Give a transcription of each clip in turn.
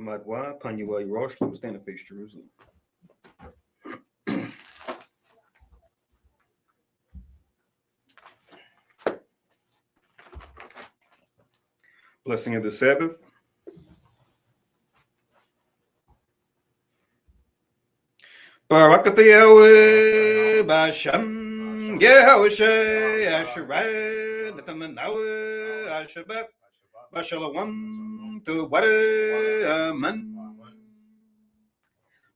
Ahmad Wa, Panuel Yerushalaim, stand to face Jerusalem. Blessing of the Sabbath. Barakat Yahweh, Basham, Yahweh, Asherah, Nathanawe, Ashabeth, Bashalawam, to Wadaman.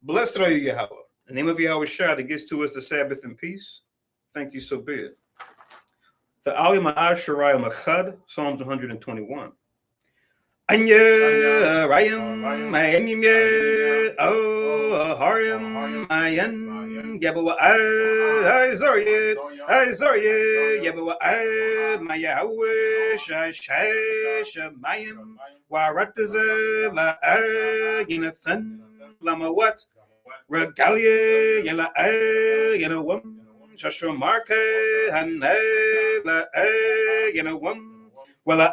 Blessed are you, Yahweh. The name of Yahweh Shai that gives to us the Sabbath in peace. Thank you, so be it. The Alim Asherah Machad, Psalms 121. Anya Ryan Mayim Oh Hariam Mayan Yabawa Izorye Yabawa Mayawe Shamayim Warataza La Ginathan Lamawat Regalia Yala Yanawam Shashamarka Hanela Yanawam Wala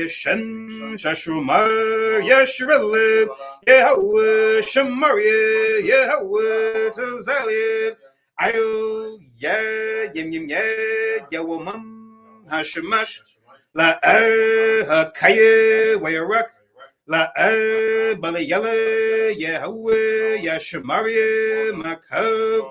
Shan Shashumar Yashrilib Yahweh Shamaria Yahweh Tazalia Ayo Yim Yawamam Hashamash La Hakaya Wayarak La Balayala Yahweh Yashamaria Makab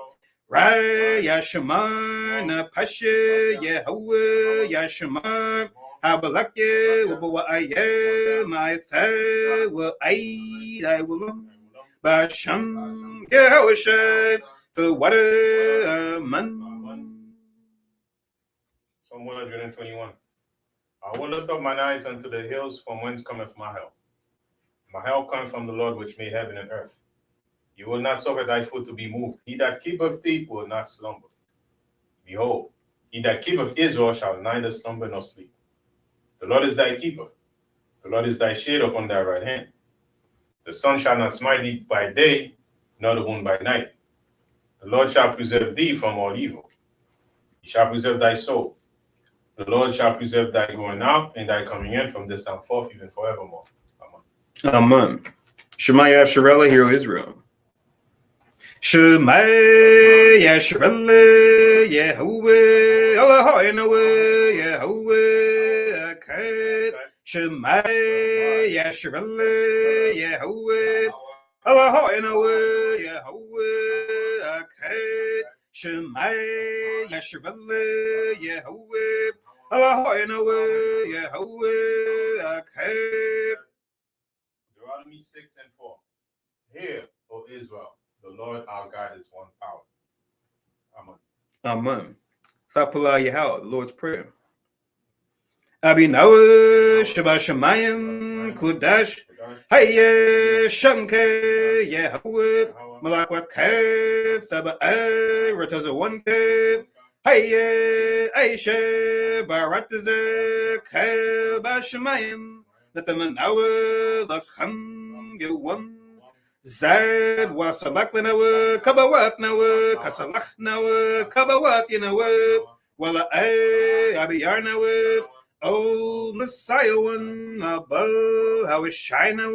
Ra Yashama na Pasha Yahweh Yashama Habalakye Wabawa Aye my Tha will I will Basham Yahweh the water man. Psalm 121. I will lift up mine eyes unto the hills, from whence cometh my help. My help comes from the Lord which made heaven and earth. You will not suffer thy foot to be moved. He that keepeth thee will not slumber. Behold, he that keepeth Israel shall neither slumber nor sleep. The Lord is thy keeper. The Lord is thy shade upon thy right hand. The sun shall not smite thee by day, nor the moon by night. The Lord shall preserve thee from all evil. He shall preserve thy soul. The Lord shall preserve thy going out and thy coming in from this time forth, even forevermore. Amen. Amen. Shema Yasharella, hear O Israel. Shema Yasharella, Yahweh, Allah Yahweh, Akkad. Shema Yasharella, Yahweh, Allah Yahweh, Akkad. Shema Yasharella, Yahweh, Allah Yahweh, Akkad. Deuteronomy 6:4. Hear, O Israel, the Lord our God is one power. Amen. Amen. Thapala Yahweh, the Lord's Prayer. Abinawa Shabbat Shemayim Kudash Hayye Shanke Yahweh Malakwat Ke Thaba'a Ratazawanke Hayye Aisha Barataze Ke Bashemayim Nathamanawa Lacham Gewam Zad Wasalak Nawa Kabawat Nawa Kasalach Nawa Kabawat Yanawa Wala Abiyar Nawa Oh, Messiah one above, how is Shina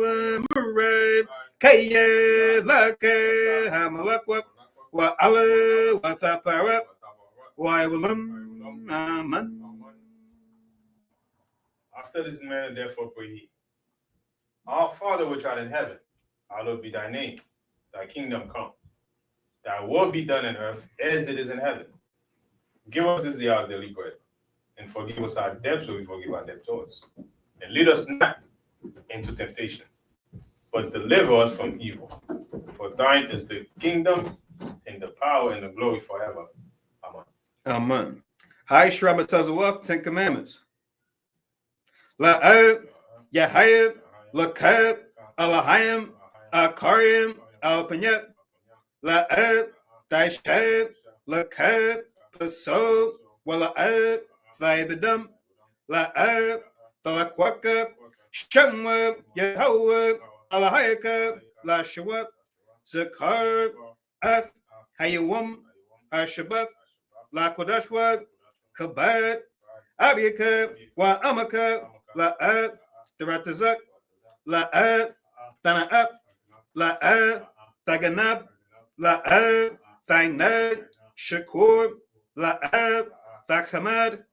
Murray, Kaye, Lake, Hamalakwa, Wa Allah, Wathapara, Why will Aman. After this manner, therefore, pray ye. Our Father which art in heaven, hallowed be thy name. Thy kingdom come. Thy will be done in earth as it is in heaven. Give us this day our daily bread, and forgive us our debts, where we forgive our debtors. And lead us not into temptation, but deliver us from evil. For thine is the kingdom, and the power, and the glory forever. Amen. Amen. Hi, Shramatazawaf, 10 Commandments. La'ab, Yahayab, Lakab, Alahayim, Akarim, Alpanyat, La'ab, Daishab, Lakab, Paso, Wala'ab, Thaibadam, La'ab, Talakwaka, Shamwa, Yahweh, Alahayaka, Lashawab, Zakar, Ath, Hayawam, Ashabaf, Lakwadashwab, Kabad, Abiyaka, Wa Amaka, La'ab, Taratazak, La'ab, Tana'ab, La'ab, Taganab, La'ab, Thainad, Shakur, La'ab, Thakhamad,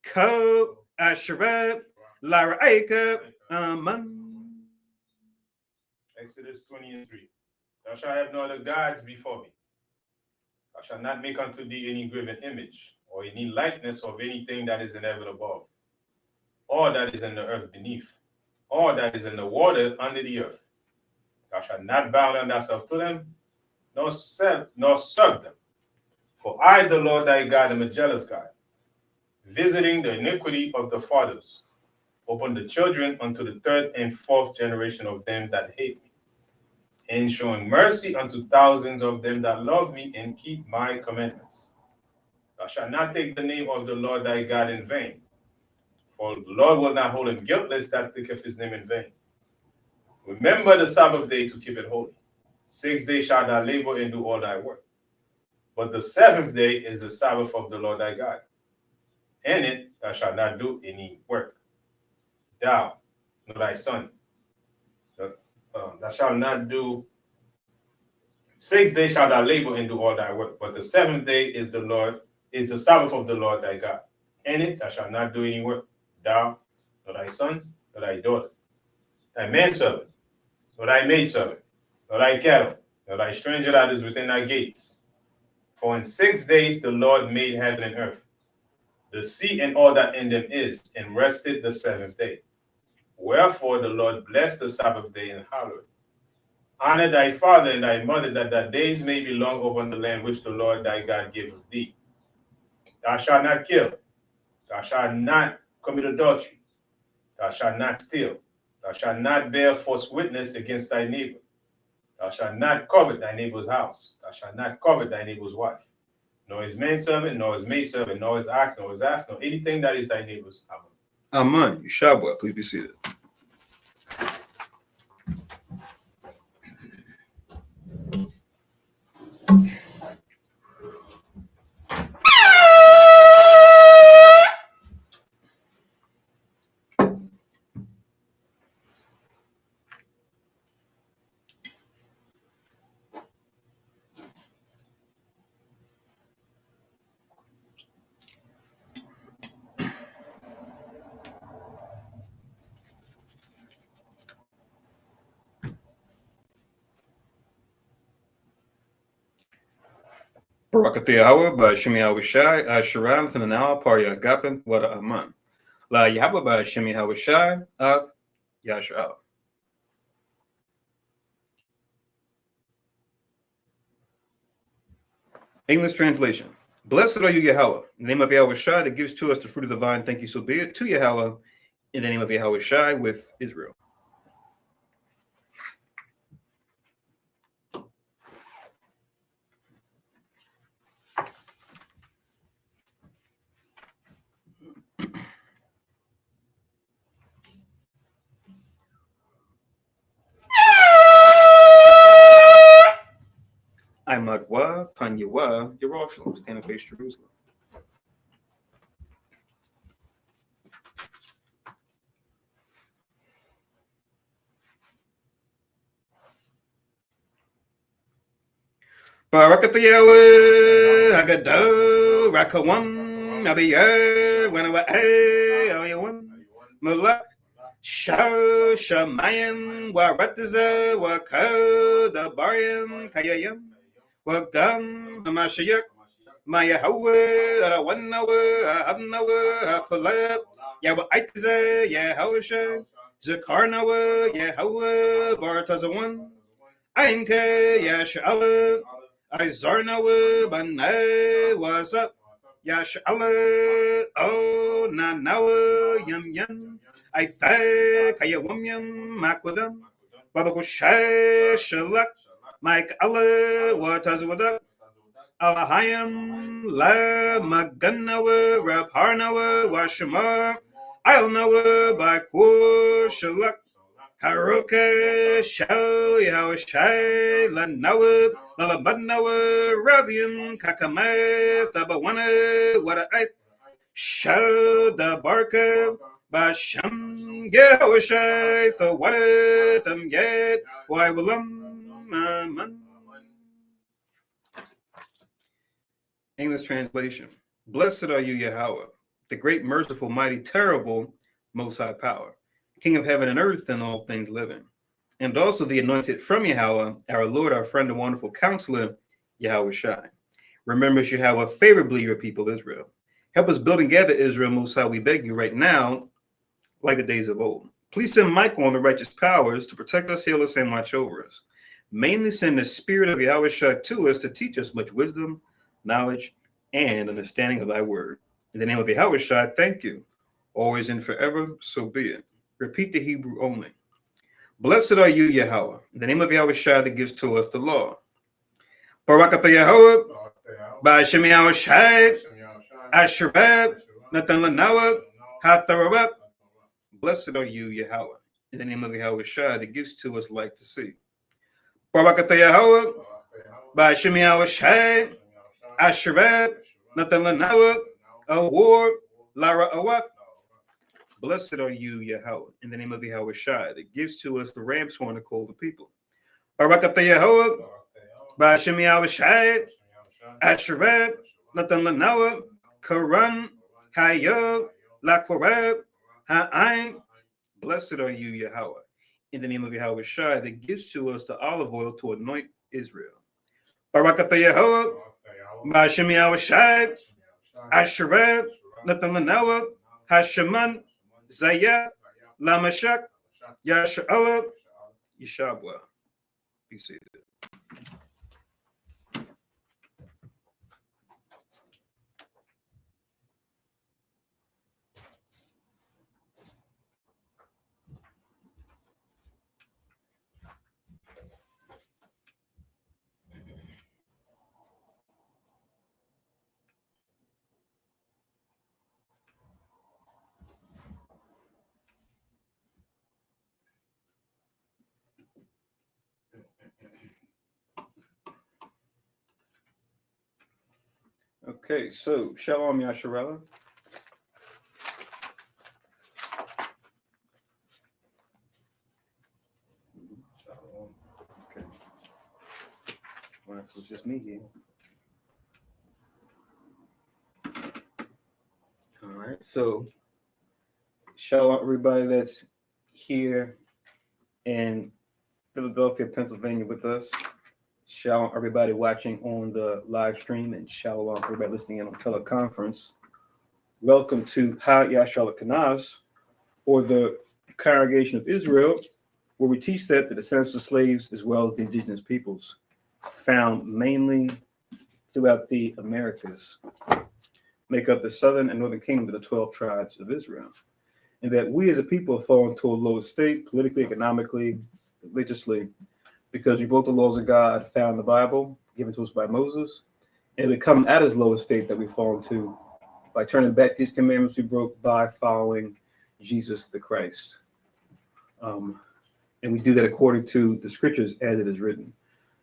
Ko, Asherab, Lara'ika, Aman. Exodus 20:3. Thou shalt have no other gods before me. Thou shalt not make unto thee any graven image, or any likeness of anything that is in heaven above, or that is in the earth beneath, or that is in the water under the earth. Thou shalt not bow down thyself to them, nor serve them. For I, the Lord thy God, am a jealous God, visiting the iniquity of the fathers upon the children unto the third and fourth generation of them that hate me, and showing mercy unto thousands of them that love me and keep my commandments. Thou shalt not take the name of the Lord thy God in vain, for the Lord will not hold him guiltless that taketh his name in vain. Remember the Sabbath day to keep it holy. 6 days shalt thou labor and do all thy work. But the seventh day is the Sabbath of the Lord thy God. In it thou shalt not do any work, thou nor thy son. Thou shalt not do. 6 days shalt thou labor and do all thy work, but the seventh day is the Sabbath of the Lord thy God. In it thou shalt not do any work, thou nor thy son, nor thy daughter, thy manservant, nor thy maidservant, nor thy cattle, nor thy stranger that is within thy gates. For in 6 days the Lord made heaven and earth, the sea and all that in them is, and rested the seventh day. Wherefore the Lord blessed the Sabbath day and hallowed it. Honor thy father and thy mother, that thy days may be long over the land which the Lord thy God giveth thee. Thou shalt not kill. Thou shalt not commit adultery. Thou shalt not steal. Thou shalt not bear false witness against thy neighbor. Thou shalt not covet thy neighbor's house. Thou shalt not covet thy neighbor's wife, nor his manservant, nor his maidservant, nor his ox, nor his ass, nor anything that is thy neighbor's. Amen. Yeshua, please be seated. Barak Yahweh by Shemi Hawashai, Asheram, Thananawa, Parya Gapin, Wada Aman. La Yahweh by Shemi Hawashai, Yasha'al. English translation. Blessed are you, Yahweh, in the name of Yahweh Shai that gives to us the fruit of the vine. Thank you, so be it. To Yahweh, in the name of Yahweh Shai with Israel. Imadwa, Panyawa, Jerusalem, stand and face Jerusalem. Barakatha Yahweh, Agado, Rakawam, Abiyah, Wanawa, Ayawan, Malak, Shah, Shamayim, Warataza, Wako, the Bariam, Kayayam, Wagam, Hamashayak, Maya Hawa, Arawanawa, Abnawa, Kolab, Yawa Aitaza, Yahawasha, Zakarnawa, Yahawa, Baratazawan, Ainka, Yashala, Izarnawa, Banay, what's up? Yashala, oh, Nanawa, Yum Yum, I thank Kayawum Yum, Makwadam, Babakosha, Shalak, Mike Allah, what does with up? Alahayam, La Maganawa, Rapharnawa, Washama, Ilnawa, Bakur, Shalak, Haruka, Shao, Yahweh, Lanawa, Lalabanawa, Rabium, Kakame, Thabawana, Wada I, Shao, the Barka, Basham, Yahweh, the Wada, Tham Yet, Why Willam, English translation. Blessed are you, Yahweh, the great, merciful, mighty, terrible, most high power, King of heaven and earth and all things living. And also the anointed from Yahweh, our Lord, our friend and wonderful counselor, Yahweh Shai. Remember Yahweh favorably your people Israel. Help us build and gather Israel, most high, we beg you right now, like the days of old. Please send Michael on the righteous powers to protect us, heal us, and watch over us. Mainly send the spirit of Yahweh Shai to us to teach us much wisdom, knowledge, and understanding of thy word. In the name of Yahweh Shai, thank you. Always and forever, so be it. Repeat the Hebrew only. Blessed are you, Yahweh, in the name of Yahweh Shai that gives to us the law. Barakatha Yahweh, Ba'ashem Yahweh Shai, Asherab, Nathan Lanawa, Hatharab. Blessed are you, Yahweh, in the name of Yahweh Shai that gives to us light to see. Barakatha Yahweh, Ba'ashem Yahweh Shai, Asherab, Nathan Lanawa, Award, Lara Awak. Blessed are you, Yahweh, in the name of Yahweh Shai that gives to us the ram's horn to call the people. Barakatha Yahweh, Ba'ashem Yahweh Shai, Asherab, Nathan Lanawa, Karan, Hayab, Laquarab, Ha'ain. Blessed are you, Yahweh, in the name of Yahweh Shai that gives to us the olive oil to anoint Israel. Barakatha Yahweh, Bashim Yahweh Ashereb, Nathanael, Hasheman, Zayah, Lamashak, Yasha'alab, Yeshabwa. Be seated. Okay, so Shalom Yasharella. Okay. Well, it was just me here. All right, so Shalom everybody that's here in Philadelphia, Pennsylvania with us. Shalom everybody watching on the live stream, and shalom everybody listening in on teleconference. Welcome to Ha Yashar Kanaz, or the Congregation of Israel, where we teach that the descendants of slaves, as well as the indigenous peoples, found mainly throughout the Americas, make up the southern and northern kingdom of the 12 tribes of Israel. And that we as a people have fallen to a lower state, politically, economically, religiously, because we broke the laws of God found in the Bible, given to us by Moses, and we come at his lowest state that we've fallen to by turning back these commandments we broke by following Jesus the Christ. And we do that according to the scriptures as it is written,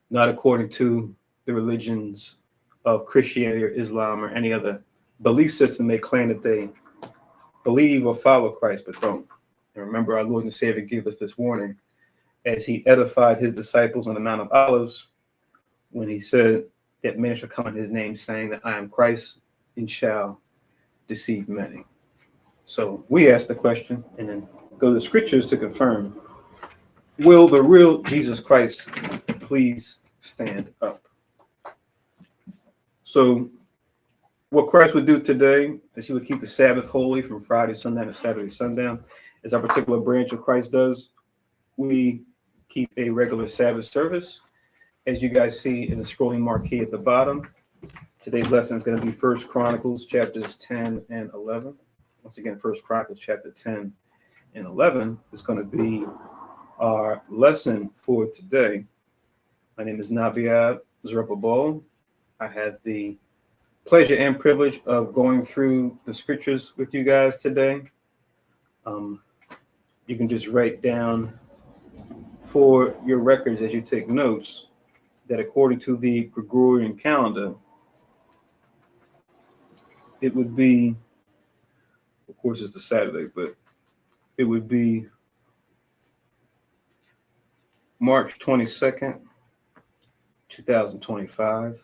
not according to the religions of Christianity or Islam or any other belief system they claim that they believe or follow Christ, but don't. And remember, our Lord and Savior gave us this warning as he edified his disciples on the Mount of Olives when he said that many shall come in his name, saying that I am Christ, and shall deceive many. So we ask the question and then go to the scriptures to confirm, will the real Jesus Christ please stand up? So what Christ would do today is he would keep the Sabbath holy from Friday sundown to Saturday sundown, as our particular branch of Christ does. We keep a regular Sabbath service, as you guys see in the scrolling marquee at the bottom. Today's lesson is going to be 1 Chronicles chapters 10 and 11. Once again, 1 Chronicles chapter 10 and 11 is going to be our lesson for today. My name is Nabiad Zerubbabel. I had the pleasure and privilege of going through the scriptures with you guys today. You can just write down for your records as you take notes that according to the Gregorian calendar, it would be, of course it's the Saturday, but it would be March 22nd, 2025.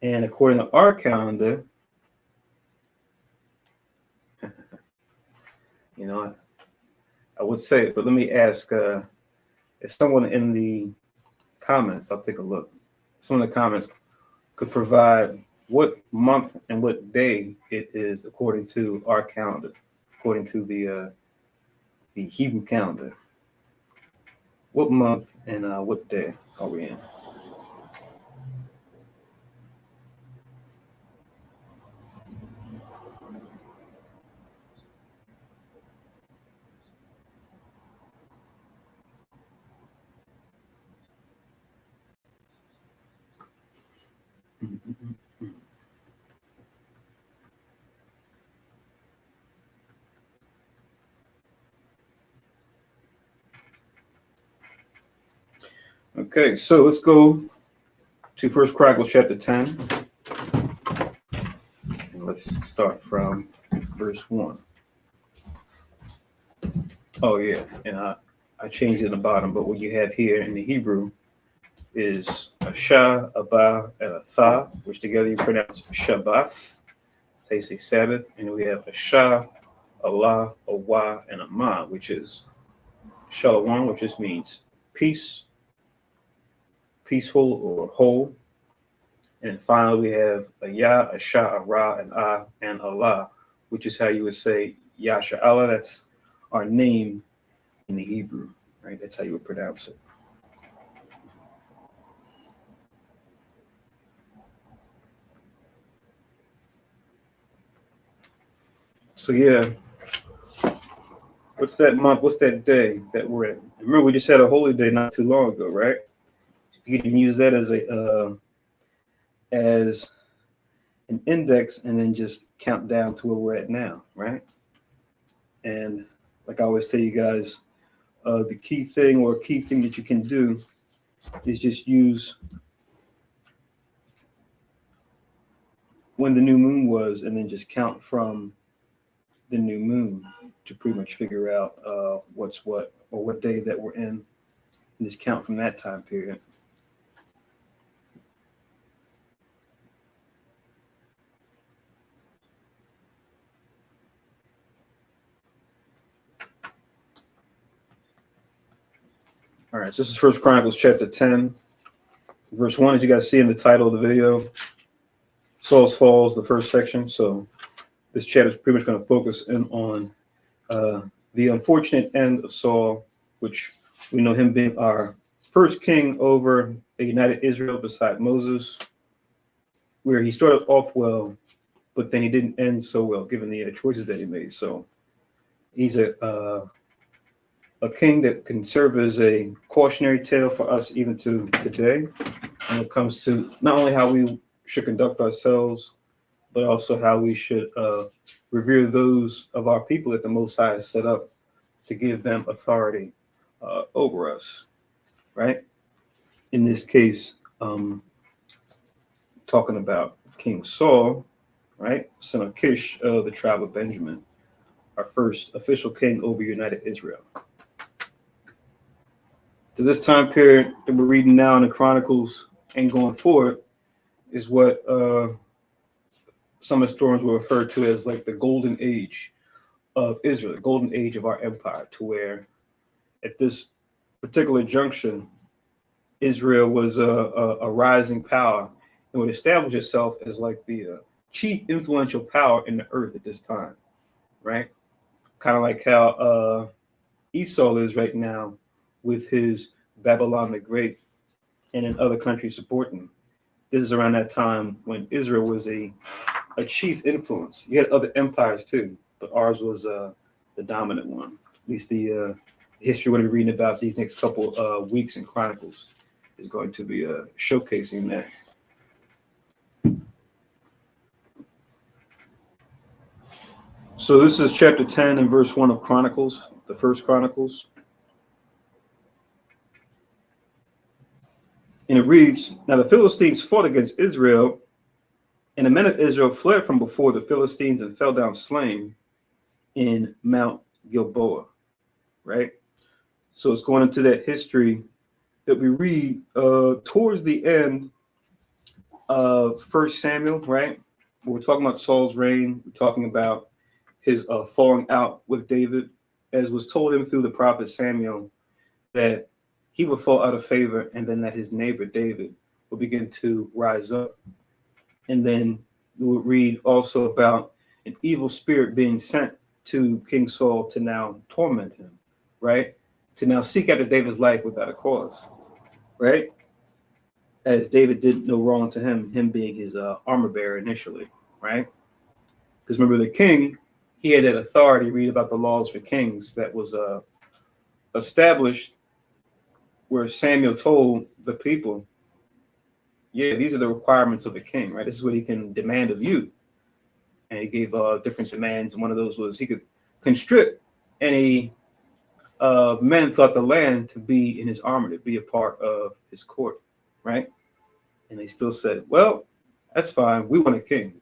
And according to our calendar, you know, I would say it, but let me ask if someone in the comments, I'll take a look. Someone in the comments could provide what month and what day it is according to our calendar, according to the Hebrew calendar. What month and what day are we in? Okay, so let's go to 1 Chronicles chapter 10. And let's start from verse 1. Oh, yeah, and I changed it in the bottom, but what you have here in the Hebrew is a Shah, a Ba, and a Tha, which together you pronounce Shabbath. So you say Sabbath, and we have a Shah, a La, a Wa, and a Ma, which is Shalom, which just means peace, peaceful or whole. And finally, we have a Yah, a Shah, a Ra, an Ah, and Allah, which is how you would say Yasha Allah. That's our name in the Hebrew, right? That's how you would pronounce it. So yeah, what's that month? What's that day that we're in? Remember, we just had a holy day not too long ago, right? You can use that as an index and then just count down to where we're at now, right? And like I always tell you guys, the key thing that you can do is just use when the new moon was and then just count from the new moon to pretty much figure out what's what or what day that we're in, and just count from that time period. All right, so this is First Chronicles chapter 10, verse 1, as you guys see in the title of the video. Saul's Falls, the first section. So this chapter is pretty much going to focus in on the unfortunate end of Saul, which we know him being our first king over a united Israel beside Moses, where he started off well, but then he didn't end so well given the choices that he made. So he's a king that can serve as a cautionary tale for us even to today when it comes to not only how we should conduct ourselves, but also how we should revere those of our people that the Most High has set up to give them authority over us, right? In this case, talking about King Saul, right, son of Kish of the tribe of Benjamin, our first official king over united Israel. To this time period that we're reading now in the Chronicles and going forward is what some historians will refer to as like the golden age of Israel, the golden age of our empire, to where at this particular junction, Israel was a rising power and would establish itself as like the chief influential power in the earth at this time, right? Kind of like how Esau is right now with his Babylon the Great and in other countries supporting. This is around that time when Israel was a chief influence. You had other empires too, but ours was the dominant one. At least the history we're going to be reading about these next couple weeks in Chronicles is going to be showcasing that. So this is chapter 10 and verse 1 of Chronicles, the first Chronicles. And it reads, "Now the Philistines fought against Israel, and the men of Israel fled from before the Philistines and fell down slain in Mount Gilboa," right? So it's going into that history that we read towards the end of 1 Samuel, right? We're talking about Saul's reign. We're talking about his falling out with David, as was told him through the prophet Samuel, that he would fall out of favor and then that his neighbor David would begin to rise up. And then we would read also about an evil spirit being sent to King Saul to now torment him, right? To now seek after David's life without a cause, right? As David did no wrong to him being his armor bearer initially, right? Because remember, the king, he had that authority. Read about the laws for kings that was established, where Samuel told the people, yeah, these are the requirements of a king, right? This is what he can demand of you. And he gave different demands. And one of those was he could constrict any men throughout the land to be in his armor, to be a part of his court, right? And they still said, well, that's fine. We want a king.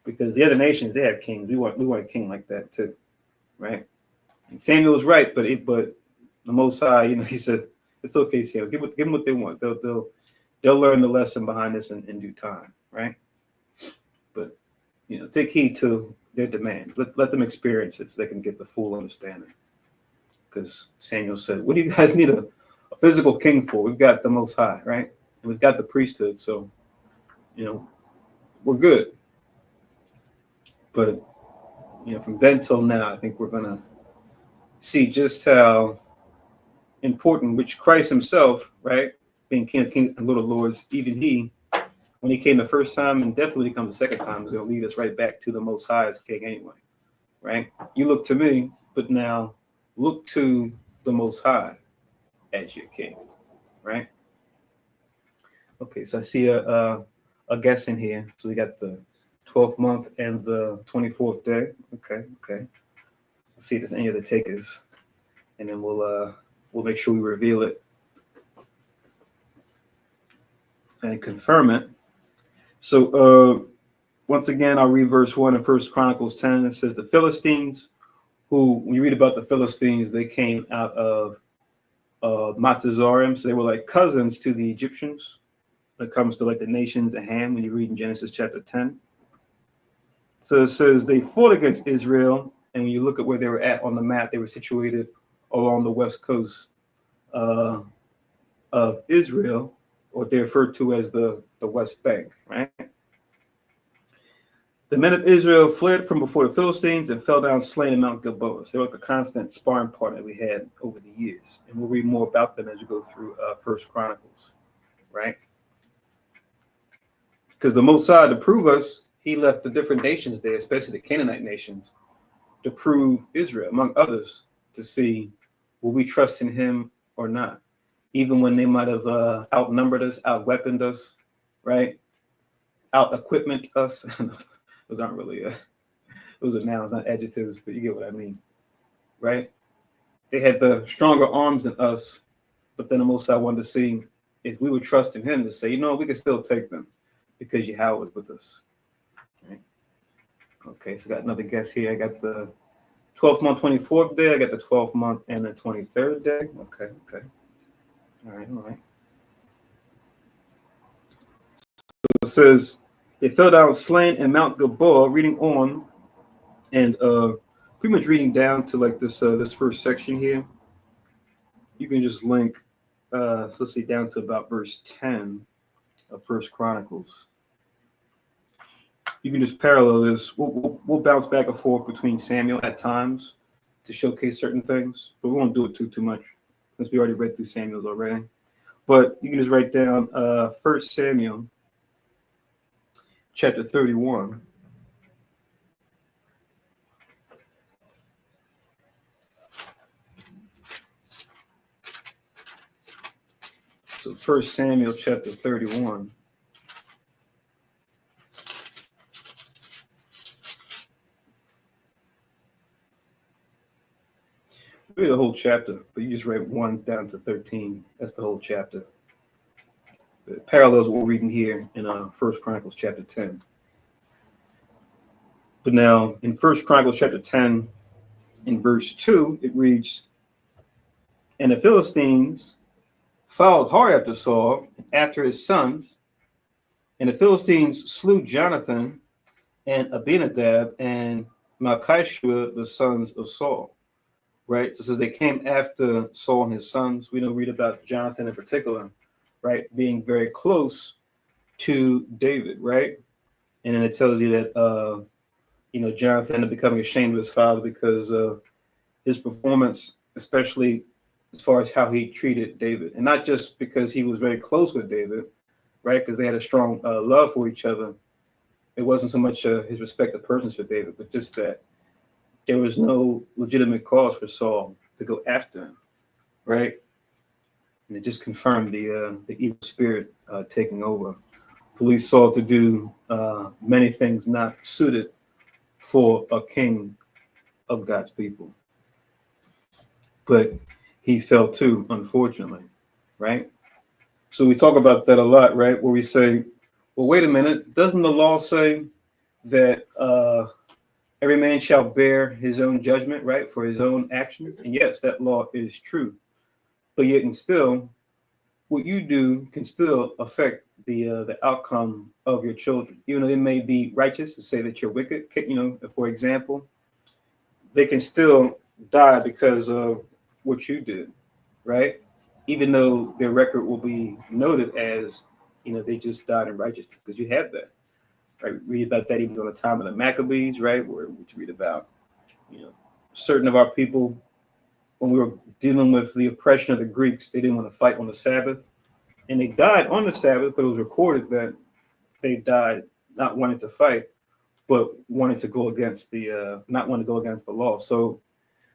Because the other nations, they have kings. We want a king like that too, right? And Samuel was right, but the Most High, he said, it's okay, Samuel. Give them what they want. They'll learn the lesson behind this in due time, right? But take heed to their demands. Let them experience it so they can get the full understanding. Because Samuel said, "What do you guys need a physical king for? We've got the Most High, right? And we've got the priesthood. So, we're good. But from then till now, I think we're gonna see just how important, which Christ Himself, right, being King of Kings and Lord of Lords, even He, when He came the first time, and definitely when He comes the second time, is going to lead us right back to the Most High as King anyway, right? You look to me, but now look to the Most High as your King, right? Okay, so I see a guess in here. So we got the 12th month and the 24th day. Okay. Let's see if there's any other takers, and then we'll make sure we reveal it and confirm it. So once again, I'll read verse 1 in 1 Chronicles 10. It says, the Philistines, who, when you read about the Philistines, they came out of Matazarim. So they were like cousins to the Egyptians when it comes to like the nations at hand, when you read in Genesis chapter 10. So it says they fought against Israel. And when you look at where they were at on the map, they were situated along the west coast of Israel, or they're referred to as the West Bank, right? The men of Israel fled from before the Philistines and fell down slain in Mount Gilboa. So they were like a constant sparring partner we had over the years. And we'll read more about them as we go through First Chronicles, right? Because the Most High, to prove us, He left the different nations there, especially the Canaanite nations, to prove Israel, among others, to see, will we trust in Him or not? Even when they might have outnumbered us, outweaponed us, right? Out-equipment us. Those aren't really, those are nouns, not adjectives, but you get what I mean, right? They had the stronger arms than us, but then the Most High wanted to see if we would trust in Him to say, we can still take them because Yahweh was with us. Right? Okay, so I got another guess here. I got the 12th month, 24th day. I got the 12th month and the 23rd day. Okay. All right. So it says, they fell down slain in Mount Gilboa, reading on, and pretty much reading down to like this first section here. You can just link, so let's see, down to about verse 10 of First Chronicles. You can just parallel this. We'll bounce back and forth between Samuel at times to showcase certain things, but we won't do it too much since we already read through Samuel's already. But you can just write down 1 Samuel chapter 31. So 1 Samuel chapter 31. Read the whole chapter, but you just write 1 down to 13. That's the whole chapter. It parallels what we're reading here in 1 Chronicles chapter 10. But now in 1 Chronicles chapter 10, in verse 2, it reads, and the Philistines followed hard after Saul, after his sons, and the Philistines slew Jonathan and Abinadab and Malchishua, the sons of Saul. Right, so it says they came after Saul and his sons. We don't read about Jonathan in particular, right, being very close to David, right? And then it tells you that Jonathan ended up becoming ashamed of his father because of his performance, especially as far as how he treated David, and not just because he was very close with David, right? Because they had a strong love for each other. It wasn't so much his respect of persons for David, but just that there was no legitimate cause for Saul to go after him, right? And it just confirmed the evil spirit taking over. Police Saul to do many things not suited for a king of God's people. But he fell too, unfortunately, right? So we talk about that a lot, right? Where we say, well, wait a minute, doesn't the law say that every man shall bear his own judgment, right, for his own actions? And yes, that law is true. But yet and still, what you do can still affect the outcome of your children. Even though they may be righteous to say that you're wicked, for example, they can still die because of what you did, right? Even though their record will be noted as they just died in righteousness, because you have that. Right? Read about that even on the time of the Maccabees, right? Where we read about, certain of our people, when we were dealing with the oppression of the Greeks, they didn't want to fight on the Sabbath. And they died on the Sabbath, but it was recorded that they died not wanting to fight, but wanting to go against not wanting to go against the law. So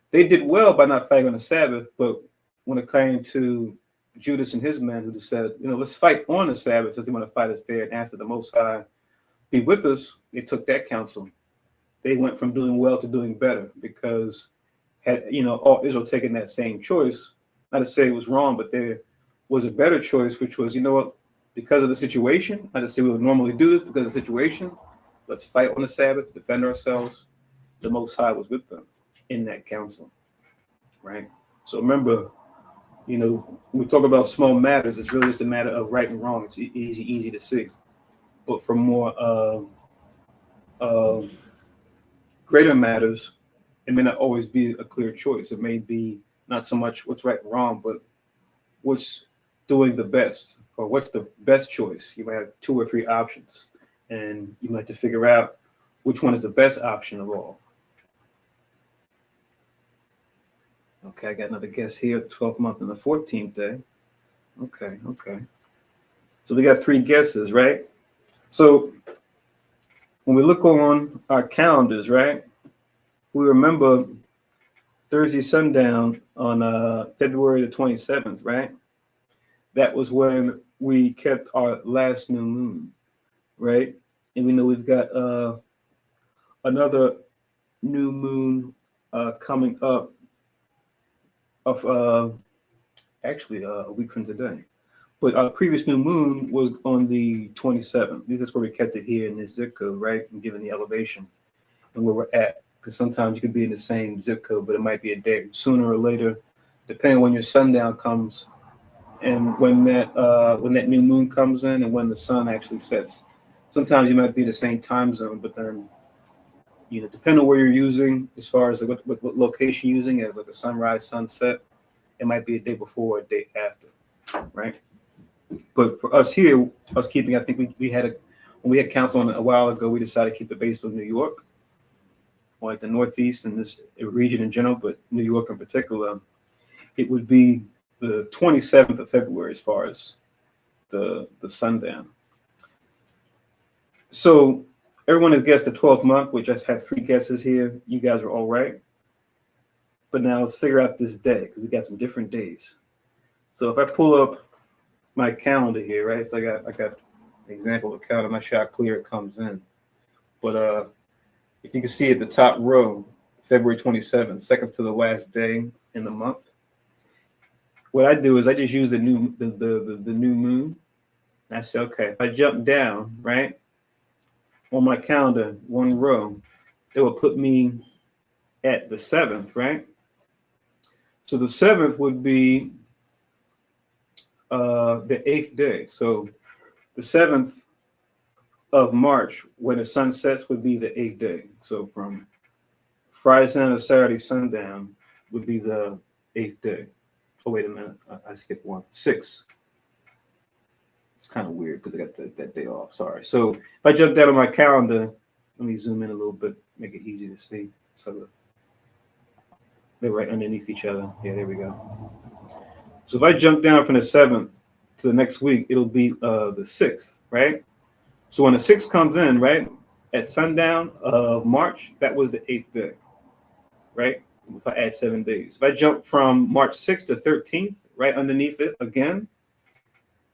they did well by not fighting on the Sabbath, but when it came to Judas and his men, who just said, let's fight on the Sabbath, since they want to fight us there and ask that the Most High be with us, they took that counsel. They went from doing well to doing better, because had all Israel taken that same choice, not to say it was wrong, but there was a better choice, which was, because of the situation, not to say we would normally do this, because of the situation, let's fight on the Sabbath to defend ourselves. The Most High was with them in that council, right? So remember, when we talk about small matters, it's really just a matter of right and wrong. It's easy to see. But for more greater matters, it may not always be a clear choice. It may be not so much what's right and wrong, but what's doing the best, or what's the best choice. You might have 2 or 3 options, and you might have to figure out which one is the best option of all. Okay, I got another guess here, the 12th month and the 14th day. Okay. So we got 3 guesses, right? So when we look on our calendars, right, we remember Thursday sundown on February the 27th, right? That was when we kept our last new moon, right? And we know we've got another new moon coming up of actually a week from today. But our previous new moon was on the 27th. This is where we kept it here in this zip code, right? And given the elevation and where we're at. Because sometimes you could be in the same zip code, but it might be a day sooner or later, depending on when your sundown comes and when that new moon comes in and when the sun actually sets. Sometimes you might be in the same time zone, but then, depending on where you're using, as far as what location you're using as like a sunrise, sunset, it might be a day before or a day after, right? But for us here, housekeeping, I think when we had council on it a while ago, we decided to keep it based on New York, or like the Northeast and this region in general, but New York in particular. It would be the 27th of February as far as the sundown. So everyone has guessed the 12th month, which I have 3 guesses here. You guys are all right. But now let's figure out this day, because we got some different days. So if I pull up my calendar here, right? So I got an example of a calendar. I'm not sure how clear it comes in. But if you can see at the top row, February 27th, second to the last day in the month. What I do is I just use the new moon. And I say, okay, if I jump down, right, on my calendar, 1 row, it will put me at the 7th, right? So the 7th would be the 8th day. So the 7th of March, when the sun sets, would be the 8th day. So from Friday sundown to Saturday sundown would be the 8th day. Oh, wait a minute. I skipped 1. 6. It's kind of weird because I got that day off. Sorry. So if I jump down on my calendar, let me zoom in a little bit, make it easy to see. So they're right underneath each other. Yeah, there we go. So if I jump down from the 7th to the next week, it'll be the 6th, right? So when the 6th comes in, right, at sundown of March, that was the 8th day, right? If I add 7 days. If I jump from March 6th to 13th, right underneath it again,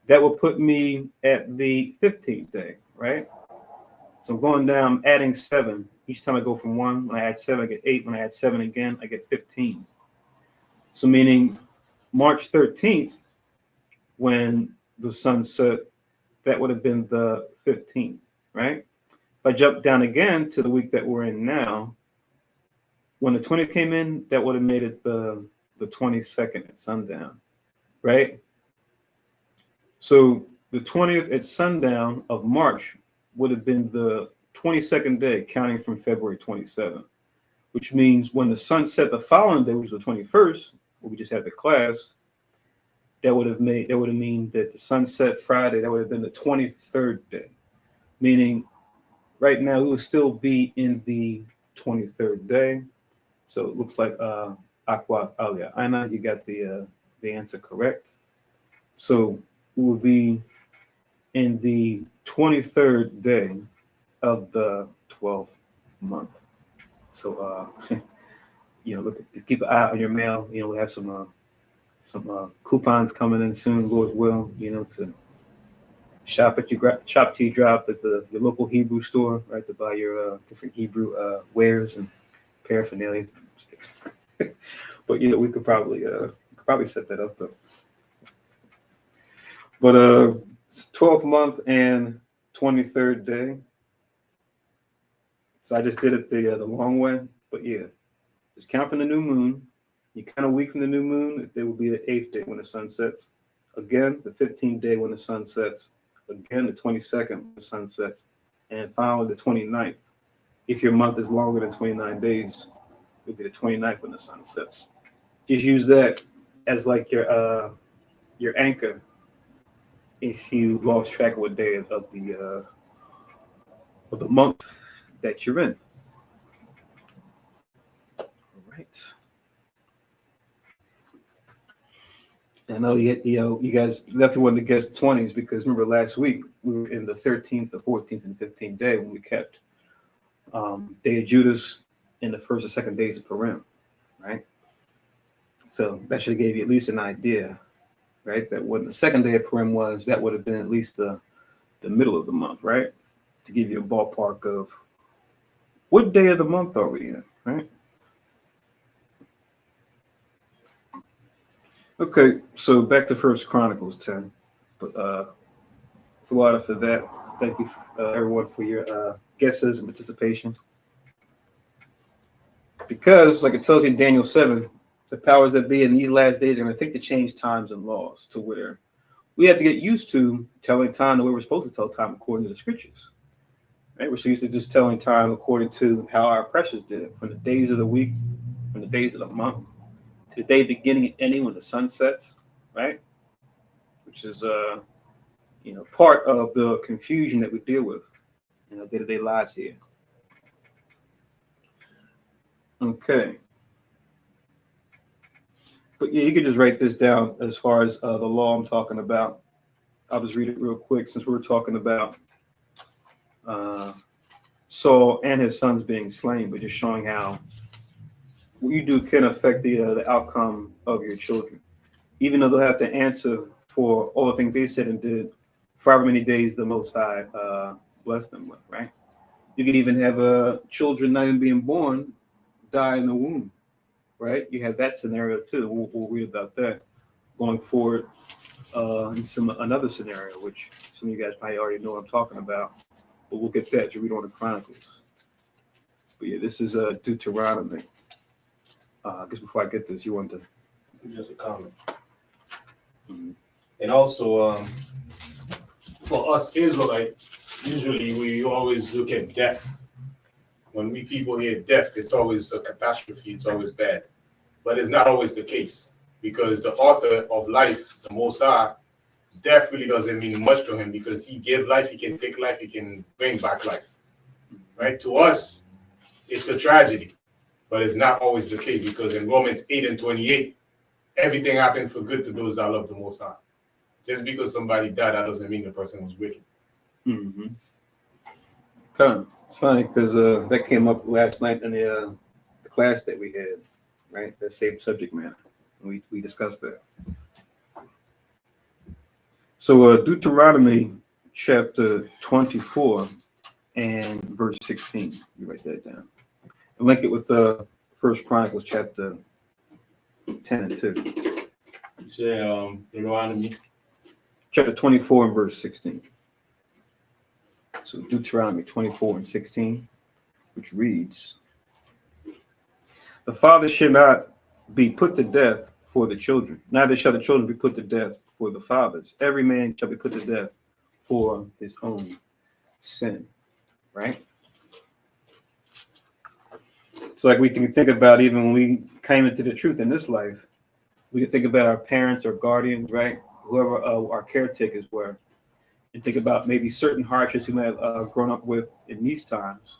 that will put me at the 15th day, right? So I'm going down, adding 7. Each time I go from 1, when I add 7, I get 8. When I add 7 again, I get 15. So meaning March 13th, when the sun set, that would have been the 15th, right? If I jump down again to the week that we're in now, when the 20th came in, that would have made it the 22nd at sundown, right? So the 20th at sundown of March would have been the 22nd day, counting from February 27th, which means when the sun set the following day, which was the 21st, where we just had the class, that would have mean that the sunset Friday, that would have been the 23rd day, meaning right now it would still be in the 23rd day. So it looks like Aqua Alia. I know you got the answer correct. So it would be in the 23rd day of the 12th month. So look, just keep an eye on your mail. We have some coupons coming in soon, Lord's will. To shop at your shop till you drop at your local Hebrew store, right, to buy your different Hebrew wares and paraphernalia. But we could probably set that up though. But 12th month and 23rd day. So I just did it the long way. But yeah, just count from the new moon. You count a week from the new moon, it will be the 8th day when the sun sets. Again, the 15th day when the sun sets. Again, the 22nd when the sun sets. And finally, the 29th. If your month is longer than 29 days, it'll be the 29th when the sun sets. Just use that as like your anchor if you lost track of what day of the month that you're in. All right. I know you guys definitely wanted to guess 20s because remember last week we were in the 13th, the 14th, and 15th day when we kept Day of Judas in the first and second days of Purim, right? So that should have gave you at least an idea, right? That when the second day of Purim was, that would have been at least the middle of the month, right? To give you a ballpark of what day of the month are we in, right? Okay, so back to First Chronicles 10. But Florida for that. Thank you, everyone, for your guesses and participation. Because, like it tells you in Daniel 7, the powers that be in these last days are going to think to change times and laws to where we have to get used to telling time the way we're supposed to tell time according to the scriptures. Right? We're so used to just telling time according to how our oppressors did it, from the days of the week, from the days of the month, to the day beginning and ending when the sun sets, right? Which is part of the confusion that we deal with in our day-to-day lives here. Okay. But yeah, you can just write this down as far as the law I'm talking about. I'll just read it real quick since we're talking about Saul and his sons being slain, but just showing how what you do can affect the outcome of your children. Even though they'll have to answer for all the things they said and did for however many days the Most High blessed them with, right? You could even have children not even being born die in the womb, right? You have that scenario too. We'll read about that going forward in another scenario, which some of you guys probably already know what I'm talking about, but we'll get that to read on the Chronicles. But yeah, this is Deuteronomy. I guess before I get this, you want to just a comment. Mhm. And also, for us Israelites, usually we always look at death. When we people hear death, it's always a catastrophe, it's always bad. But it's not always the case, because the author of life, the Most High, death really doesn't mean much to him, because he gives life, he can take life, he can bring back life. Right? To us, it's a tragedy, but it's not always the case, because in Romans 8:28, everything happened for good to those that love the Most High. Just because somebody died, that doesn't mean the person was wicked. Mm-hmm. Okay. It's funny because that came up last night in the class that we had, right? That same subject matter. We discussed that. So Deuteronomy chapter 24 and verse 16. You write that down. And link it with First Chronicles chapter 10 and 2. You say Deuteronomy. Chapter 24 and verse 16. So Deuteronomy 24 and 16, which reads, the father shall not be put to death for the children, neither shall the children be put to death for the fathers. Every man shall be put to death for his own sin, right? So like we can think about even when we came into the truth in this life, We can think about our parents or guardians, right? Whoever our caretakers were, and think about maybe certain hardships we might have grown up with in these times,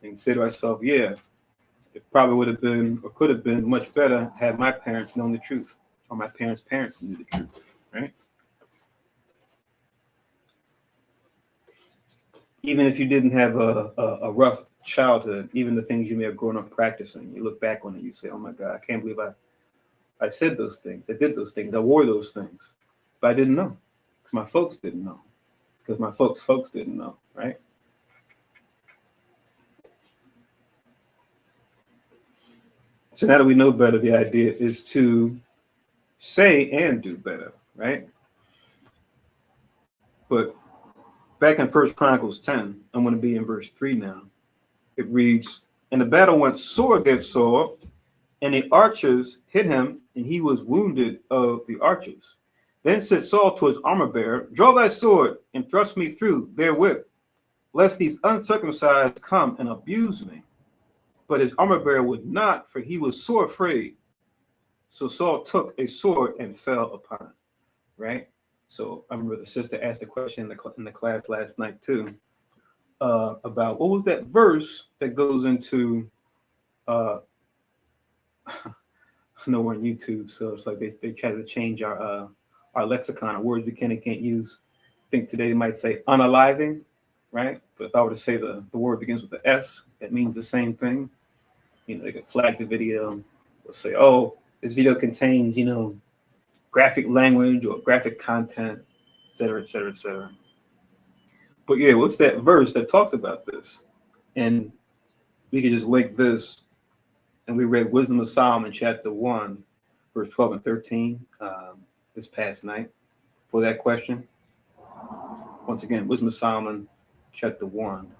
and say to ourselves, yeah, it probably would have been or could have been much better had my parents known the truth, or my parents' parents knew the truth, right? Even if you didn't have a rough childhood, even the things you may have grown up practicing, you look back on it, you say, oh my God, I can't believe I said those things, I did those things, I wore those things, but I didn't know, because my folks didn't know, because my folks didn't know, right? So now that we know better, the idea is to say and do better, right? But back in 1 Chronicles 10, I'm going to be in verse 3 now. It reads, and the battle went sore against Saul, and the archers hit him, and he was wounded of the archers. Then said Saul to his armor bearer, draw thy sword, and thrust me through therewith, lest these uncircumcised come and abuse me. But his armor bearer would not, for he was sore afraid. So Saul took a sword and fell upon it, right? So I remember the sister asked the question in the class last night too, about what was that verse that goes into, I know we're on YouTube, so it's like they try to change our lexicon of words we can and can't use. I think today they might say unaliving, right? But if I were to say the word begins with the S, that means the same thing. You know, they could flag the video or say, oh, this video contains, you know, graphic language or graphic content, et cetera, et cetera, et cetera. But yeah, what's that verse that talks about this? And we could just link this, and we read Wisdom of Solomon, chapter 1, verse 12 and 13 this past night for that question. Once again, Wisdom of Solomon, chapter 1,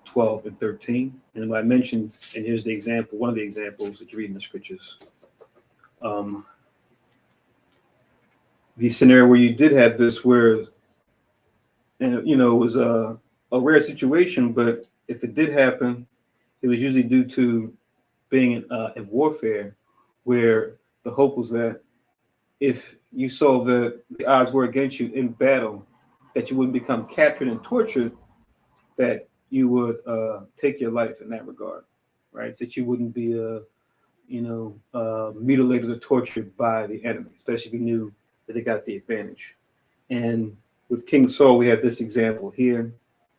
12 and 13. And what I mentioned, and here's the example, one of the examples that you read in the scriptures. The scenario where you did have this where, and you know, it was a rare situation, but if it did happen, it was usually due to being in warfare, where the hope was that if you saw that the odds were against you in battle, that you wouldn't become captured and tortured, that you would take your life in that regard, right? That you wouldn't be, mutilated or tortured by the enemy, especially if you knew that they got the advantage. And with King Saul, we have this example here.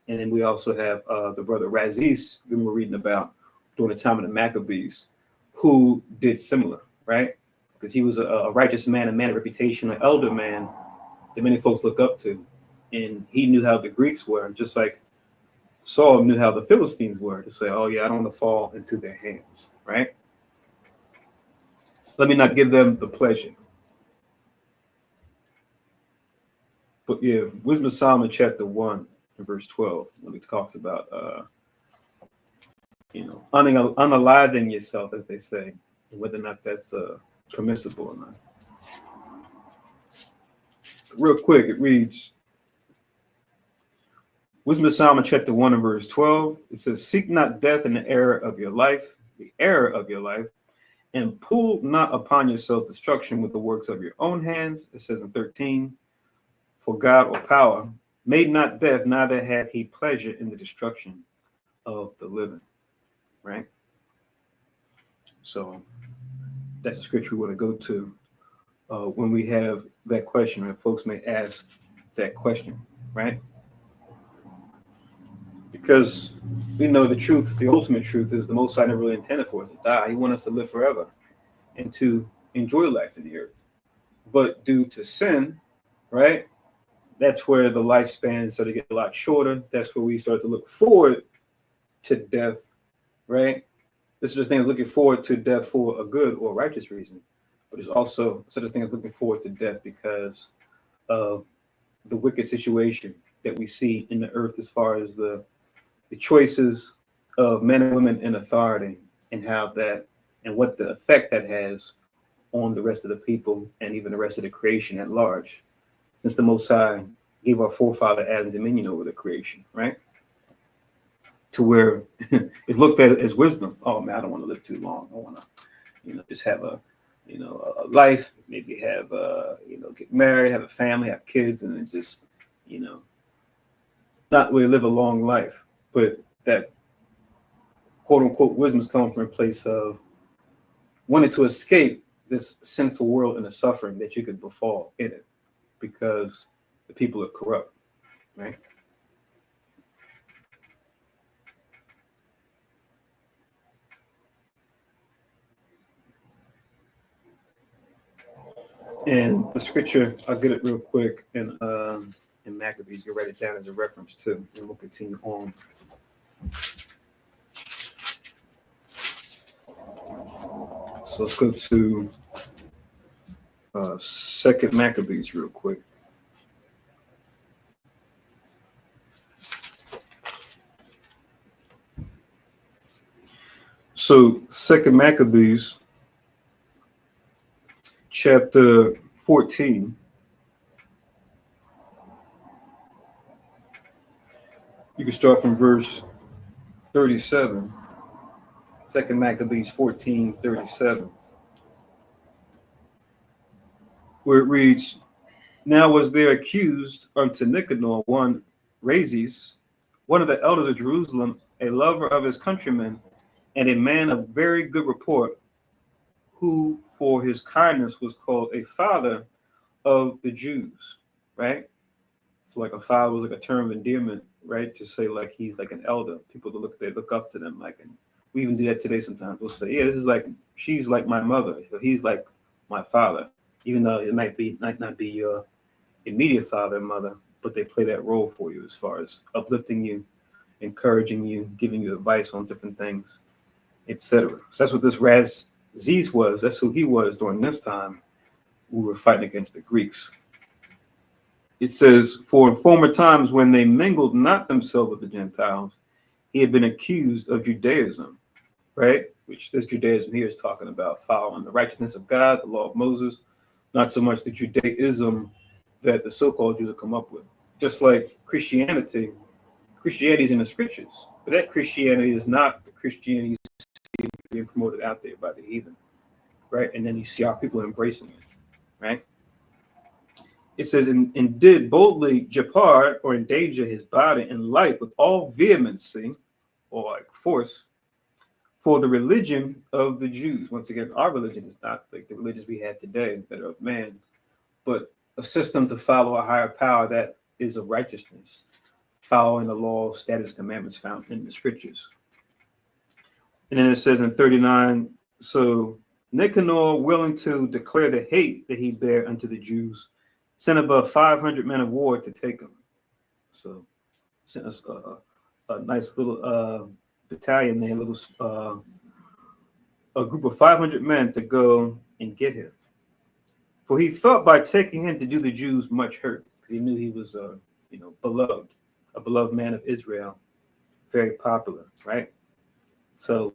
And then we also have the brother Razis, who we're reading about during the time of the Maccabees, who did similar, right? Because he was a righteous man, a man of reputation, an elder man that many folks look up to. And he knew how the Greeks were, just like Saul knew how the Philistines were, to say, oh yeah, I don't want to fall into their hands, right? Let me not give them the pleasure. But yeah, Wisdom of Solomon chapter 1 and verse 12, when it talks about, unaliving yourself, as they say, and whether or not that's permissible or not. Real quick, it reads, Wisdom of Solomon chapter 1 and verse 12, it says, seek not death in the error of your life, and pull not upon yourself destruction with the works of your own hands. It says in 13, for God or power made not death, neither had he pleasure in the destruction of the living, right? So that's the scripture we want to go to when we have that question, and folks may ask that question, right? Because we know the truth, the ultimate truth is the Most High never really intended for us to die. He wants us to live forever and to enjoy life in the earth. But due to sin, right, that's where the lifespan started to get a lot shorter. That's where we start to look forward to death, right? This is the thing of looking forward to death for a good or righteous reason. But it's also sort of thing of looking forward to death because of the wicked situation that we see in the earth as far as the choices of men and women in authority, and how that and what the effect that has on the rest of the people and even the rest of the creation at large, since the Most High gave our forefather Adam dominion over the creation, right? To where it's looked at as wisdom. Oh man, I don't want to live too long. I want to, just have a life, maybe have, get married, have a family, have kids, and then just, not really live a long life. But that quote unquote wisdom is coming from a place of wanting to escape this sinful world and the suffering that you could befall in it because the people are corrupt, right? And the scripture, I'll get it real quick in Maccabees. You write it down as a reference too, and we'll continue on. So let's go to Second Maccabees real quick. So Second Maccabees, chapter 14. You can start from verse 37. Second Maccabees 14:37, where it reads, "Now was there accused unto Nicanor one Rhazes, one of the elders of Jerusalem, a lover of his countrymen, and a man of very good report, who for his kindness was called a father of the Jews," right? So like a father was like a term of endearment, right? To say like he's like an elder. People they look up to them, like, and we even do that today sometimes. We'll say, yeah, this is like, she's like my mother, so he's like my father, even though it might not be your immediate father and mother, but they play that role for you as far as uplifting you, encouraging you, giving you advice on different things, etc. So that's what this Rhazes was. That's who he was during this time we were fighting against the Greeks. It says, "For in former times when they mingled not themselves with the Gentiles, he had been accused of Judaism," right? Which this Judaism here is talking about following the righteousness of God, the law of Moses, not so much the Judaism that the so-called Jews have come up with. Just like Christianity is in the scriptures, but that Christianity is not the Christianity you see being promoted out there by the heathen, right? And then you see our people embracing it, right? It says, and did boldly jeopard or endanger his body and life with all vehemency or like force for the religion of the Jews. Once again, our religion is not like the religions we had today that are of man, but a system to follow a higher power that is of righteousness, following the law, statutes, commandments found in the scriptures. And then it says in 39, so Nicanor, willing to declare the hate that he bare unto the Jews, sent above 500 men of war to take him. So sent us a nice little battalion there, a group of 500 men to go and get him. For he thought by taking him to do the Jews much hurt, because he knew he was beloved, a beloved man of Israel, very popular, right? So,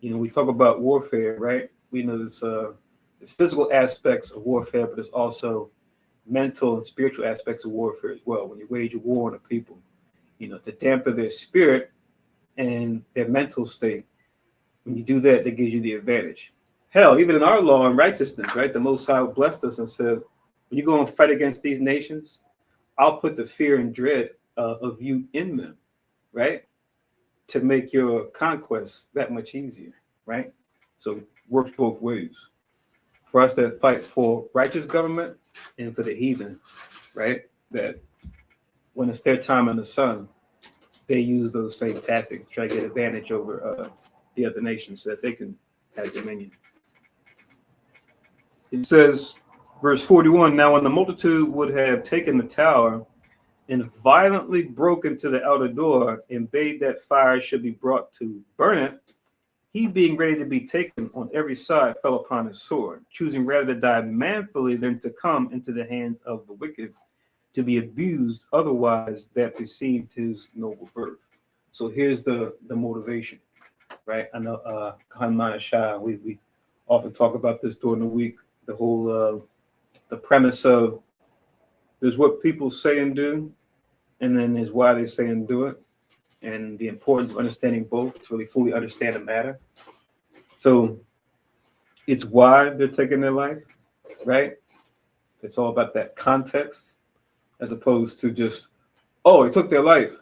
we talk about warfare, right? We know there's physical aspects of warfare, but there's also mental and spiritual aspects of warfare as well. When you wage a war on a people, to dampen their spirit and their mental state. When you do that, that gives you the advantage. Hell, even in our law and righteousness, right? The Most High blessed us and said, when you go and fight against these nations, I'll put the fear and dread of you in them, right? To make your conquest that much easier, right? So it works both ways. For us that fight for righteous government and for the heathen, right? That when it's their time in the sun, they use those same tactics to try to get advantage over the other nations so that they can have dominion. It says, verse 41, now when the multitude would have taken the tower and violently broke into the outer door and bade that fire should be brought to burn it, he being ready to be taken on every side fell upon his sword, choosing rather to die manfully than to come into the hands of the wicked, to be abused otherwise that deceived his noble birth. So here's the motivation, right? I know Khan Shah, we often talk about this during the week, the whole the premise of there's what people say and do, and then there's why they say and do it, and the importance of understanding both to really fully understand the matter. So it's why they're taking their life, right? It's all about that context, as opposed to just, oh, he took their life,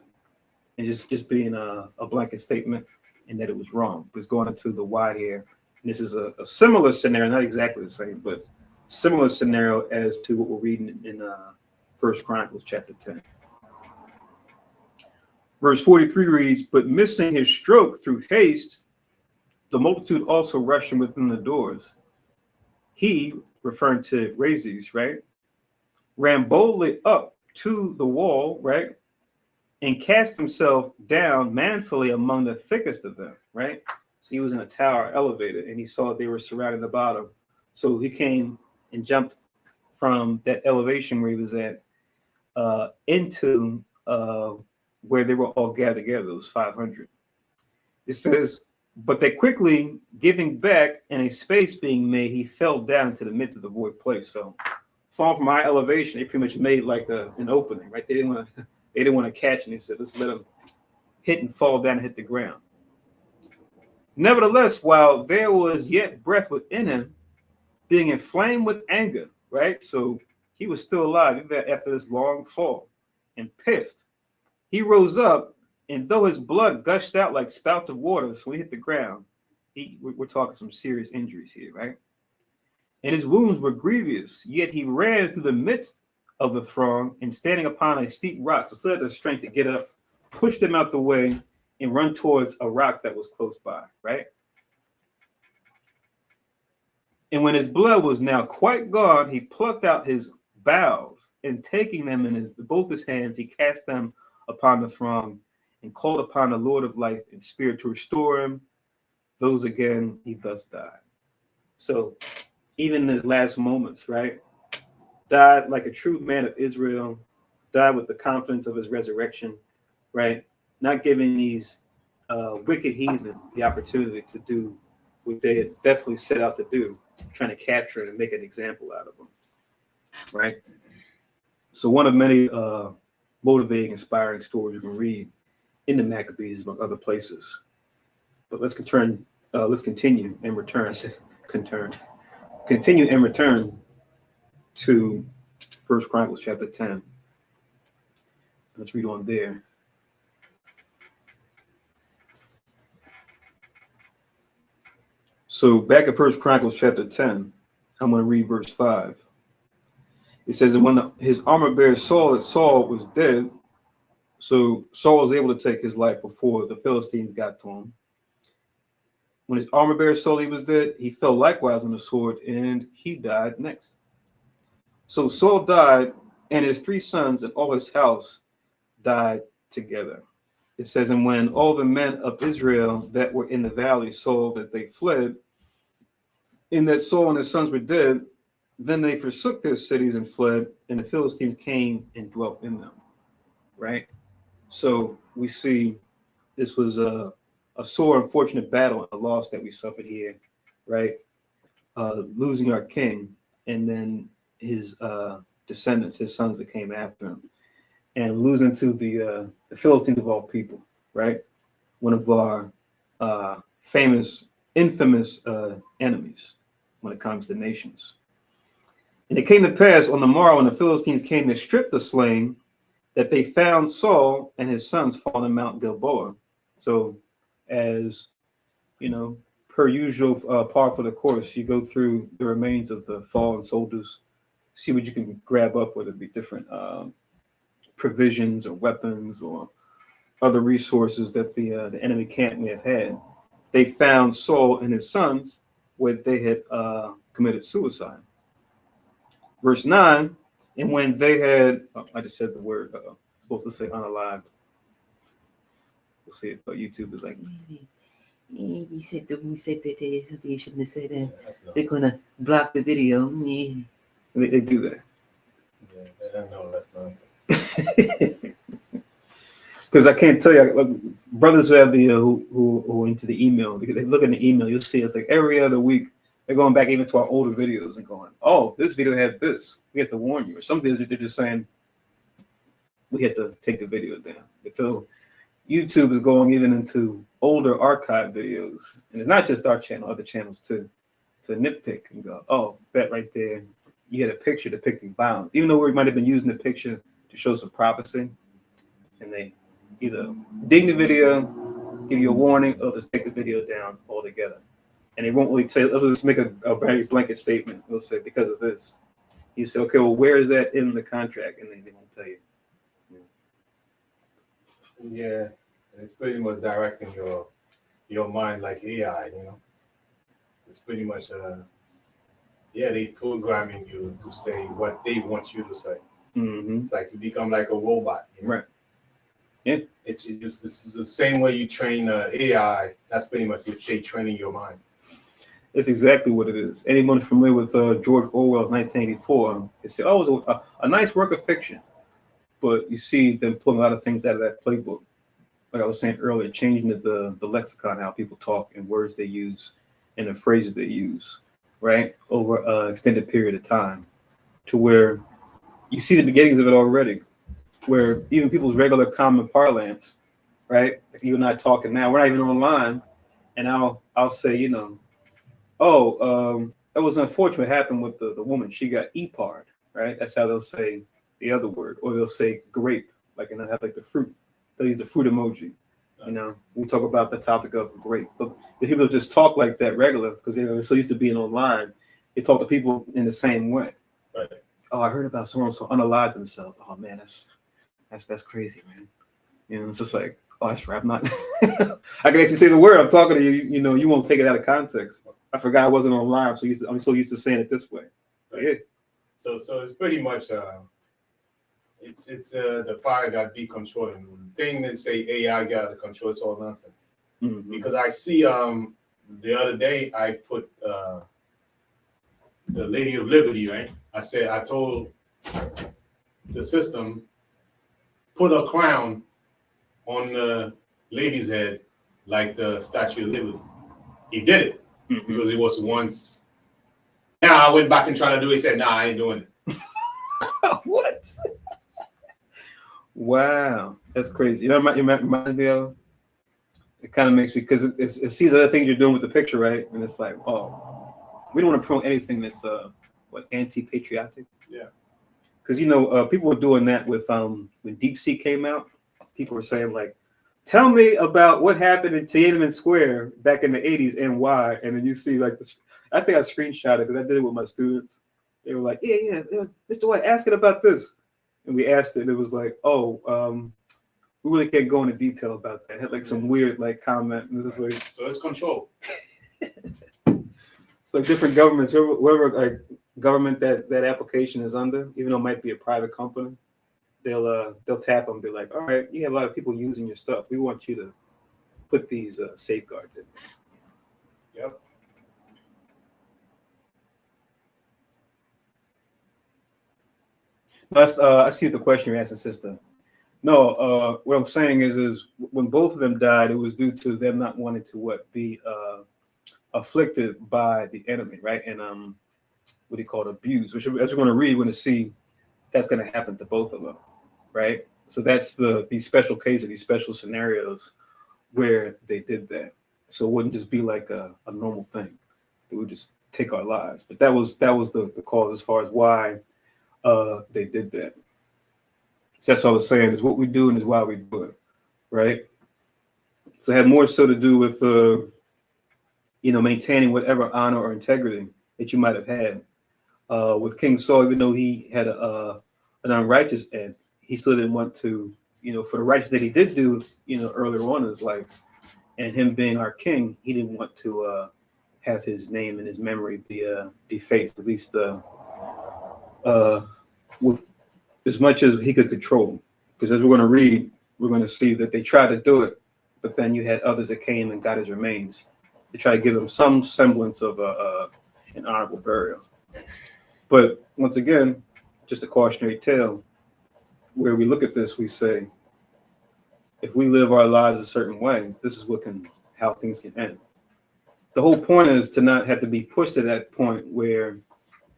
and just being a blanket statement and that it was wrong. But it's going into the why here. And this is a similar scenario, not exactly the same, but similar scenario as to what we're reading in 1 Chronicles chapter 10. Verse 43 reads, but missing his stroke through haste, the multitude also rushed him within the doors. He, referring to Razies, right, ran boldly up to the wall, right, and cast himself down manfully among the thickest of them, right? So he was in a tower elevated, and he saw they were surrounding the bottom. So he came and jumped from that elevation where he was at into where they were all gathered together, those 500. It says, but they quickly giving back and a space being made, he fell down into the midst of the void place. So falling from high elevation, they pretty much made like an opening, right? They didn't want to catch him. They said, let's let him hit and fall down and hit the ground. Nevertheless, while there was yet breath within him, being inflamed with anger, right? So he was still alive even after this long fall and pissed. He rose up, and though his blood gushed out like spouts of water, so he hit the ground. We're talking some serious injuries here, right? And his wounds were grievous, yet he ran through the midst of the throng and standing upon a steep rock, so still had the strength to get up, pushed them out the way, and run towards a rock that was close by, right? And when his blood was now quite gone, he plucked out his bowels, and taking them in both his hands, he cast them upon the throng and called upon the Lord of life and spirit to restore him. Those again, he thus died. So even in his last moments, right, died like a true man of Israel, died with the confidence of his resurrection, right? Not giving these wicked heathen the opportunity to do what they had definitely set out to do, trying to capture it and make an example out of them, right? So one of many motivating, inspiring stories you can read in the Maccabees, among other places. But let's continue and return to 1 Chronicles chapter 10. Let's read on there. So back at 1 Chronicles chapter 10, I'm going to read verse 5. It says, and when his armor bearer saw that Saul was dead, so Saul was able to take his life before the Philistines got to him. When his armor bearer saw he was dead, he fell likewise on the sword, and he died next. So Saul died, and his 3 sons and all his house died together. It says, and when all the men of Israel that were in the valley saw that they fled, and that Saul and his sons were dead, then they forsook their cities and fled, and the Philistines came and dwelt in them. Right? So we see this was a sore, unfortunate battle, a loss that we suffered here, right? Losing our king, and then his descendants, his sons that came after him, and losing to the Philistines of all people, right? One of our infamous enemies when it comes to nations. And it came to pass on the morrow when the Philistines came to strip the slain, that they found Saul and his sons fallen in Mount Gilboa. So, as you know, per usual, par for the course, you go through the remains of the fallen soldiers, see what you can grab up, whether it be different provisions or weapons or other resources that the enemy camp may have had. They found Saul and his sons where they had committed suicide. Verse 9, and when they had, I just said the word, supposed to say unalived. We'll see if YouTube is like. You said that we said that you shouldn't have said that. They're gonna block the video. They do that. Yeah, I don't know that. Because I can't tell you, like, brothers who have the who into the email, because they look in the email, you'll see it's like every other week they're going back even to our older videos and going, oh, this video had this. We have to warn you. Or some videos they're just saying we had to take the video down. And so YouTube is going even into older archive videos, and it's not just our channel, other channels too, to nitpick and go, oh, that right there, you had a picture depicting violence, even though we might have been using the picture to show some prophecy, and they either ding the video, give you a warning, or just take the video down altogether. And they won't really tell you, they'll just make a very blanket statement. They'll say, because of this. You say, okay, well, where is that in the contract? And they won't tell you. Yeah, it's pretty much directing your mind like AI, It's pretty much they programming you to say what they want you to say. Mm-hmm. It's like you become like a robot, Right. Yeah. It's this is the same way you train AI. That's pretty much you're training your mind. It's exactly what it is. Anyone familiar with George Orwell's 1984? They say, oh, it was a nice work of fiction. But you see them pulling a lot of things out of that playbook. Like I was saying earlier, changing the lexicon, how people talk and words they use and the phrases they use, right? Over an extended period of time to where you see the beginnings of it already, where even people's regular common parlance, right? Like you and I talking now, we're not even online. And I'll say, that was unfortunate what happened with the woman. She got EPAR'd, right? That's how they'll say the other word, or they'll say grape, like, and I have like the fruit. They'll use the fruit emoji. We talk about the topic of grape. But the people just talk like that regular because they're so used to being online. They talk to people in the same way. Right. Oh, I heard about someone so unalived themselves. Oh man, that's crazy, man. It's just like, oh, that's right. I'm not. I can actually say the word. I'm talking to you. You won't take it out of context. I forgot I wasn't online, so I'm so used to saying it this way. But yeah. So it's pretty much it's the power got be controlling. The thing that say AI got to control, it's all nonsense. Mm-hmm. Because I see the other day I put the Lady of Liberty, right? I told the system put a crown on the lady's head like the Statue of Liberty. He did it because it was once. Now I went back and tried to do it. He said, "Nah, I ain't doing it." What? Wow, that's crazy. It reminds me of. It kind of makes me, because it sees other things you're doing with the picture, right? And it's like, oh, we don't want to promote anything that's anti-patriotic. Yeah. Because people were doing that with when Deep Sea came out. People were saying like, tell me about what happened in Tiananmen Square back in the 80s and why. And then you see like this. I think I screenshot it because I did it with my students. They were like, yeah, Mr. White, ask it about this. And we asked it, and it was like, we really can't go into detail about that. It had like some weird like comment. And this is like, so it's control. So different governments, whoever like government that application is under, even though it might be a private company, they'll tap them and be like, all right, you have a lot of people using your stuff. We want you to put these safeguards in. Yep. I see the question you're asking, sister. No, what I'm saying is when both of them died, it was due to them not wanting to be afflicted by the enemy, right? And what do you call it, abuse, which as we're going to read, we're going to see that's going to happen to both of them, right? So that's these special cases, these special scenarios where they did that. So it wouldn't just be like a normal thing. It would just take our lives. But that was the cause as far as why they did that. So that's what I was saying, is what we do and is why we do it, right? So it had more so to do with maintaining whatever honor or integrity that you might have had. With King Saul, even though he had an unrighteous end, he still didn't want to, for the righteous that he did do, earlier on in his life, and him being our king, he didn't want to have his name and his memory be defaced, at least with as much as he could control. Because as we're going to read, we're going to see that they tried to do it, but then you had others that came and got his remains to try to give him some semblance of an honorable burial. But once again, just a cautionary tale, where we look at this, we say, if we live our lives a certain way, this is how things can end. The whole point is to not have to be pushed to that point where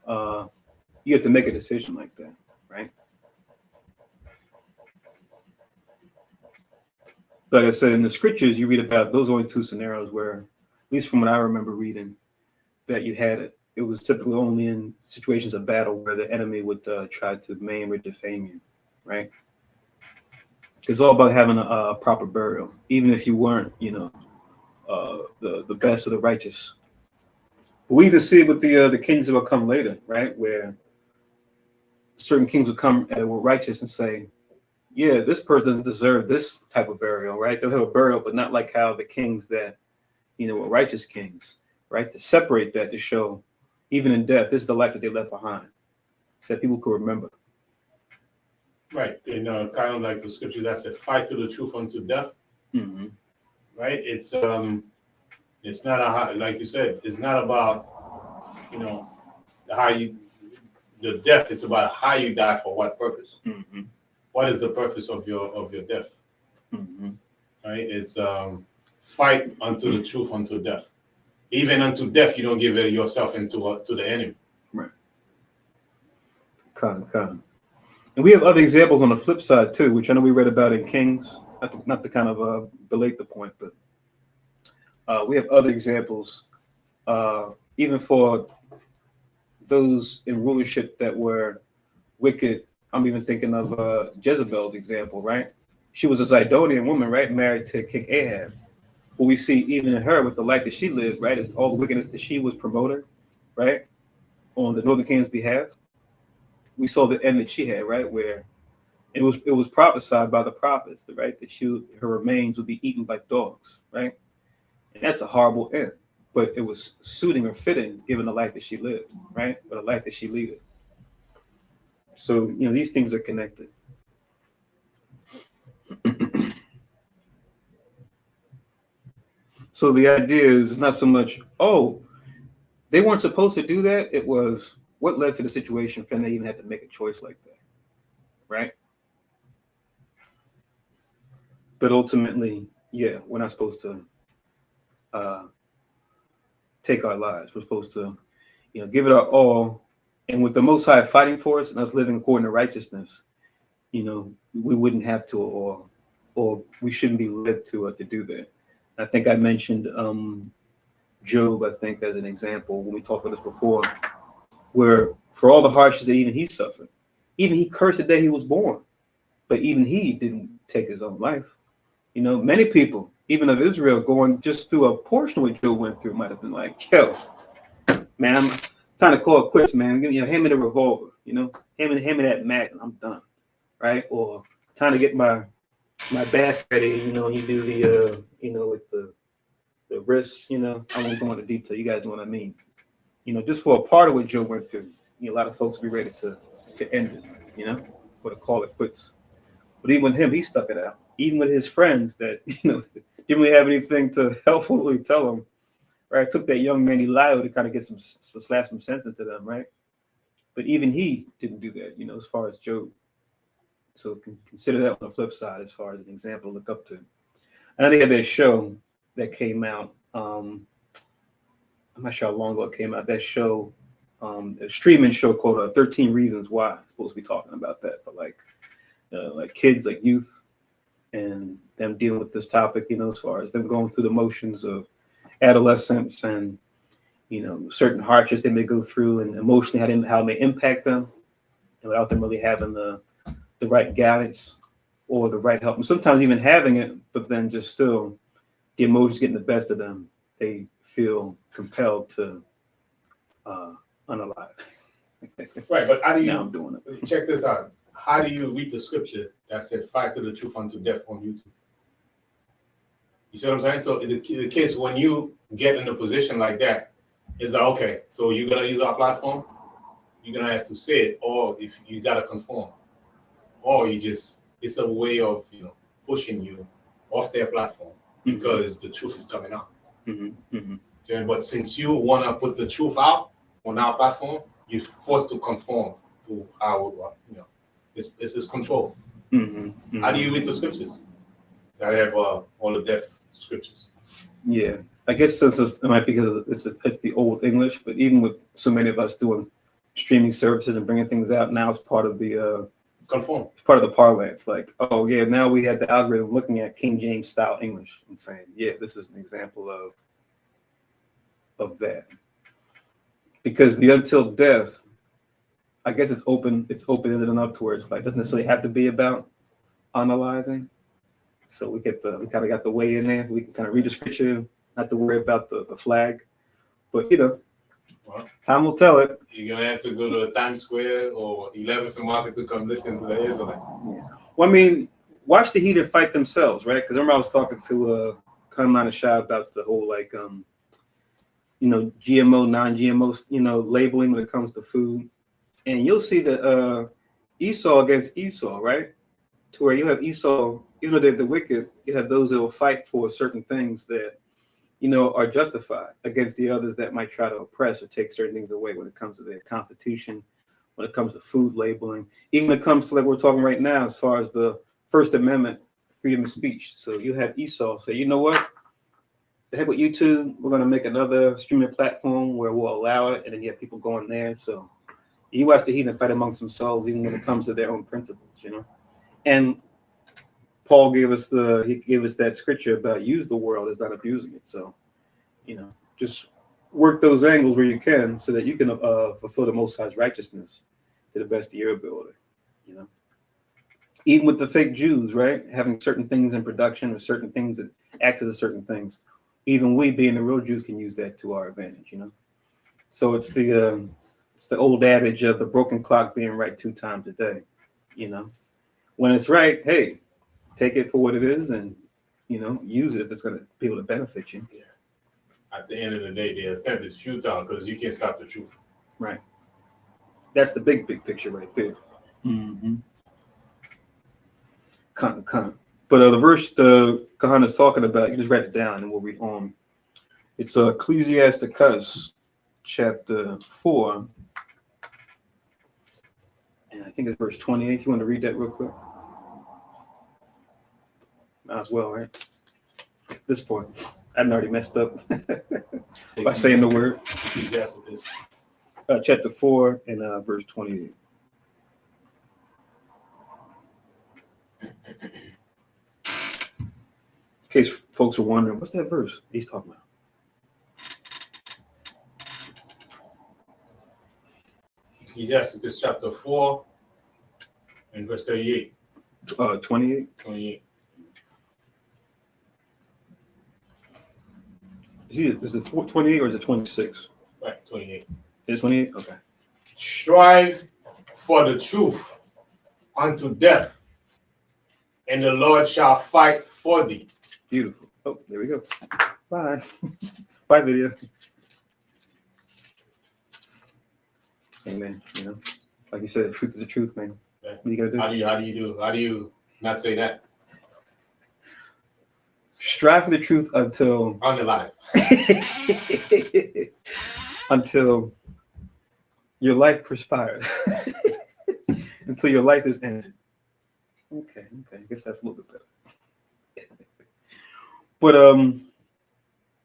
you have to make a decision like that, right? Like I said, in the scriptures, you read about those only two scenarios where, at least from what I remember reading, that you had it. It was typically only in situations of battle where the enemy would try to maim or defame you, right? It's all about having a proper burial, even if you weren't, the best of the righteous. We even see it with the kings that will come later, right? Where certain kings will come and were righteous and say, yeah, this person doesn't deserve this type of burial, right? They'll have a burial, but not like how the kings that, were righteous kings, right? To separate that, to show, even in death, this is the life that they left behind, so that people could remember. Right, and kind of like the scripture that said, "Fight to the truth unto death." Mm-hmm. Right? It's not like you said. It's not about how you the death. It's about how you die for what purpose. Mm-hmm. What is the purpose of your death? Mm-hmm. Right? It's fight unto the truth unto death. Even unto death, you don't give yourself into to the enemy. Right. Come. And we have other examples on the flip side too, which I know we read about in Kings. Not to kind of belate the point, but we have other examples, even for those in rulership that were wicked. I'm even thinking of Jezebel's example, right? She was a Zidonian woman, right, married to King Ahab. What we see even in her with the life that she lived, right, is all the wickedness that she was promoting, right, on the Northern King's behalf. We saw the end that she had, right, where it was prophesied by the prophets, right, that her remains would be eaten by dogs, right, and that's a horrible end. But it was suiting or fitting, given the life that she lived, right, or the life that she led. So these things are connected. So the idea is not so much, oh, they weren't supposed to do that. It was what led to the situation for them to even have to make a choice like that, right? But ultimately, yeah, we're not supposed to take our lives. We're supposed to, give it our all. And with the Most High fighting for us and us living according to righteousness, we wouldn't have to, or we shouldn't be led to do that. I think I mentioned Job, I think, as an example when we talked about this before, where for all the hardships that even he suffered, even he cursed the day he was born, but even he didn't take his own life. Many people, even of Israel, going just through a portion of what Job went through, might have been like, yo, man, I'm trying to call it quits, man. Hand me the revolver, hand me that Magnum, I'm done, right? Or trying to get my bath ready, you do the, with the wrists, I won't go into detail. You guys know what I mean. Just for a part of what Joe went through, a lot of folks be ready to end it, or to call it quits. But even with him, he stuck it out. Even with his friends that, didn't really have anything to helpfully tell him, right? Took that young man Elihu to kind of get slap some sense into them, right? But even he didn't do that, as far as Job. So consider that on the flip side as far as an example to look up to. And they had that show that came out. I'm not sure how long ago it came out. That show, a streaming show called 13 Reasons Why. I'm supposed to be talking about that for like kids, like youth, and them dealing with this topic, as far as them going through the motions of adolescence and, certain hardships they may go through and emotionally how it may impact them, and without them really having the right guidance or the right help. And sometimes even having it, but then just still the emotions getting the best of them, they feel compelled to unalive. Right, but how do you Now I'm doing it. check this out? How do you read the scripture that said fight to the truth unto death on YouTube? You see what I'm saying? So in the case when you get in a position like that, it's like, okay, so you're gonna use our platform, you're gonna have to say it, or if you gotta conform, or it's a way of pushing you off their platform because the truth is coming out. Mm-hmm. Mm-hmm. But since you want to put the truth out on our platform, you're forced to conform to our, it's this control. Mm-hmm. Mm-hmm. How do you read the scriptures? I have all the deaf scriptures. Yeah, I guess it might be because it's the old English, but even with so many of us doing streaming services and bringing things out, now it's part of the Conform. It's part of the parlance. Like, oh yeah, now we have the algorithm looking at King James style English and saying, yeah, this is an example of that. because the until death, I guess it's open-ended enough to where it's like doesn't necessarily have to be about unaliving. So we kind of got the way in there. We can kind of read the scripture, not to worry about the flag. But Well, time will tell it. you're gonna have to go to Times Square or 11th and Market to come listen to the Israelite. Well, I mean, watch the heathen fight themselves, right? Because I remember I was talking to Kanman Shah about the whole like GMO, non-GMO, labeling when it comes to food. And you'll see that Esau against Esau, right? To where you have Esau, even though they're the wicked, you have those that will fight for certain things that, are justified against the others that might try to oppress or take certain things away when it comes to their constitution, when it comes to food labeling, even when it comes to like we're talking right now, as far as the First Amendment, freedom of speech. So you have Esau say, you know what? The heck with YouTube, we're going to make another streaming platform where we'll allow it. And then you have people going there. So you watch the heathen fight amongst themselves, even when it comes to their own principles, And Paul gave us that scripture about use the world as not abusing it. So, just work those angles where you can so that you can fulfill the Most High's righteousness to the best of your ability, Even with the fake Jews, right? Having certain things in production or certain things that access to certain things. Even we being the real Jews can use that to our advantage, So it's the old adage of the broken clock being right 2 times a day, When it's right, hey, take it for what it is and, use it if it's going to be able to benefit you. Yeah. At the end of the day, the attempt is futile because you can't stop the truth. Right. That's the big picture right there. Mm-hmm. But the verse the Kahan is talking about, you just write it down and we'll read on. It's Ecclesiasticus chapter 4. And I think it's verse 28. You want to read that real quick? Might as well, right? At this point, I've already messed up by saying the word. Chapter 4 and verse 28. In case folks are wondering, what's that verse he's talking about? Ecclesiasticus chapter 4 and verse 38. 28? 28. Is it 28 or is it 26? Right, 28. It's 28? Okay. Strive for the truth unto death, and the Lord shall fight for thee. Beautiful. Oh, there we go. Bye. Bye, video. Amen. Like you said, truth is the truth, man. Yeah. What you gotta do? How do you not say that? Strive for the truth until Unalive. until your life perspires. Until your life is ended. Okay. I guess that's a little bit better. But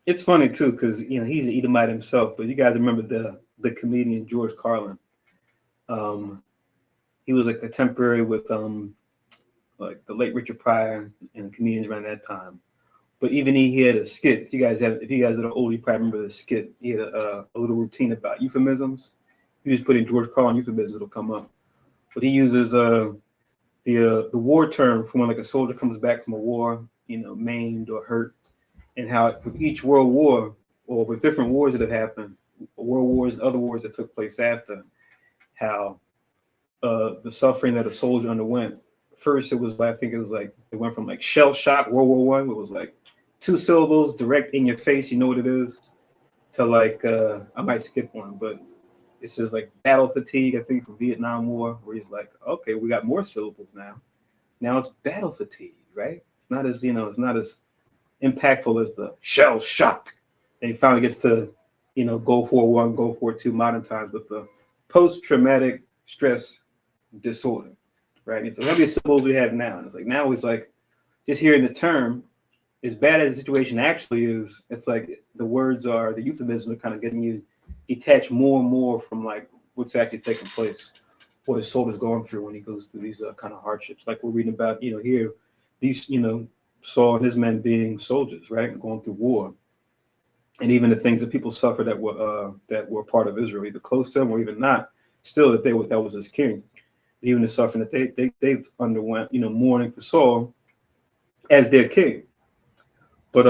it's funny too, because he's an Edomite himself. But you guys remember the comedian George Carlin? He was a contemporary with like the late Richard Pryor and comedians around that time. But even he had a skit. If you guys are old, you probably remember the skit. He had a little routine about euphemisms. You just put in George Carlin euphemisms, it'll come up. But he uses the war term for when like a soldier comes back from a war, maimed or hurt, and how with each world war or with different wars that have happened, world wars and other wars that took place after, how the suffering that a soldier underwent. First, it went from like shell shock, World War I, it was like 2 syllables, direct in your face, you know what it is, to like I might skip one, but it says like battle fatigue, I think from Vietnam War, where he's like, okay, we got more syllables now. Now it's battle fatigue, right? It's not as impactful as the shell shock. And he finally gets to, Gulf War I, Gulf War II, modern times with the post-traumatic stress disorder, right? It's like, how many syllables we have now? And it's like, now it's like, just hearing the term, as bad as the situation actually is, it's like the euphemisms are kind of getting you detached more and more from like what's actually taking place, what a soldier's going through when he goes through these kind of hardships. Like we're reading about, here, these, Saul and his men being soldiers, right? Going through war. and even the things that people suffered that were part of Israel, either close to him or even not, still that that was his king. Even the suffering that they've underwent, mourning for Saul as their king. But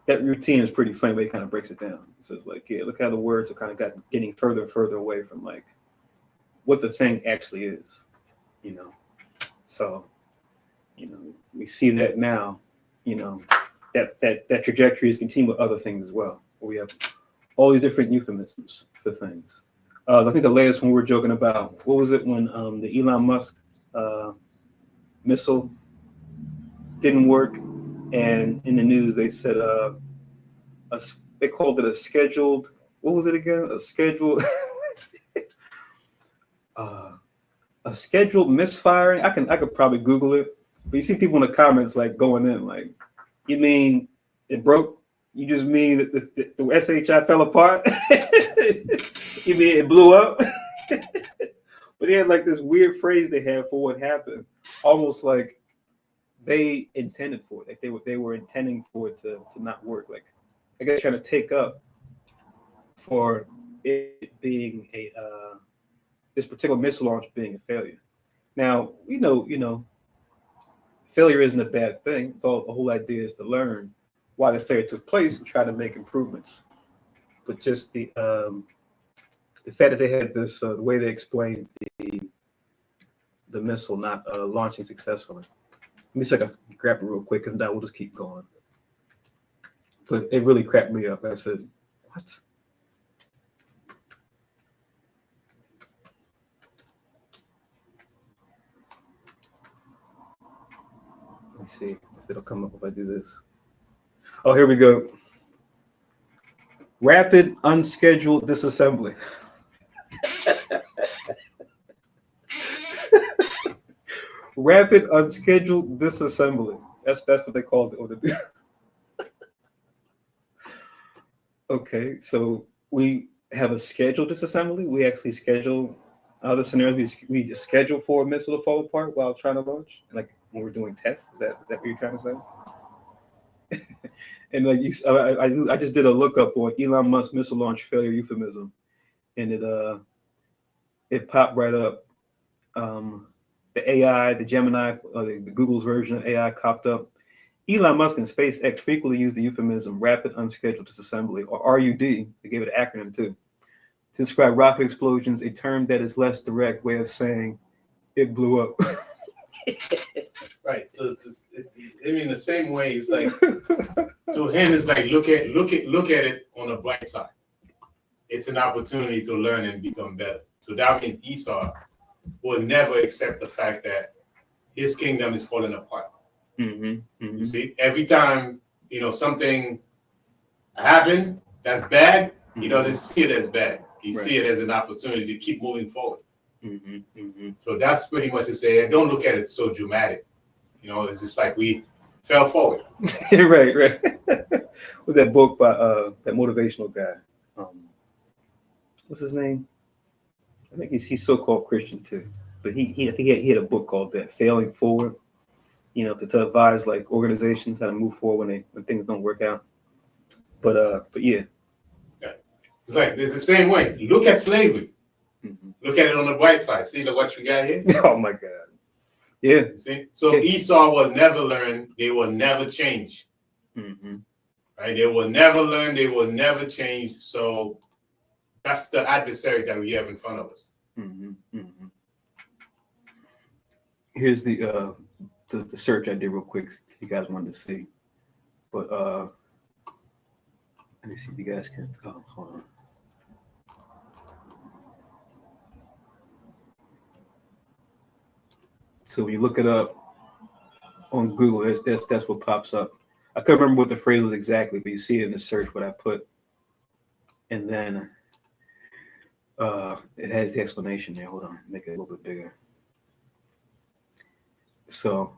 that routine is pretty funny. But it kind of breaks it down. It says like, yeah, look how the words are kind of getting further and further away from like what the thing actually is, So, we see that now, that trajectory is continuing with other things as well. We have all these different euphemisms for things. I think the latest one we were joking about, what was it when the Elon Musk missile didn't work, and in the news they said they called it a scheduled, what was it again? A scheduled a scheduled misfiring. I could probably Google it, but you see people in the comments like going in like, you mean it broke? You just mean that the SHI fell apart? You mean it blew up? But they had like this weird phrase they had for what happened, almost like they intended for it. Like they were intending for it to not work. Like I guess trying to take up for it being a this particular missile launch being a failure. Now failure isn't a bad thing. It's all the whole idea is to learn why the failure took place and try to make improvements. But just the fact that they had this, the way they explained the missile not launching successfully. Let me see if I can grab it real quick, and then we'll just keep going. But it really cracked me up. I said, what? Let me see if it'll come up if I do this. Oh, here we go. Rapid unscheduled disassembly. Rapid unscheduled disassembly. That's what they called it. Okay, so we have a scheduled disassembly. We actually schedule other scenarios. We schedule for a missile to fall apart while trying to launch, like when we're doing tests. Is that what you're trying to say? And like I just did a lookup on Elon Musk missile launch failure euphemism, and it popped right up. The AI, the Gemini, the Google's version of AI popped up. Elon Musk and SpaceX frequently use the euphemism rapid unscheduled disassembly, or RUD. They gave it an acronym too, to describe rocket explosions, a term that is less direct way of saying it blew up. Right. So I mean, the same way it's like to him, it's like look at it on the bright side. It's an opportunity to learn and become better. So that means Esau will never accept the fact that his kingdom is falling apart. Mm-hmm, mm-hmm. You see, every time something happened that's bad, he doesn't see it as bad. He see it as an opportunity to keep moving forward. Mm-hmm, mm-hmm. So that's pretty much to say, don't look at it so dramatic. It's just like we fell forward. Right. Was that book by that motivational guy? What's his name? I think he's so-called Christian too, but I think he had a book called that, Failing Forward. To advise like organizations how to move forward when things don't work out. But yeah. It's like it's the same way. Look at slavery. Mm-hmm. Look at it on the bright side. See what you got here? Oh my God. Yeah. See? So Esau will never learn. They will never change. Mm-hmm. Right? They will never learn. They will never change. So that's the adversary that we have in front of us. Mm-hmm. Mm-hmm. Here's the search I did real quick if you guys wanted to see. But let me see if you guys can. Oh, hold on. So when you look it up on Google, that's what pops up. I couldn't remember what the phrase was exactly, but you see it in the search what I put, and then it has the explanation there. Hold on, make it a little bit bigger. So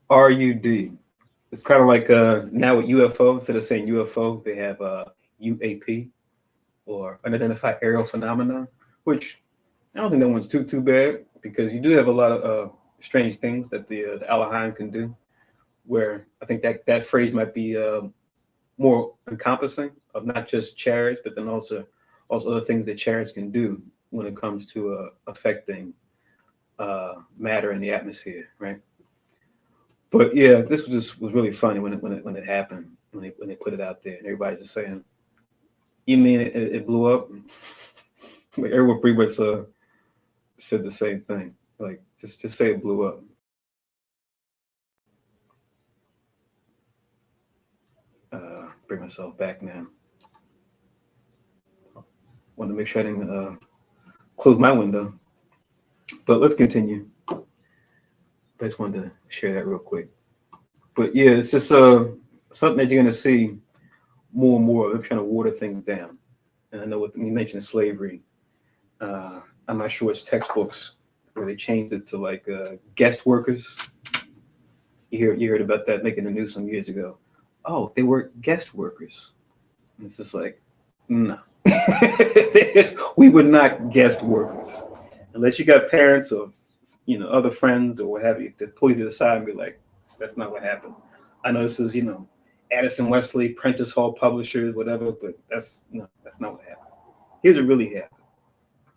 RUD, it's kind of like now with UFO, instead of saying UFO, they have UAP, or unidentified aerial phenomenon, which I don't think that one's too bad, because you do have a lot of strange things that the Elohim can do, where I think that phrase might be more encompassing of not just chariots, but then also other things that chariots can do when it comes to affecting matter in the atmosphere, right? But yeah, this was really funny when it happened, when they put it out there, and everybody's just saying, "You mean it blew up?" Like everyone pretty much said the same thing. Like just say it blew up. Bring myself back now. Want to make sure I didn't close my window, but let's continue. I just wanted to share that real quick. But yeah, it's just something that you're gonna see more and more. They're trying to water things down. And I know what you mentioned slavery. I'm not sure it's textbooks where they changed it to like guest workers. You heard about that making the news some years ago. Oh, they were guest workers. And it's just like, no. We were not guest workers. Unless you got parents or other friends or what have you to pull you to the side and be like, that's not what happened. I know this is, Addison Wesley, Prentice Hall Publishers, whatever, but that's not what happened. Here's what really happened.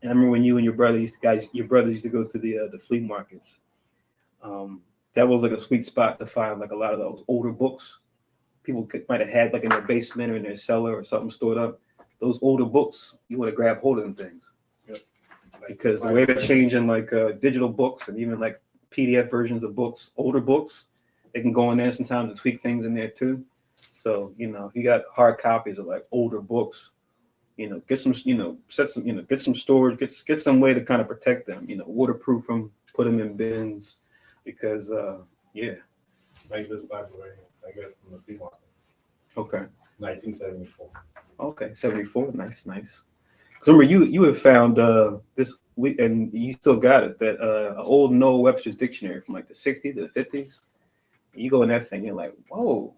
And I remember when you and your brothers used to go to the flea markets. That was like a sweet spot to find like a lot of those older books people might have had like in their basement or in their cellar or something stored up. Those older books, you want to grab hold of them things. Yep. Because the way they're changing like digital books and even like PDF versions of books, older books, they can go in there sometimes and tweak things in there too. So, if you got hard copies of like older books, get some, get some storage, get some way to kind of protect them, waterproof them, put them in bins because, Like this Bible right here. I got it from the flea market. Okay. 1974. Okay, 74. Nice. Because remember, you have found this week, and you still got it, that an old Noah Webster's dictionary from like the 60s or the 50s. You go in that thing, you're like, whoa.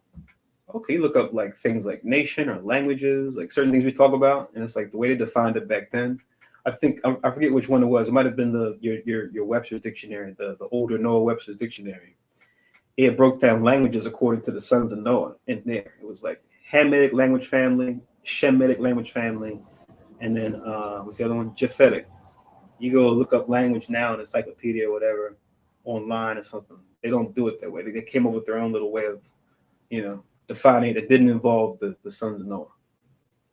Okay, you look up like things like nation or languages, like certain things we talk about, and it's like the way they defined it back then. I think I forget which one it was. It might have been your Webster's dictionary, the older Noah Webster's dictionary. It broke down languages according to the sons of Noah in there. It was like Hamitic language family, Shemitic language family, and then what's the other one? Japhetic. You go look up language now in encyclopedia or whatever, online or something. They don't do it that way. They came up with their own little way of, defining it. It didn't involve the sons of Noah.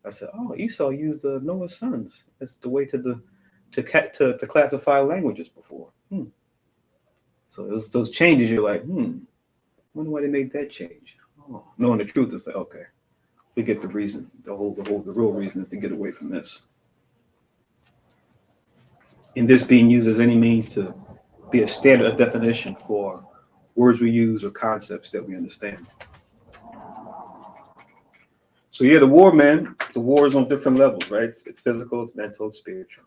I said, oh, Esau used Noah's sons as the way to classify languages before. So those changes, you're like, wonder why they made that change. Oh, knowing the truth is like, okay, we get the reason. The real reason is to get away from this. And this being used as any means to be a standard of definition for words we use or concepts that we understand. So yeah, the war, man, the war is on different levels, right? It's physical, it's mental, it's spiritual,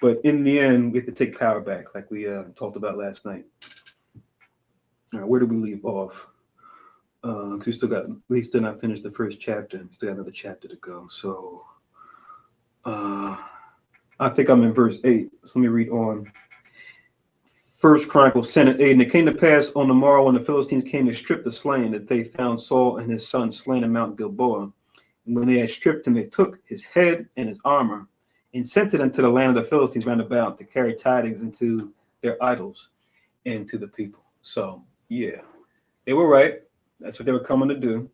But in the end, we have to take power back, like we talked about last night. All right, where did we leave off? We still not finished the first chapter. We still got another chapter to go. So I think I'm in verse 8. So let me read on. 1 Chronicles 10:8. And it came to pass on the morrow when the Philistines came to strip the slain, that they found Saul and his son slain in Mount Gilboa. And when they had stripped him, they took his head and his armor and sent it into the land of the Philistines round about to carry tidings into their idols and to the people. So, yeah, they were right. That's what they were coming to do,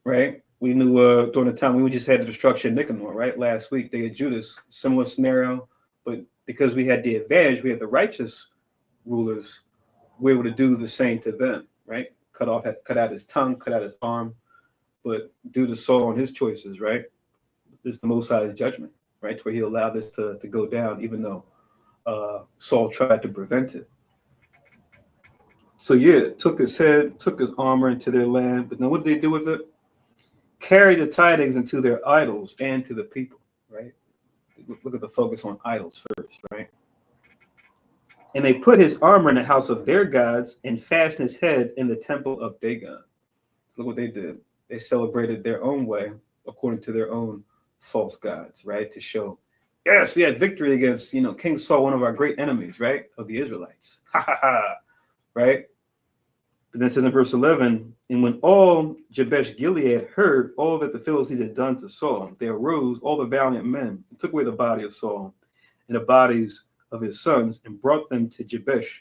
right? We knew during the time we just had the destruction of Nicanor, right? Last week, they had Judas, similar scenario. But because we had the advantage, we had the righteous rulers, were able to do the same to them, right? Cut out his tongue, cut out his arm. But due to Saul and his choices, right? This is the Most High's judgment, right? Where he allowed this to go down, even though Saul tried to prevent it. So yeah, took his head, took his armor into their land. But then what did they do with it? Carry the tidings into their idols and to the people, right? Look at the focus on idols first, right? And they put his armor in the house of their gods and fastened his head in the temple of Dagon. So look what they did. They celebrated their own way, according to their own false gods, right? To show, yes, we had victory against, King Saul, one of our great enemies, right? Of the Israelites. Ha ha ha. Right? But then it says in verse 11, and when all Jabesh Gilead heard all that the Philistines had done to Saul, they arose, all the valiant men, and took away the body of Saul and the bodies of his sons, and brought them to Jabesh,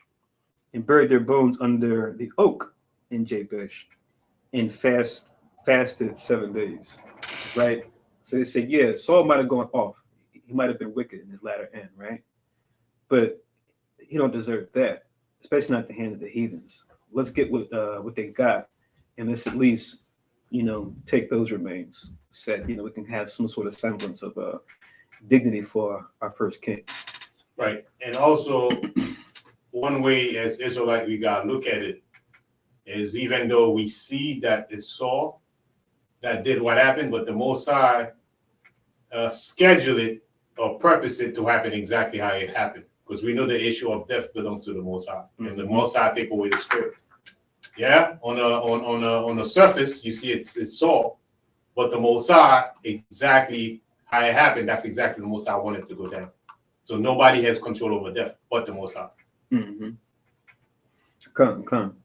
and buried their bones under the oak in Jabesh, and fasted 7 days. Right? So they said, yeah, Saul might have gone off. He might have been wicked in his latter end, right? But he don't deserve that, especially not at the hand of the heathens. Let's get what they got, and let's at least, take those remains. Said, we can have some sort of semblance of dignity for our first king. Right. And also, one way as Israelite we gotta look at it is, even though we see that it's Saul that did what happened, but the Most High schedule it or purpose it to happen exactly how it happened. Because we know the issue of death belongs to the Most High, and the Most High take away the spirit. Yeah, on the surface you see it's Saul, but the Most High, exactly how it happened, that's exactly the Most High wanted to go down. So nobody has control over death but the Most High. Mm-hmm. Come.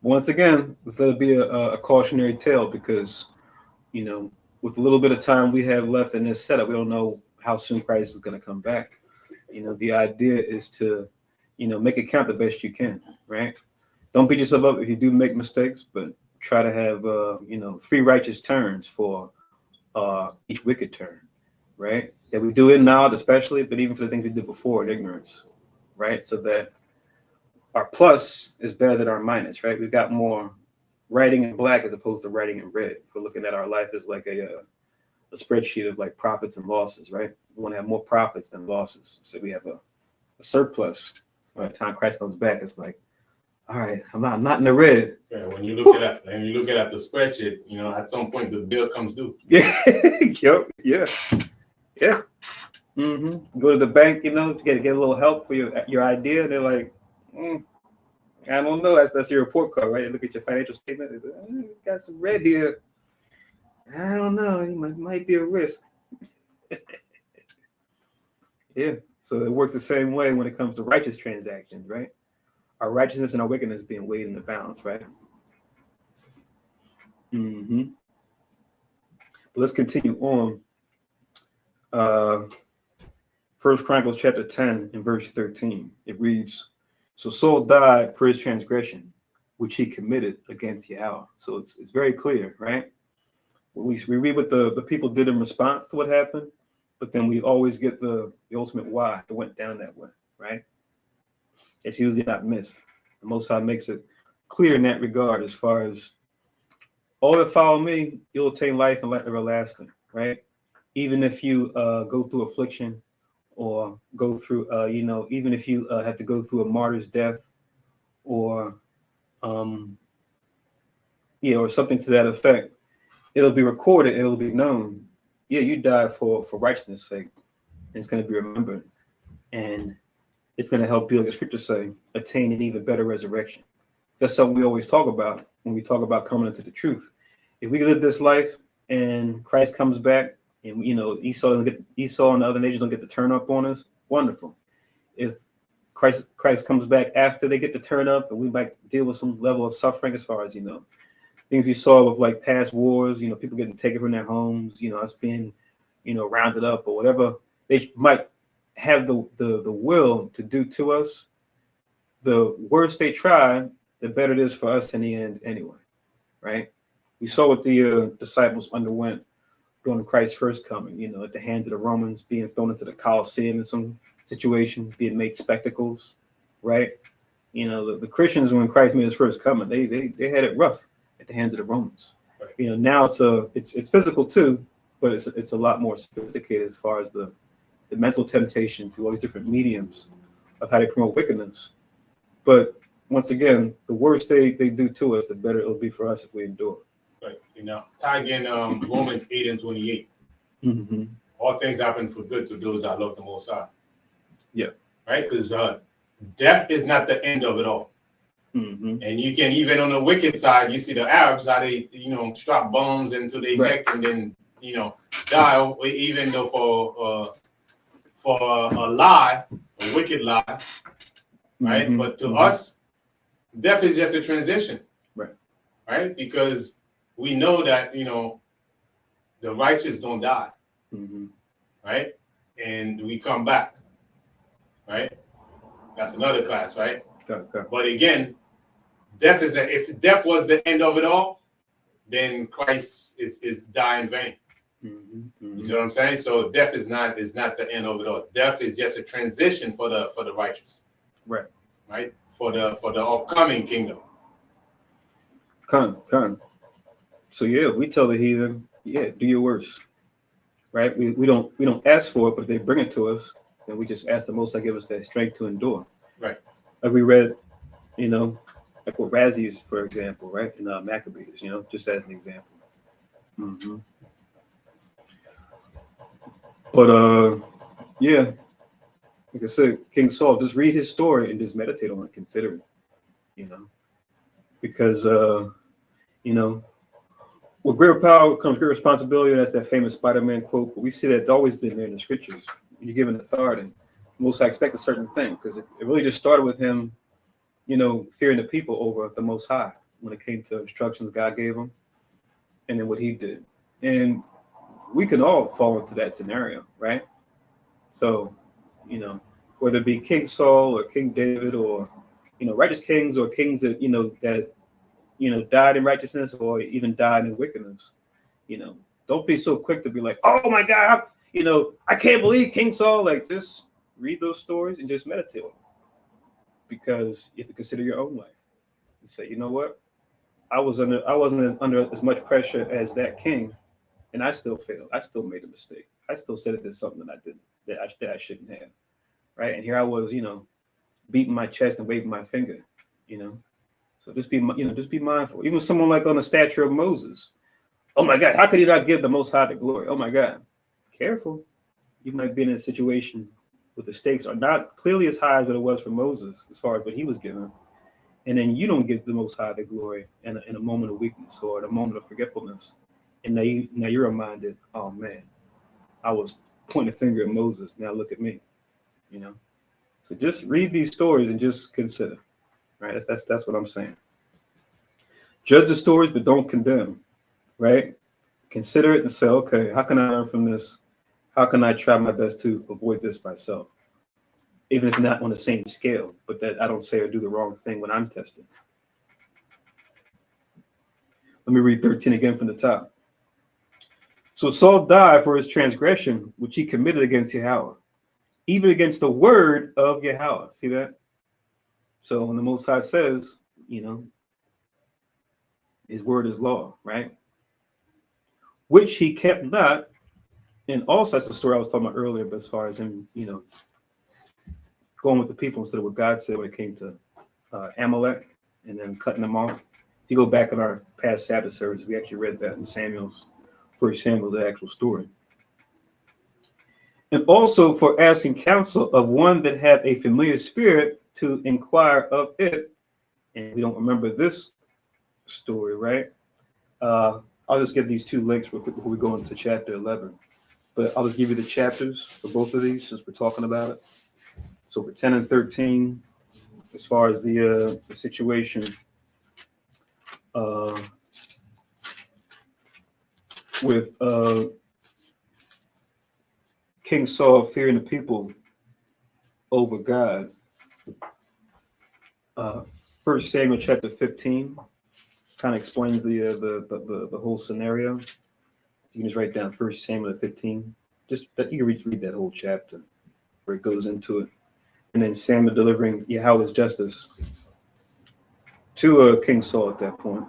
Once again, let it be a cautionary tale, because with a little bit of time we have left in this setup, we don't know how soon Christ is going to come back. The idea is to, make it count the best you can, right? Don't beat yourself up if you do make mistakes, but try to have, 3 righteous turns for each wicked turn, right? That we do it now, especially, but even for the things we did before in ignorance, right? So that our plus is better than our minus, right? We've got more writing in black as opposed to writing in red. We're looking at our life as like a spreadsheet of like profits and losses, right? We want to have more profits than losses. So we have a surplus. By the time Christ comes back, it's like, all right, I'm not in the red. Yeah, when you look at the spreadsheet, at some point the bill comes due. Yeah. Yep. Yeah. Mm-hmm. Go to the bank, get a little help for your idea. They're like, I don't know. That's your report card, right? You look at your financial statement. Got some red here. I don't know. It might be a risk. Yeah. So it works the same way when it comes to righteous transactions, right? Our righteousness and our wickedness being weighed in the balance, right? Mm-hmm. But let's continue on. 1 Chronicles chapter 10 and verse 13. It reads, so Saul died for his transgression, which he committed against Yahweh. So it's very clear, right? We read what the people did in response to what happened, but then we always get the ultimate why it went down that way, right? It's usually not missed. The Most High makes it clear in that regard, as far as all that follow me, you'll attain life and life everlasting, right? Even if you go through affliction, or go through, even if you have to go through a martyr's death, or or something to that effect, it'll be recorded, it'll be known. Yeah, you died for righteousness' sake, and it's going to be remembered, and it's going to help you, like the scriptures say, attain an even better resurrection. That's something we always talk about when we talk about coming into the truth. If we live this life and Christ comes back, and Esau and the other nations don't get to turn up on us, wonderful. If Christ comes back after they get to turn up, and we might deal with some level of suffering, as far as things we saw with like past wars, people getting taken from their homes, us being rounded up or whatever they might have the will to do to us. The worse they try, the better it is for us in the end anyway, right? We saw what the disciples underwent during Christ's first coming, at the hands of the Romans, being thrown into the Colosseum in some situations, being made spectacles, right? The Christians, when Christ made his first coming, they had it rough at the hands of the Romans. Right. Now it's physical too, but it's a lot more sophisticated as far as the mental temptation through all these different mediums of how they promote wickedness. But once again, the worse they do to us, the better it'll be for us if we endure. Right. Tag in Romans 8 and 28. Mm-hmm. All things happen for good to those that love the Most High. Yeah. Right? Because death is not the end of it all. Mm-hmm. And you can, even on the wicked side, you see the Arabs, how they, strap bombs into their neck and then, die, even though for a lie, a wicked lie, right? Mm-hmm. But to us, death is just a transition. Right. Right? Because we know that, the righteous don't die. Mm-hmm. Right? And we come back. Right? That's another class, right? Okay. But again, death is that if death was the end of it all, then Christ is die in vain. Mm-hmm. You Mm-hmm. see what I'm saying? So death is not the end of it all. Death is just a transition for the righteous. Right. Right? For the upcoming kingdom. Come. So yeah, we tell the heathen, yeah, do your worst. Right? We don't ask for it, but if they bring it to us, then we just ask the Most High give us that strength to endure. Right. Like we read, like with Razzie's, for example, right? In Maccabees, just as an example. Mm-hmm. But yeah, like I said, King Saul, just read his story and just meditate on it, consider it, because with greater power comes great responsibility. That's that famous Spider-Man quote. But we see that it's always been there in the scriptures. You're given authority. Most I expect a certain thing, because it really just started with him, fearing the people over the Most High when it came to instructions God gave him, and then what he did. And we can all fall into that scenario, right? So, whether it be King Saul or King David or, righteous kings or kings that, died in righteousness or even died in wickedness, don't be so quick to be like, oh my God, I can't believe King Saul. Like, just read those stories and just meditate on them, because you have to consider your own life. You say, you know what? I wasn't under as much pressure as that king, and I still failed. I still made a mistake. I still said it did something that I didn't, that I shouldn't have, right? And here I was, beating my chest and waving my finger, So just be mindful. Even someone like on the stature of Moses. Oh my God, how could he not give the Most High the glory? Oh my God, careful. You might be in a situation where the stakes are not clearly as high as what it was for Moses, as far as what he was given, and then you don't give the Most High the glory in a moment of weakness or in a moment of forgetfulness, and now you're reminded, oh man, I was pointing a finger at Moses. Now look at me, So just read these stories and just consider, right? That's what I'm saying. Judge the stories, but don't condemn, right? Consider it and say, okay, how can I learn from this? How can I try my best to avoid this myself? Even if not on the same scale, but that I don't say or do the wrong thing when I'm tested. Let me read 13 again from the top. So Saul died for his transgression, which he committed against Yahweh, even against the word of Yahweh. See that? So when the Most High says, his word is law, right? Which he kept not. And also that's the story I was talking about earlier, but as far as him, going with the people instead of what God said when it came to Amalek and then cutting them off. If you go back in our past Sabbath service, we actually read that in First Samuel's the actual story. And also for asking counsel of one that had a familiar spirit to inquire of it. And we don't remember this story, right? I'll just give these two links real quick before we go into chapter 11. But I'll just give you the chapters for both of these since we're talking about it. So for 10 and 13, as far as the situation with King Saul fearing the people over God. 1 Samuel chapter 15 kind of explains the whole scenario. You can just write down 1 Samuel 15. Just that you can read that whole chapter where it goes into it. And then Samuel delivering Yahweh's justice to King Saul at that point.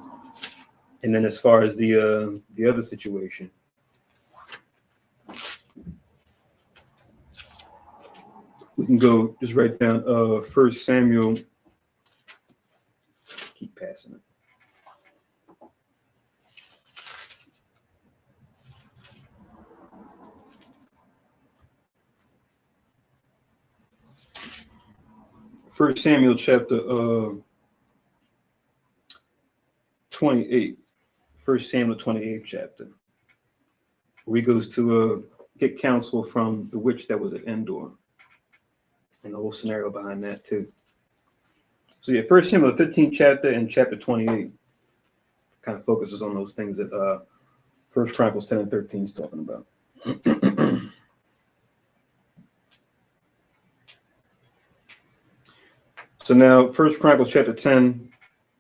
And then as far as the other situation, we can go just write down 1 Samuel. Keep passing it. First Samuel chapter 28. 1 Samuel 28th chapter. Where he goes to get counsel from the witch that was at Endor. And the whole scenario behind that too. So yeah, First Samuel, the 15th chapter and chapter 28 kind of focuses on those things that First Chronicles 10 and 13 is talking about. So now, First Chronicles chapter 10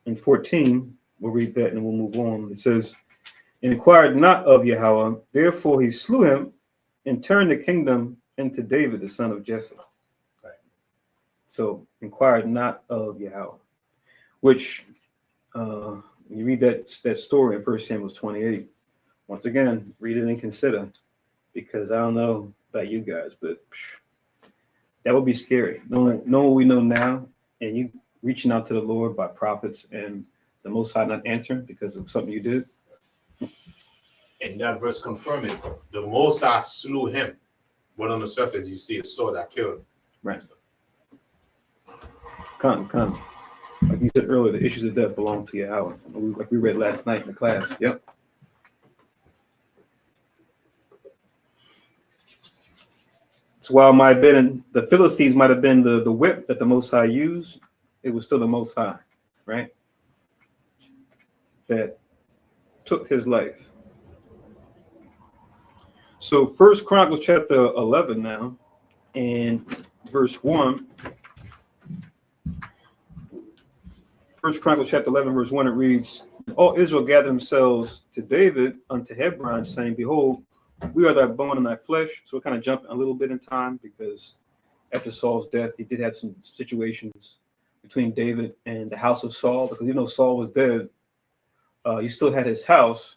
and 14, we'll read that and we'll move on. It says, "And inquired not of Yahweh, therefore he slew him and turned the kingdom into David, the son of Jesse." Right. So, inquired not of Yahweh, which when you read that story in First Samuel 28, once again, read it and consider, because I don't know about you guys, but that would be scary. Knowing what we know now, and you reaching out to the Lord by prophets and the Most High not answering because of something you did. And that verse confirming the Most High slew him. But on the surface, you see a sword that killed him. Right. Come. Like you said earlier, the issues of death belong to Yahweh. Like we read last night in the class. Yep. So while the Philistines might have been the whip that the Most High used, it was still the Most High, right? That took his life. So First Chronicles chapter 11 now, and verse 1. First Chronicles chapter 11, verse 1, it reads, "All Israel gathered themselves to David unto Hebron, saying, Behold, we are thy bone and thy flesh." So we're kind of jumping a little bit in time, because after Saul's death, he did have some situations between David and the house of Saul, because even though Saul was dead, he still had his house,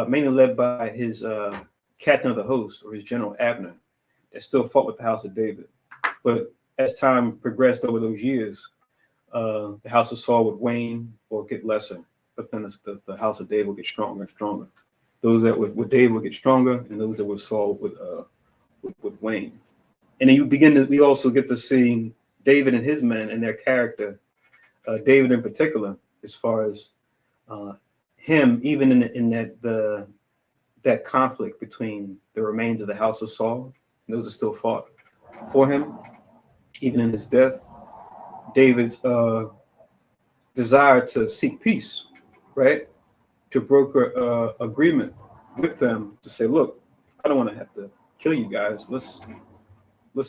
mainly led by his captain of the host, or his general Abner, that still fought with the house of David. But as time progressed over those years, the house of Saul would wane or get lesser, but then the house of David would get stronger and stronger. Those that with David would get stronger, and those that with Saul would wane. And then we also get to see David and his men and their character. David in particular, as far as him, even in that conflict between the remains of the house of Saul, those that still fought for him, even in his death. David's desire to seek peace, right? To broker agreement with them to say, look, I don't want to have to kill you guys. Let's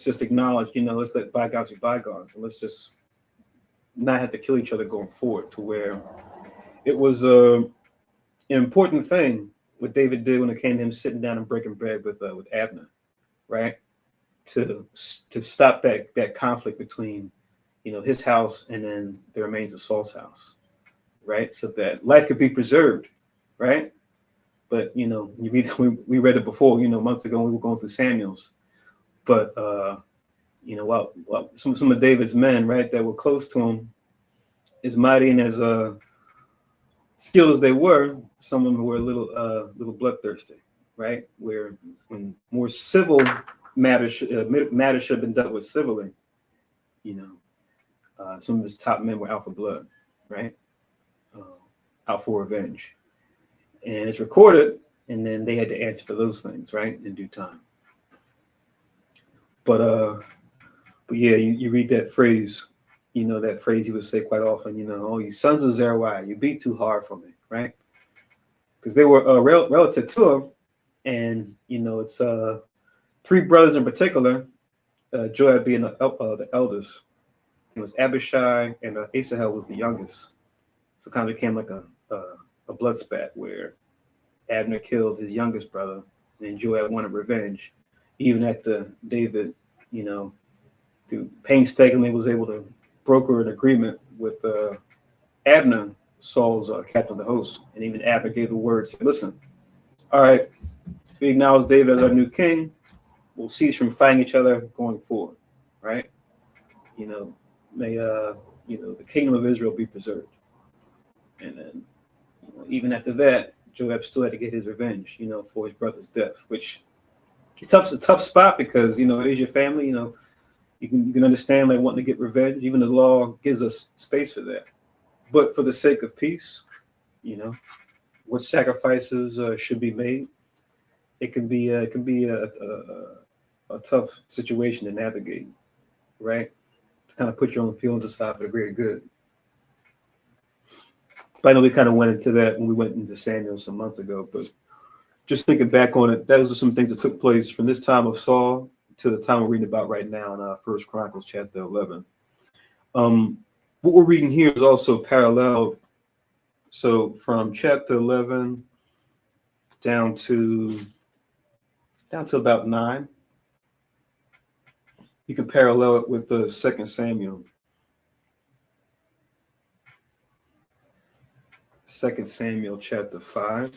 just acknowledge, let's let bygones be bygones, and let's just not have to kill each other going forward. To where it was an important thing what David did when it came to him sitting down and breaking bread with Abner, right? To stop that conflict between his house and then the remains of Saul's house, right? So that life could be preserved, right? But we read it before, months ago when we were going through Samuel's. But while some of David's men, right, that were close to him, as mighty and as skilled as they were, some of them were a little bloodthirsty, right? When more civil matters should have been dealt with civilly, some of his top men were out for blood, right? Out for revenge. And it's recorded, and then they had to answer for those things, right, in due time. But yeah, you read that phrase, that phrase he would say quite often, "Oh, you sons of Zeruiah, you beat too hard for me," right? Because they were relative to him, and it's three brothers in particular, Joab being the eldest. It was Abishai, and Asahel was the youngest. So it kind of became like a blood spat where Abner killed his youngest brother, and Joab wanted revenge, even after David, through painstakingly was able to broker an agreement with Abner, Saul's captain of the host. And even Abner gave the word, said, "Listen, all right, we acknowledge David as our new king. We'll cease from fighting each other going forward, right? May the kingdom of Israel be preserved." And then, even after that, Joab still had to get his revenge, for his brother's death, which it's a tough spot, because it is your family. You can understand like wanting to get revenge. Even the law gives us space for that. But for the sake of peace, what sacrifices should be made. It can be a tough situation to navigate, right? To kind of put your own feelings aside for the greater good. But I know we kind of went into that when we went into Samuel some months ago. But just thinking back on it, those are some things that took place from this time of Saul to the time we're reading about right now in First Chronicles chapter 11. What we're reading here is also parallel. So from chapter 11 down to about 9, you can parallel it with 2 Samuel. 2 Samuel chapter 5.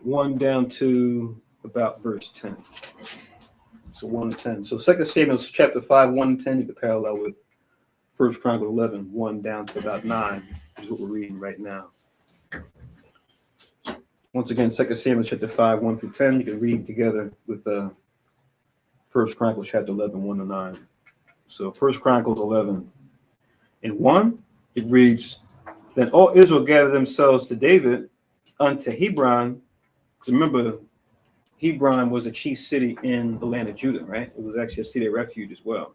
One down to about verse 10. So 1 to 10. So 2 Samuel chapter 5, 1 to 10, you can parallel with 1 Chronicles 11, 1 down to about 9, is what we're reading right now. Once again, 2 Samuel chapter 5, 1 through 10, you can read together with 1 Chronicles chapter 11, 1 to 9. So 1 Chronicles 11 and 1, it reads, Then all Israel gathered themselves to David unto Hebron. Because remember, Hebron was a chief city in the land of Judah, right? It was actually a city of refuge as well,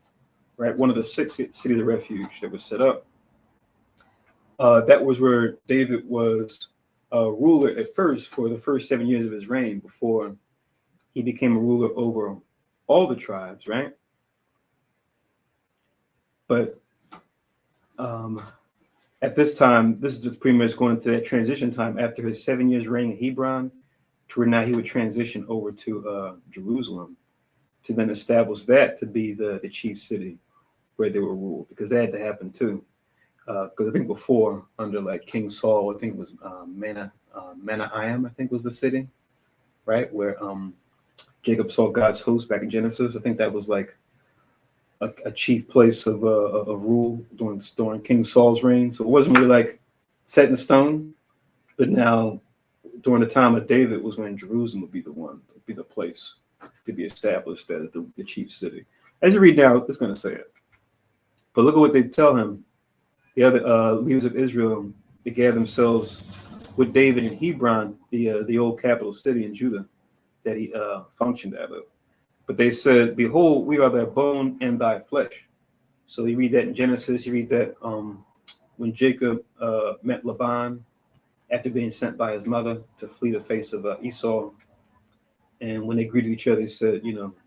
right? One of the 6 cities of refuge that was set up. That was where David was ruler at first for the first 7 years of his reign before he became a ruler over all the tribes, right? But at this time, this is just pretty much going into that transition time after his 7 years reign in Hebron, to where now he would transition over to Jerusalem to then establish that to be the chief city where they were ruled, because that had to happen too. Because I think before, under like King Saul, I think it was Manaim, I think was the city, right? Where Jacob saw God's host back in Genesis. I think that was like a chief place of rule during King Saul's reign. So it wasn't really like set in stone. But now, during the time of David, was when Jerusalem would be the place to be established as the chief city. As you read now, it's going to say it. But look at what they tell him. The other leaders of Israel, they gathered themselves with David in Hebron, the old capital city in Judah that he functioned out of. But they said, Behold, we are thy bone and thy flesh. So you read that in Genesis. You read that when Jacob met Laban after being sent by his mother to flee the face of Esau. And when they greeted each other, they said,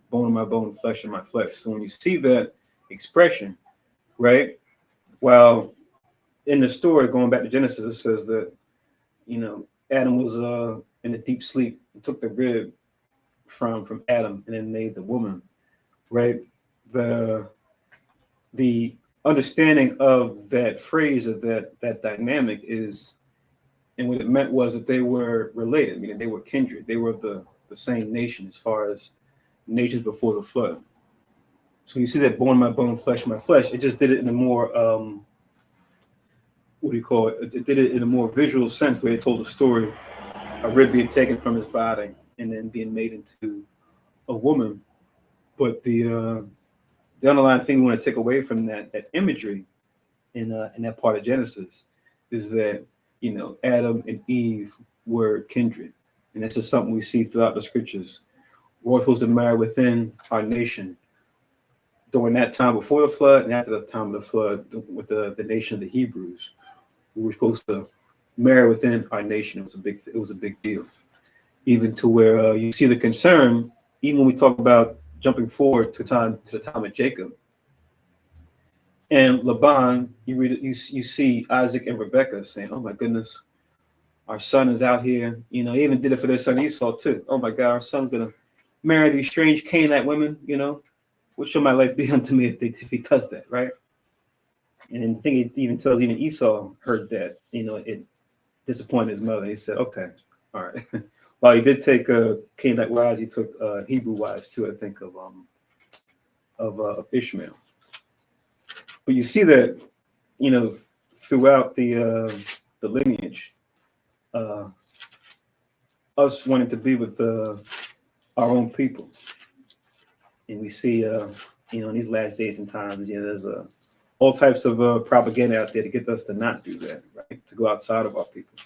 bone of my bone, flesh of my flesh. So when you see that expression, right? Well, in the story, going back to Genesis, it says that, Adam was in a deep sleep and took the rib from Adam and then made the woman, right? The understanding of that phrase, of that dynamic is, and what it meant was that they were related, meaning they were kindred. They were of the same nation as far as nations before the flood. So you see that bone of my bone, flesh of my flesh. It just did it in a more, It did it in a more visual sense, where it told a story, a rib being taken from his body and then being made into a woman. But the underlying thing we want to take away from that imagery in that part of Genesis is that, Adam and Eve were kindred. And this is something we see throughout the scriptures. We're supposed to marry within our nation during that time before the flood and after the time of the flood with the nation of the Hebrews. We were supposed to marry within our nation. It was a big deal. Even to where you see the concern, even when we talk about jumping forward to the time of Jacob and Laban, you see Isaac and Rebekah saying, "Oh my goodness, our son is out here." He even did it for their son Esau too. "Oh my God, our son's gonna marry these strange Canaanite women. What shall my life be unto me if he does that?" Right? And I think it even tells Esau heard that. It disappointed his mother. He said, "Okay, all right." While he did take Canaanite wives, he took Hebrew wives too. I think of Ishmael. But you see that, throughout the lineage, us wanting to be with our own people, and we see, in these last days and times, there's all types of propaganda out there to get us to not do that, right? To go outside of our people.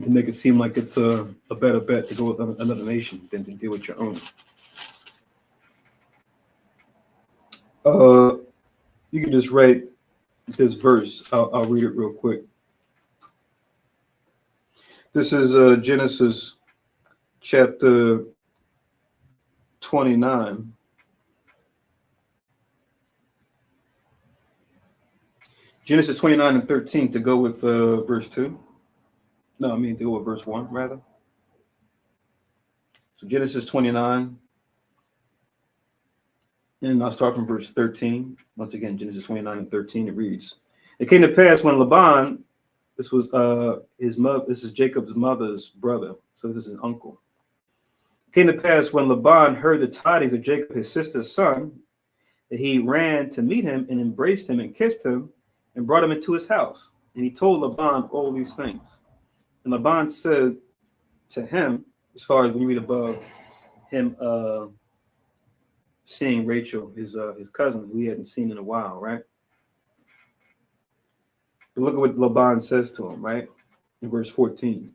to make it seem like it's a better bet to go with another nation than to deal with your own. You can just write this verse. I'll read it real quick. This is Genesis chapter 29. Genesis 29 and 13 to go with verse 2. No, I mean to go with verse 1 rather. So Genesis 29. And I'll start from verse 13. Once again, Genesis 29 and 13, it reads, "It came to pass when Laban," this was his mother, this is Jacob's mother's brother, so this is an uncle. "It came to pass when Laban heard the tidings of Jacob, his sister's son, that he ran to meet him and embraced him and kissed him and brought him into his house. And he told Laban all these things. And Laban said to him," as far as when you read above, him seeing Rachel, his cousin, who he hadn't seen in a while, right? But look at what Laban says to him, right? In verse 14.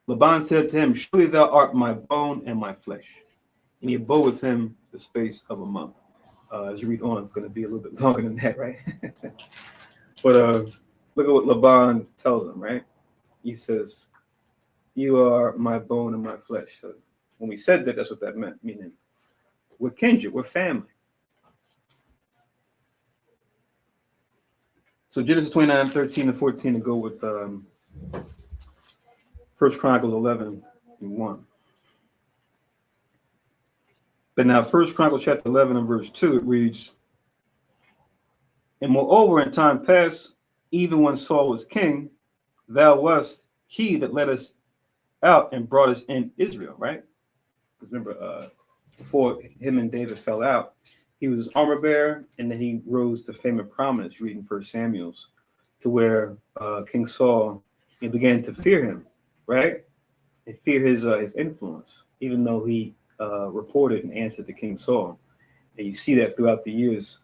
"Laban said to him, Surely thou art my bone and my flesh. And he abode with him the space of a month." As you read on, it's going to be a little bit longer than that, right? But look at what Laban tells him, right? He says, "You are my bone and my flesh." So when we said that, that's what that meant, meaning we're kindred, we're family. So Genesis 29, 13 and 14 to go with 1 Chronicles 11 and 1. But now 1 Chronicles chapter 11 and verse 2, it reads, "And moreover, in time past, even when Saul was king, thou wast he that led us out and brought us in Israel," right? Because remember, before him and David fell out, he was armor bearer, and then he rose to fame and prominence, reading 1 Samuel's, to where King Saul, he began to fear him, right? And fear his influence, even though he reported and answered to King Saul. And you see that throughout the years.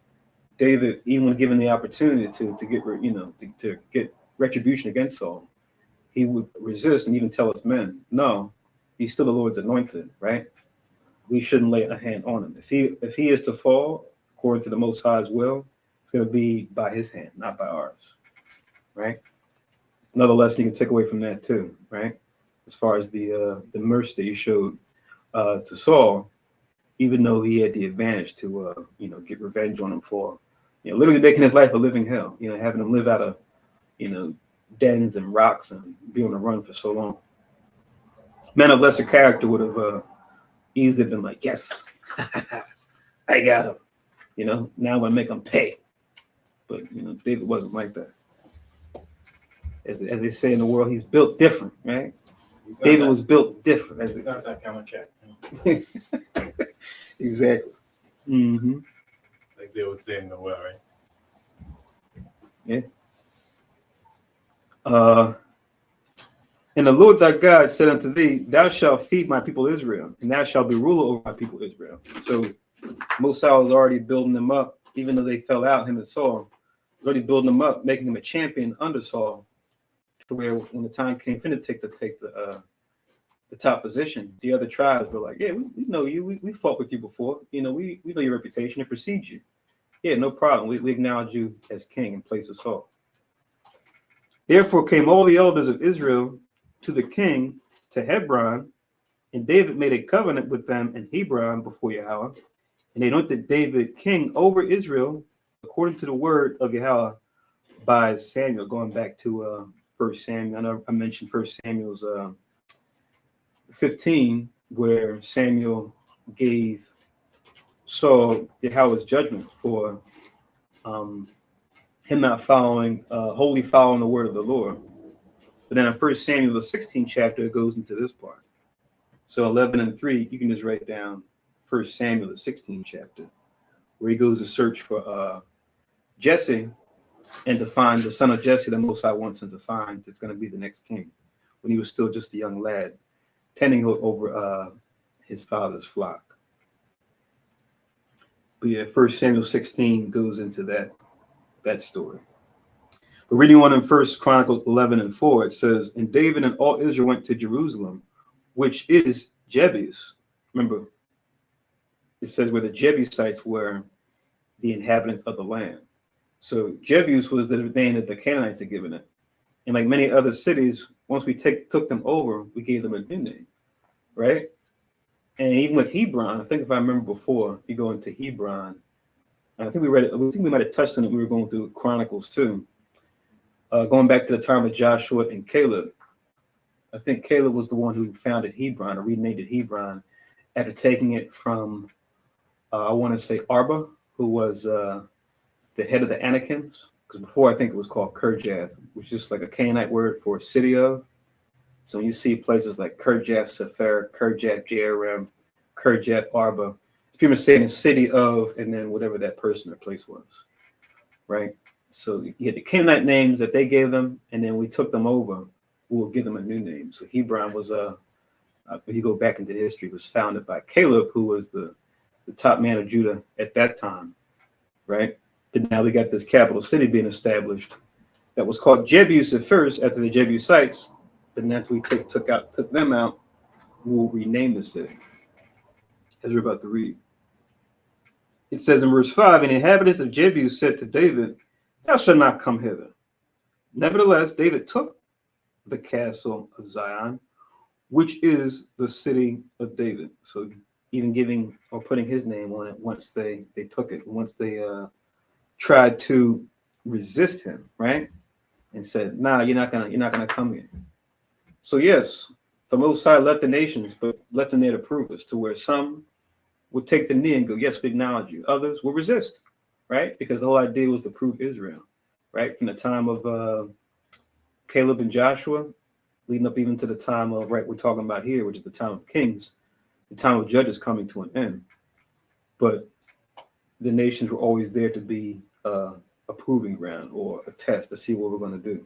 David, even when given the opportunity to get, to get retribution against Saul, he would resist and even tell his men, "No, he's still the Lord's anointed," right? We shouldn't lay a hand on him. If he is to fall according to the Most High's will, it's going to be by his hand, not by ours, right? Another lesson you can take away from that too, right? As far as the mercy that he showed to Saul, even though he had the advantage to get revenge on him for literally making his life a living hell, having him live out of dens and rocks and be on the run for so long. Men of lesser character would have easily been like, "Yes, I got him. Now I'm gonna make him pay." But David wasn't like that. As they say in the world, he's built different, right? David was built different. He's not that kind of cat. Exactly. Mm-hmm. Like they would say in the world, right? Yeah. "And the Lord thy God said unto thee, Thou shalt feed my people Israel, and thou shalt be ruler over my people Israel." So Moses was already building them up, even though they fell out, him and Saul, already building them up, making him a champion under Saul, to where when the time came for him to take the top position, the other tribes were like, "Yeah, we know you. We fought with you before. We know your reputation and precede you. Yeah, no problem. We acknowledge you as king in place of Saul." "Therefore came all the elders of Israel to the king to Hebron, and David made a covenant with them in Hebron before Yahweh, and they anointed David king over Israel according to the word of Yahweh by Samuel." Going back to 1 Samuel, I know I mentioned 1 Samuel's 15, where Samuel gave Saul Yahweh's judgment for him not wholly following the word of the Lord. But then in 1 Samuel, the 16th chapter, it goes into this part. So 11 and 3, you can just write down 1 Samuel, the 16th chapter, where he goes to search for Jesse and to find the son of Jesse that Most High wants him to find. It's going to be the next king, when he was still just a young lad, tending over his father's flock. But yeah, 1 Samuel 16 goes into that story. But reading on in First Chronicles 11:4, it says, "And David and all Israel went to Jerusalem, which is Jebus." Remember, it says where the Jebusites were the inhabitants of the land. So Jebus was the name that the Canaanites had given it. And like many other cities, once we took them over, we gave them a new name, right? And even with Hebron, I think if I remember before, if you go into Hebron, and I think we read it, I think we might have touched on it. We were going through Chronicles too. Going back to the time of Joshua and Caleb, I think Caleb was the one who founded Hebron or renamed it Hebron after taking it from, I want to say Arba, who was the head of the Anakims. Because before I think it was called Kirjath, which is like a Canaanite word for city of. So when you see places like Kirjath Sefer, Kirjath Jearim, Kirjath Arba, people saying the city of, and then whatever that person or place was, right? So you had the Canaanite names that they gave them, and then we took them over. We will give them a new name. So Hebron was if you go back into history, was founded by Caleb, who was the top man of Judah at that time, right? But now we got this capital city being established that was called Jebus at first after the Jebusites, but then after we took them out, we'll rename the city. As we're about to read. It says in verse 5, "And the inhabitants of Jebus said to David, Thou shalt not come hither. Nevertheless, David took the castle of Zion, which is the city of David." So even giving or putting his name on it once they took it, once they tried to resist him, right? And said, "Nah, you're not gonna come here." So yes, the Most High left the nations, but left them there to prove us, to where some would take the knee and go, "Yes, we acknowledge you." Others will resist, right? Because the whole idea was to prove Israel, right? From the time of Caleb and Joshua, leading up even to the time of, right, we're talking about here, which is the time of Kings, the time of Judges coming to an end. But the nations were always there to be a proving ground or a test to see what we're going to do,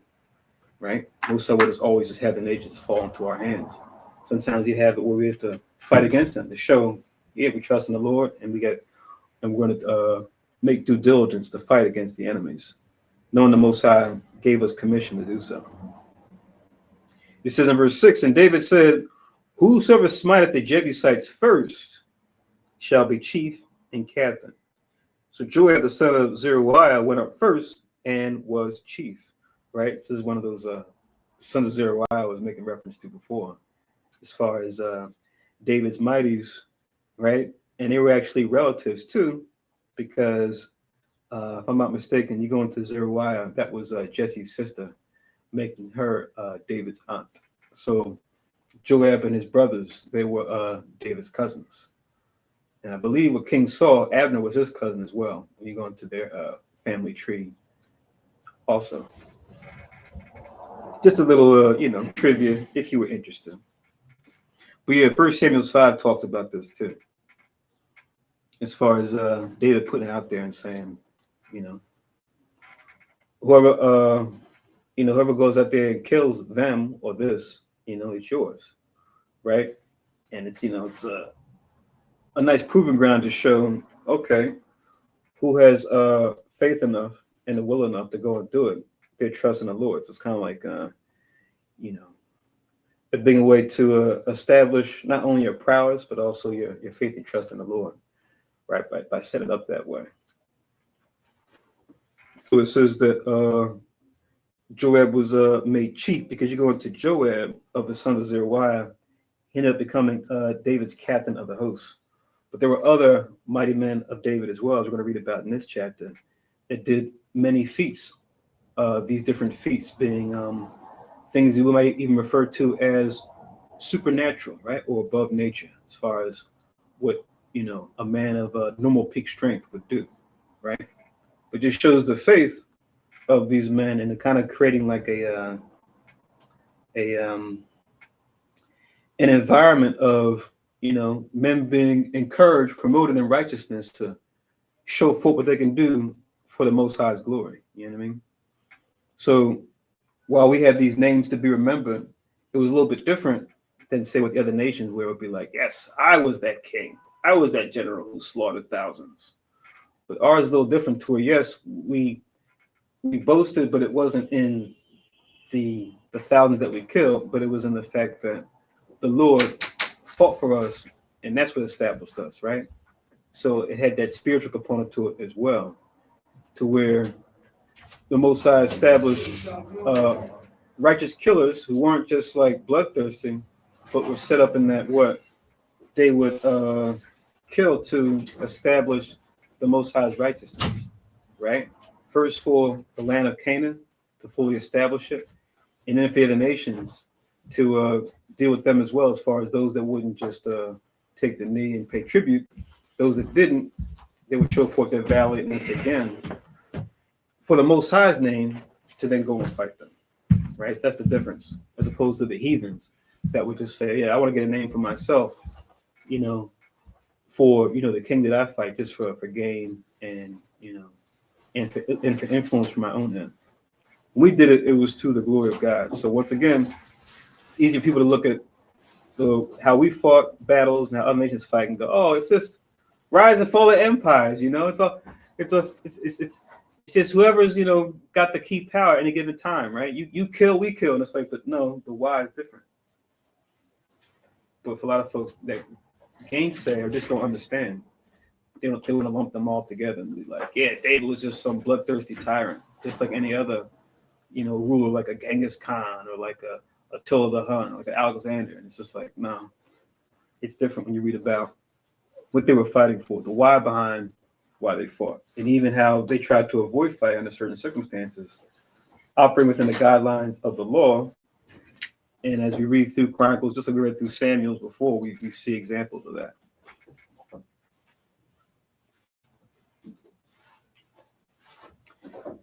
right? Most of us always just have the nations fall into our hands. Sometimes you have it where we have to fight against them to show, yeah, we trust in the Lord, and we're going to make due diligence to fight against the enemies, knowing the Most High gave us commission to do so. It says in verse 6, "And David said, Whosoever smiteth the Jebusites first shall be chief and captain. So Joab, the son of Zeruiah, went up first and was chief," right? This is one of those sons of Zeruiah I was making reference to before, as far as David's mighties, right? And they were actually relatives too, because if I'm not mistaken, you go into Zeruiah, that was Jesse's sister, making her David's aunt. So Joab and his brothers, they were David's cousins. And I believe with King Saul, Abner was his cousin as well, when you go into their family tree also. Just a little, trivia if you were interested. But yeah, 1 Samuel 5 talks about this too. As far as David putting it out there and saying, whoever goes out there and kills them or this, it's yours, right? And it's, it's a nice proving ground to show, okay, who has faith enough and the will enough to go and do it. They're trusting the Lord. So it's kind of like, a big way to establish not only your prowess, but also your faith and trust in the Lord, right? By setting it up that way. So it says that Joab was made chief, because you go into Joab of the sons of Zeruiah, he ended up becoming David's captain of the host. But there were other mighty men of David as well, as we're going to read about in this chapter, that did many feats. These different feats being things that we might even refer to as supernatural, right? Or above nature, as far as what, a man of normal peak strength would do, right? But just shows the faith of these men, and kind of creating like an environment of, men being encouraged, promoted in righteousness to show forth what they can do for the Most High's glory. You know what I mean? So while we have these names to be remembered, it was a little bit different than, say, with the other nations, where it would be like, yes, I was that king. I was that general who slaughtered thousands. But ours is a little different to where, yes, we we boasted, but it wasn't in the thousands that we killed, but it was in the fact that the Lord fought for us, and that's what established us, right? So it had that spiritual component to it as well, to where the Most High established righteous killers who weren't just like bloodthirsty, but were set up in that what they would kill to establish the Most High's righteousness, right? First for the land of Canaan to fully establish it, and then for the nations to deal with them as well, as far as those that wouldn't just take the knee and pay tribute. Those that didn't, they would show forth their valiantness again for the Most High's name to then go and fight them, right? That's the difference, as opposed to the heathens that would just say, yeah, I want to get a name for myself, you know, for, you know, the king that I fight just for gain and, you know, and for influence from my own end. When we did it, it was to the glory of God. So once again, it's easy for people to look at how we fought battles and how other nations fight and go, oh, it's just rise and fall of empires, you know. It's just whoever's, you know, got the key power at any given time, right? You kill, we kill, and it's like, but no, the why is different. But for a lot of folks that gainsay or just don't understand, they want to lump them all together and be like, yeah, David was just some bloodthirsty tyrant, just like any other, you know, ruler, like a Genghis Khan or like a Attila the Hun, like an Alexander. And it's just like, no, it's different when you read about what they were fighting for, the why behind why they fought, and even how they tried to avoid fight under certain circumstances, operating within the guidelines of the law. And as we read through Chronicles, just like we read through Samuel's before, we see examples of that.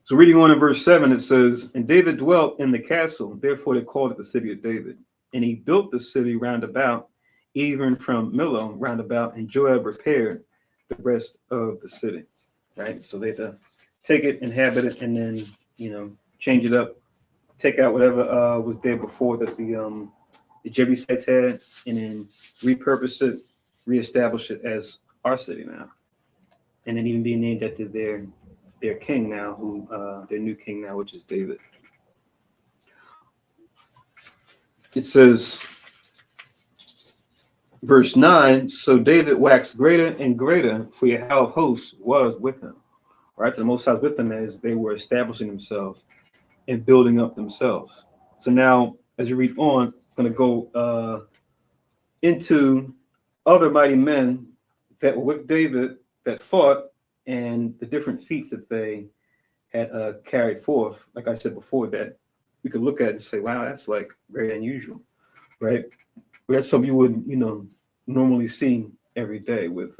So reading on in verse 7, it says, and David dwelt in the castle, therefore they called it the city of David. And he built the city round about, even from Millo round about, and Joab repaired the rest of the city, right? So they had to take it, inhabit it, and then, you know, change it up, take out whatever was there before that the Jebusites had, and then repurpose it, reestablish it as our city now, and then even be named after their king now, who their new king now, which is David. It says, verse 9, so David waxed greater and greater, for Yahweh of hosts was with him. Right? So the Most High was with them as they were establishing themselves and building up themselves. So now, as you read on, it's going to go into other mighty men that were with David that fought, and the different feats that they had carried forth. Like I said before, that we could look at and say, wow, that's like very unusual, right? But that's something you wouldn't, you know, normally see every day with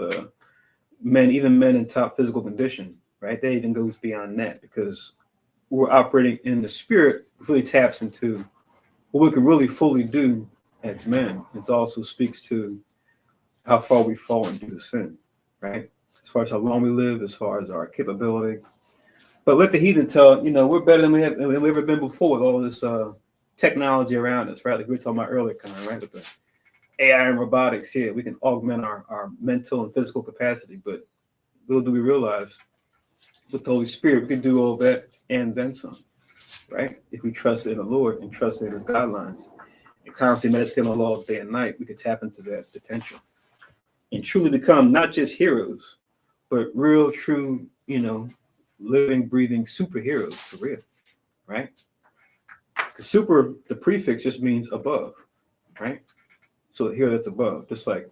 men, even men in top physical condition, right? That even goes beyond that, because we're operating in the spirit, really taps into what we can really fully do as men. It also speaks to how far we've fallen due to sin, right? As far as how long we live, as far as our capability. But let the heathen tell, you know, we're better than we've ever been before with all this technology around us, right? Like we were talking about earlier, kind of, right? With the AI and robotics here, we can augment our mental and physical capacity. But little do we realize, with the Holy Spirit, we can do all that and then some, right? If we trust in the Lord and trust in his guidelines and constantly meditate on the law day and night, we could tap into that potential and truly become not just heroes, but real, true, you know, living, breathing superheroes for real, right? Super, the prefix just means above, right? So here that's above, just like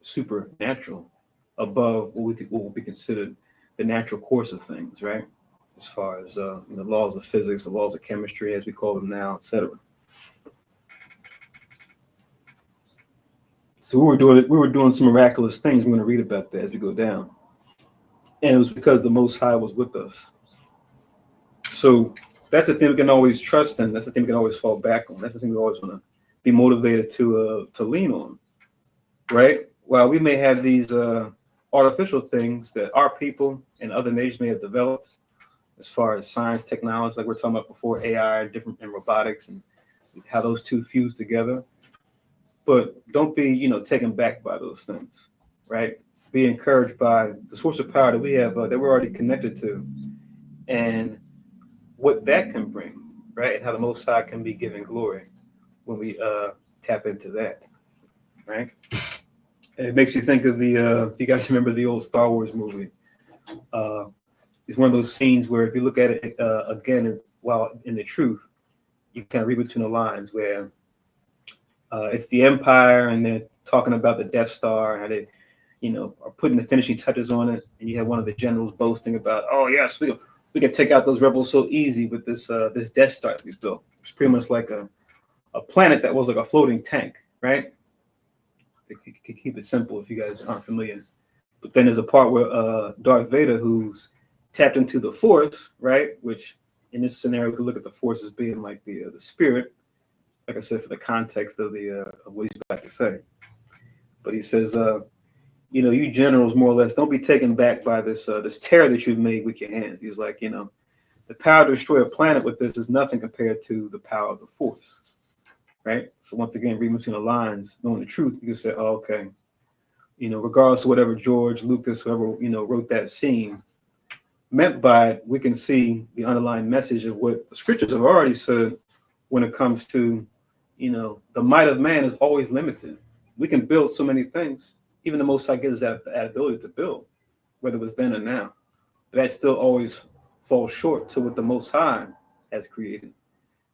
supernatural, above what will be considered the natural course of things, right? As far as the laws of physics, the laws of chemistry, as we call them now, etc. So we were doing some miraculous things. We're going to read about that as we go down. And it was because the Most High was with us. So that's the thing we can always trust in. That's the thing we can always fall back on. That's the thing we always want to be motivated to lean on, right? While we may have these artificial things that our people and other nations may have developed, as far as science, technology, like we're talking about before, AI, and robotics, and how those two fuse together. But don't be, you know, taken back by those things, right? Be encouraged by the source of power that we have, that we're already connected to, and what that can bring, right? And how the Most High can be given glory when we tap into that, right? And it makes you think of the, if you guys remember the old Star Wars movie, it's one of those scenes where if you look at it again, while in the truth, you kind of read between the lines where it's the Empire and they're talking about the Death Star and how they, are putting the finishing touches on it. And you have one of the generals boasting about, oh yes, we can take out those rebels so easy with this this Death Star that we built. It's pretty much like a planet that was like a floating tank, right? To keep it simple if you guys aren't familiar. But then there's a part where Darth Vader, who's tapped into the Force, right? Which in this scenario, we could look at the Force as being like the spirit, like I said, for the context of of what he's about to say. But he says, you generals more or less don't be taken back by this terror that you've made with your hands. He's like, the power to destroy a planet with this is nothing compared to the power of the Force, right? So once again, reading between the lines, knowing the truth, you can say, oh, okay, regardless of whatever George Lucas, whoever wrote that scene meant by it, we can see the underlying message of what the scriptures have already said when it comes to, the might of man is always limited. We can build so many things. Even the Most High gives us that ability to build, whether it was then or now. But that still always falls short to what the Most High has created,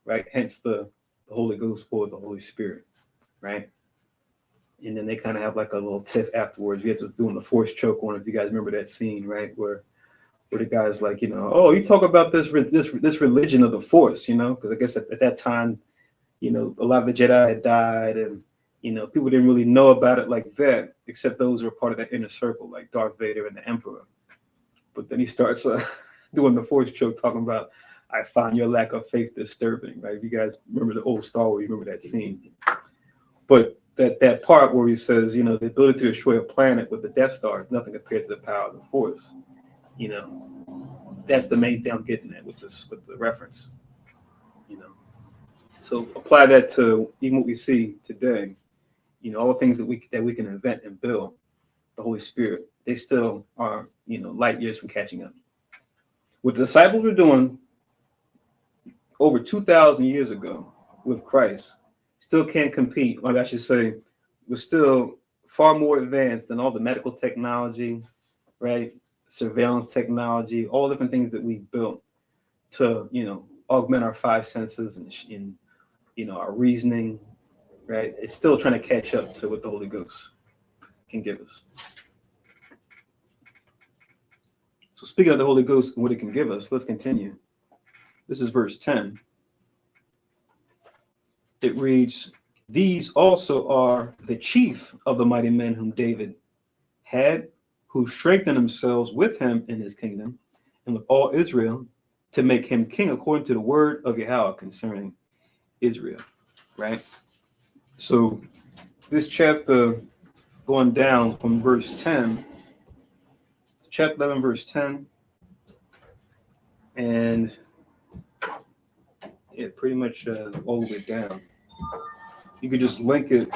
right? Hence the Holy Ghost or the Holy Spirit, right? And then they kind of have like a little tiff afterwards. We had to doing the Force choke on, if you guys remember that scene, right? Where the guy's like, oh, you talk about this religion of the Force, because I guess at that time, a lot of the Jedi had died, and people didn't really know about it like that, except those who were part of that inner circle, like Darth Vader and the Emperor. But then he starts doing the Force choke, talking about, I find your lack of faith disturbing, right? If you guys remember the old Star Wars, you remember that scene. But that part where he says, the ability to destroy a planet with the Death Star is nothing compared to the power of the Force. That's the main thing I'm getting at with the reference. So apply that to even what we see today. All the things that we can invent and build, the Holy Spirit, they still are, light years from catching up. What the disciples were doing over 2,000 years ago with Christ still can't compete, or I should say, we're still far more advanced than all the medical technology, right? Surveillance technology, all different things that we built to, augment our five senses and our reasoning, right? It's still trying to catch up to what the Holy Ghost can give us. So speaking of the Holy Ghost and what it can give us, let's continue. This is verse 10. It reads, these also are the chief of the mighty men whom David had, who strengthened themselves with him in his kingdom and with all Israel to make him king according to the word of Yahweh concerning Israel, right? So this chapter going down from verse 10, chapter 11, verse 10, and it pretty much all the way down. You could just link it,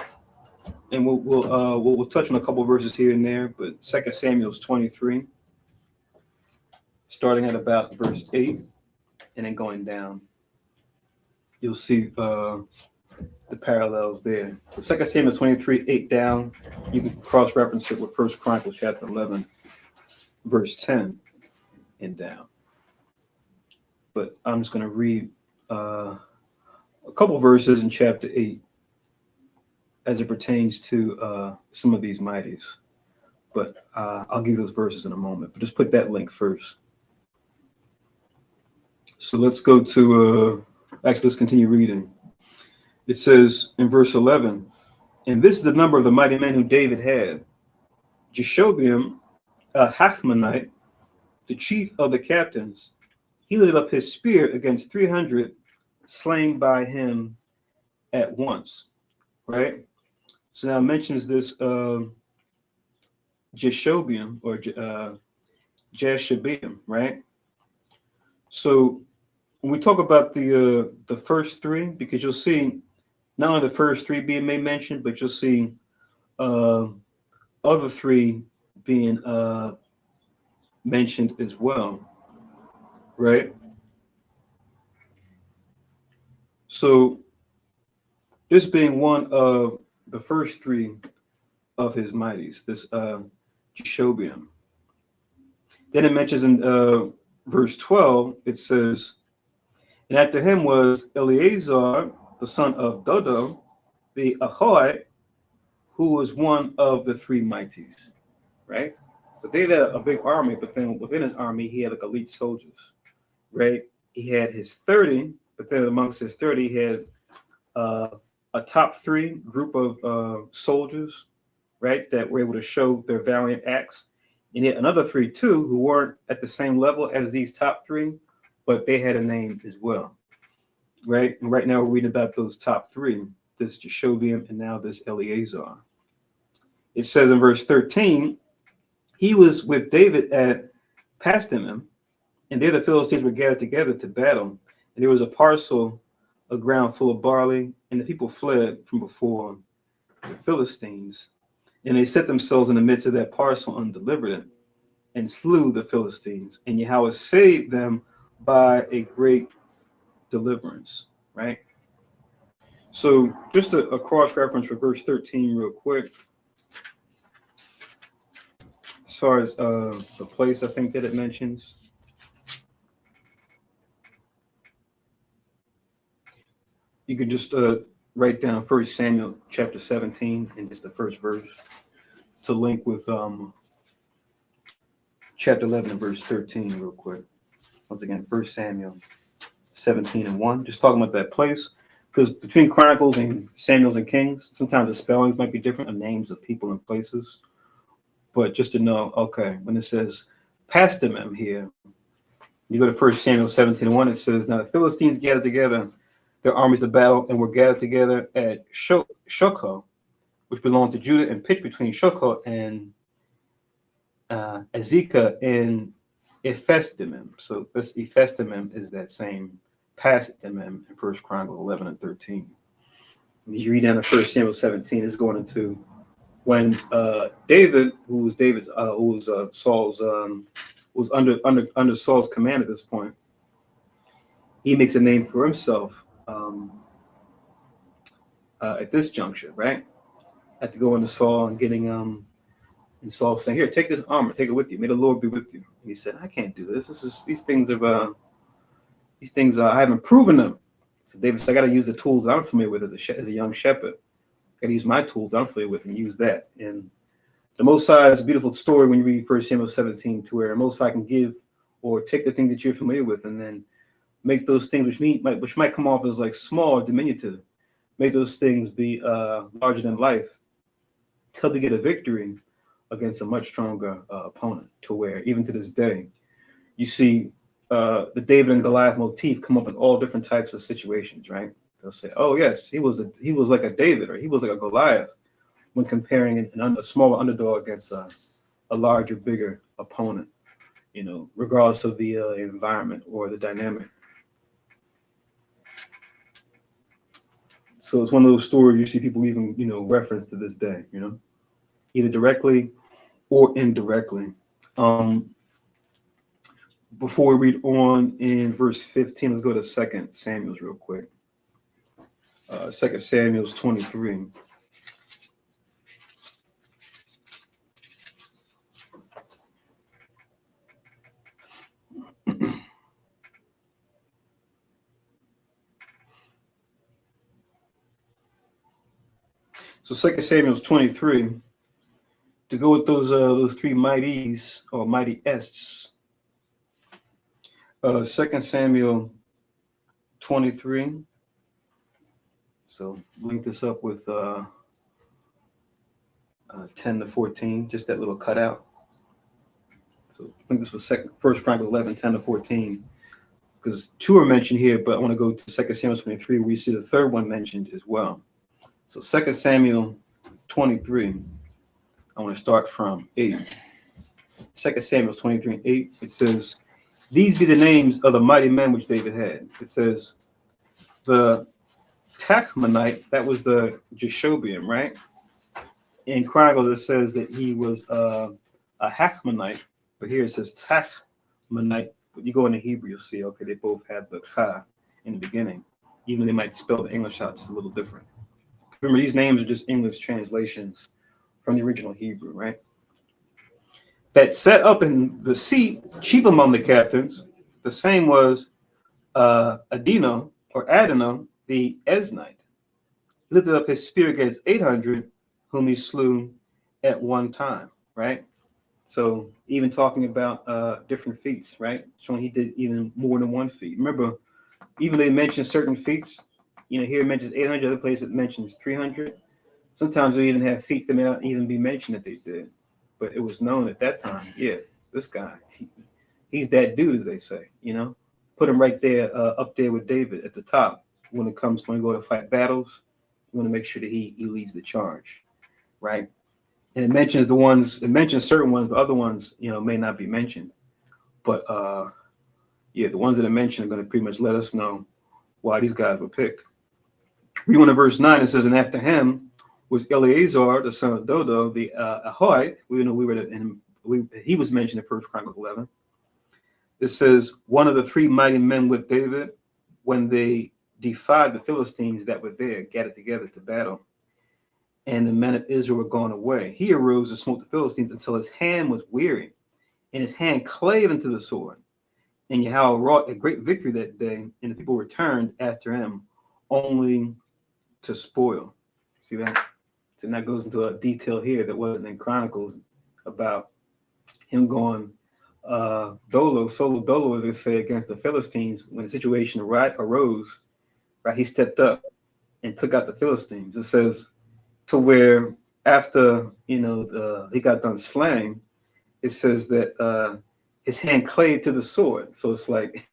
and we'll touch on a couple verses here and there, but 2 Samuel 23, starting at about verse 8, and then going down. You'll see the parallels there. So 2 Samuel 23, 8 down, you can cross-reference it with 1 Chronicles chapter 11, verse 10 and down. But I'm just going to read a couple verses in chapter 8 as it pertains to some of these mighties. But I'll give you those verses in a moment. But just put that link first. So let's go to, let's continue reading. It says in verse 11, and this is the number of the mighty men who David had. Jeshobeam, a Hachmonite, the chief of the captains, he lifted up his spear against 300 slain by him at once, right? So now it mentions this Jeshobeam or Jeshobeam, right? So when we talk about the first three, because you'll see not only the first three being made mention, but you'll see other three being mentioned as well, right? So this being one of the first three of his mighties, this Jeshobeam. Then it mentions in verse 12, it says, and after him was Eleazar, the son of Dodo, the Ahoite, who was one of the three mighties, right? So David had a big army, but then within his army, he had like elite soldiers, right? He had his 30, but then amongst his 30, he had a top three group of soldiers, right, that were able to show their valiant acts. And yet another three, too, who weren't at the same level as these top three, but they had a name as well, right? And right now we're reading about those top three, this Jeshobeam and now this Eleazar. It says in verse 13, he was with David at Pasdammim, and there the Philistines were gathered together to battle. And there was a parcel of ground full of barley, and the people fled from before the Philistines. And they set themselves in the midst of that parcel and delivered it, and slew the Philistines. And Yahweh saved them by a great deliverance, right? So just a cross-reference for verse 13 real quick. As far as the place I think that it mentions. You could just write down 1 Samuel chapter 17 and just the first verse to link with chapter 11 and verse 13 real quick. Once again, 1 Samuel 17 and 1. Just talking about that place. Because between Chronicles and Samuels and Kings, sometimes the spellings might be different, the names of people and places. But just to know, okay, when it says Pasdammim here, you go to 1 Samuel 17 and 1, it says, now the Philistines gathered together their armies to battle and were gathered together at Shochoh, which belonged to Judah, and pitched between Shochoh and Azekah and Ephesdammim. So this Ephesdammim is that same Pasdammim in 1 Chronicles 11 and 13. When you read down to 1 Samuel 17, it's going into when David, who was Saul's, was under Saul's command at this point, he makes a name for himself at this juncture, right? Had to go into Saul and getting and Saul saying, "Here, take this armor, take it with you. May the Lord be with you." And he said, "I can't do this. These things I haven't proven them." So David said, "I got to use the tools that I'm familiar with as a young shepherd. I got to use my tools I'm familiar with and use that." And the Most High is a beautiful story when you read 1 Samuel 17, to where Most High can give or take the thing that you're familiar with and then make those things which might come off as like small or diminutive, make those things be larger than life, till they get a victory against a much stronger opponent. To where even to this day, you see the David and Goliath motif come up in all different types of situations, right? They'll say, "Oh yes, he was like a David, or he was like a Goliath," when comparing a smaller underdog against a larger, bigger opponent, regardless of the environment or the dynamic. So it's one of those stories you see people even, reference to this day, either directly or indirectly. Before we read on in verse 15, let's go to 2 Samuel's real quick. 2 Samuel's 23. So 2 Samuel's 23, to go with those three mighties or Mightiests. 2 Samuel 23. So link this up with 10 to 14, just that little cutout. So I think this was 1 Chronicles 11, 10 to 14, because two are mentioned here, but I want to go to 2 Samuel 23, where we see the third one mentioned as well. So 2 Samuel 23, I want to start from 8. 2 Samuel 23, 8, it says, "These be the names of the mighty men which David had." It says, the Tachmonite, that was the Jeshobeam, right? In Chronicles, it says that he was a Hachmonite, but here it says Tachmonite. But you go into Hebrew, you'll see, okay, they both had the Cha in the beginning. even they might spell the English out just a little different. Remember, these names are just English translations from the original Hebrew, right? That sat up in the seat, chief among the captains, the same was Adino the Esnite, lifted up his spear against 800, whom he slew at one time, right? So even talking about different feats, right? Showing he did even more than one feat. Remember, even they mention certain feats, here it mentions 800, other place it mentions 300. Sometimes they even have feats that may not even be mentioned that they did. But it was known at that time, yeah, this guy, he's that dude, as they say, Put him right there, up there with David at the top. When it comes when you go to fight battles, you want to make sure that he leads the charge, right? And it mentions certain ones, but other ones, may not be mentioned. But the ones that are mentioned are going to pretty much let us know why these guys were picked. Read on to verse 9, it says, and after him was Eleazar, the son of Dodo, the Ahoite. He was mentioned in 1 Chronicles 11. It says, one of the three mighty men with David, when they defied the Philistines that were there, gathered together to battle. And the men of Israel were gone away. He arose and smote the Philistines until his hand was weary, and his hand clave into the sword. And Yahweh wrought a great victory that day, and the people returned after him only to spoil. See that? So that goes into a detail here that wasn't in Chronicles about him going solo dolo, as they say, against the Philistines. When the situation arose, right, he stepped up and took out the Philistines. It says to where after he got done slaying, it says that his hand clave to the sword. So it's like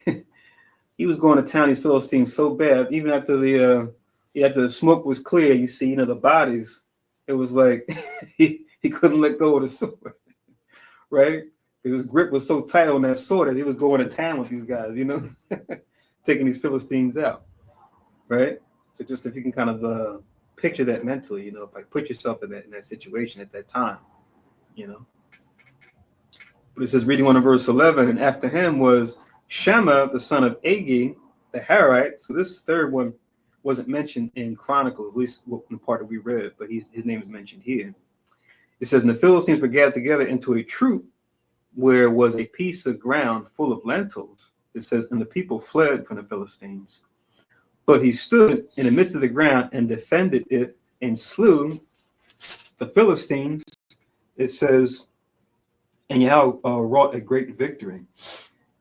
he was going to town these Philistines so bad, even after the smoke was clear, you see, the bodies, it was like he couldn't let go of the sword, right? Because his grip was so tight on that sword that he was going to town with these guys, taking these Philistines out, right? So just if you can kind of picture that mentally, like put yourself in that situation at that time, But it says, reading on in verse 11, and after him was Shema, the son of Agi, the Harite. So this third one wasn't mentioned in Chronicles, at least in the part that we read, but his name is mentioned here. It says, and the Philistines were gathered together into a troop where was a piece of ground full of lentils. It says, and the people fled from the Philistines. But he stood in the midst of the ground and defended it and slew the Philistines. It says, and Yahweh wrought a great victory.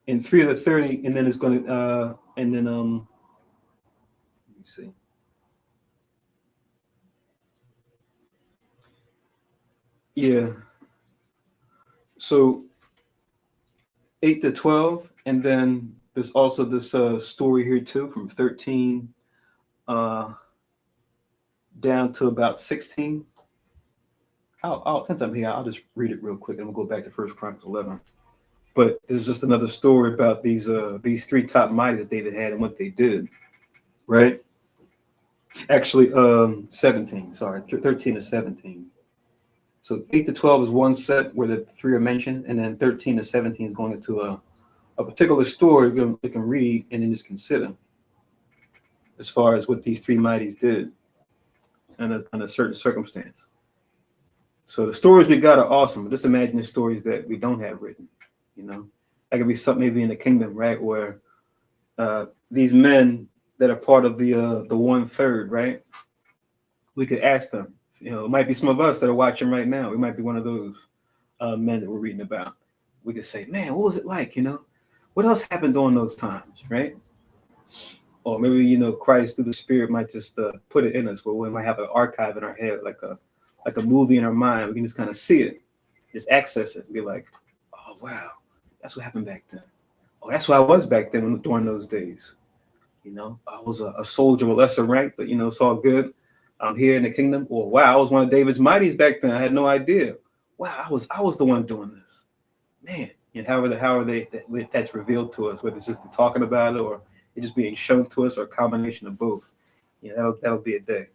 And 3 of the 30, and then it's going to, let me see. Yeah. So 8 to 12, and then there's also this story here too, from 13 down to about 16. Since I'm here, I'll just read it real quick, and we'll go back to 1 Chronicles 11. But this is just another story about these 3 top mighty that David had and what they did, right? Actually, 17. Sorry, 13 to 17. So 8 to 12 is one set where the 3 are mentioned, and then 13 to 17 is going into a particular story we can read and then just consider as far as what these 3 mighties did in a certain circumstance. So the stories we got are awesome, but just imagine the stories that we don't have written. That could be something maybe in the kingdom, right, where these men that are part of the 1/3, right? We could ask them. It might be some of us that are watching right now. We might be one of those men that we're reading about. We could say, man, what was it like? What else happened during those times, right? Or maybe Christ through the Spirit might just put it in us, where we might have an archive in our head, like a movie in our mind. We can just kind of see it, just access it, and be like, oh wow, that's what happened back then. Oh, that's who I was back then during those days. I was a soldier with lesser rank, but it's all good. I'm here in the kingdom. Or wow, I was one of David's mighties back then. I had no idea. Wow, I was the one doing this. Man, that's revealed to us, whether it's just talking about it or it just being shown to us, or a combination of both. That'll be a day,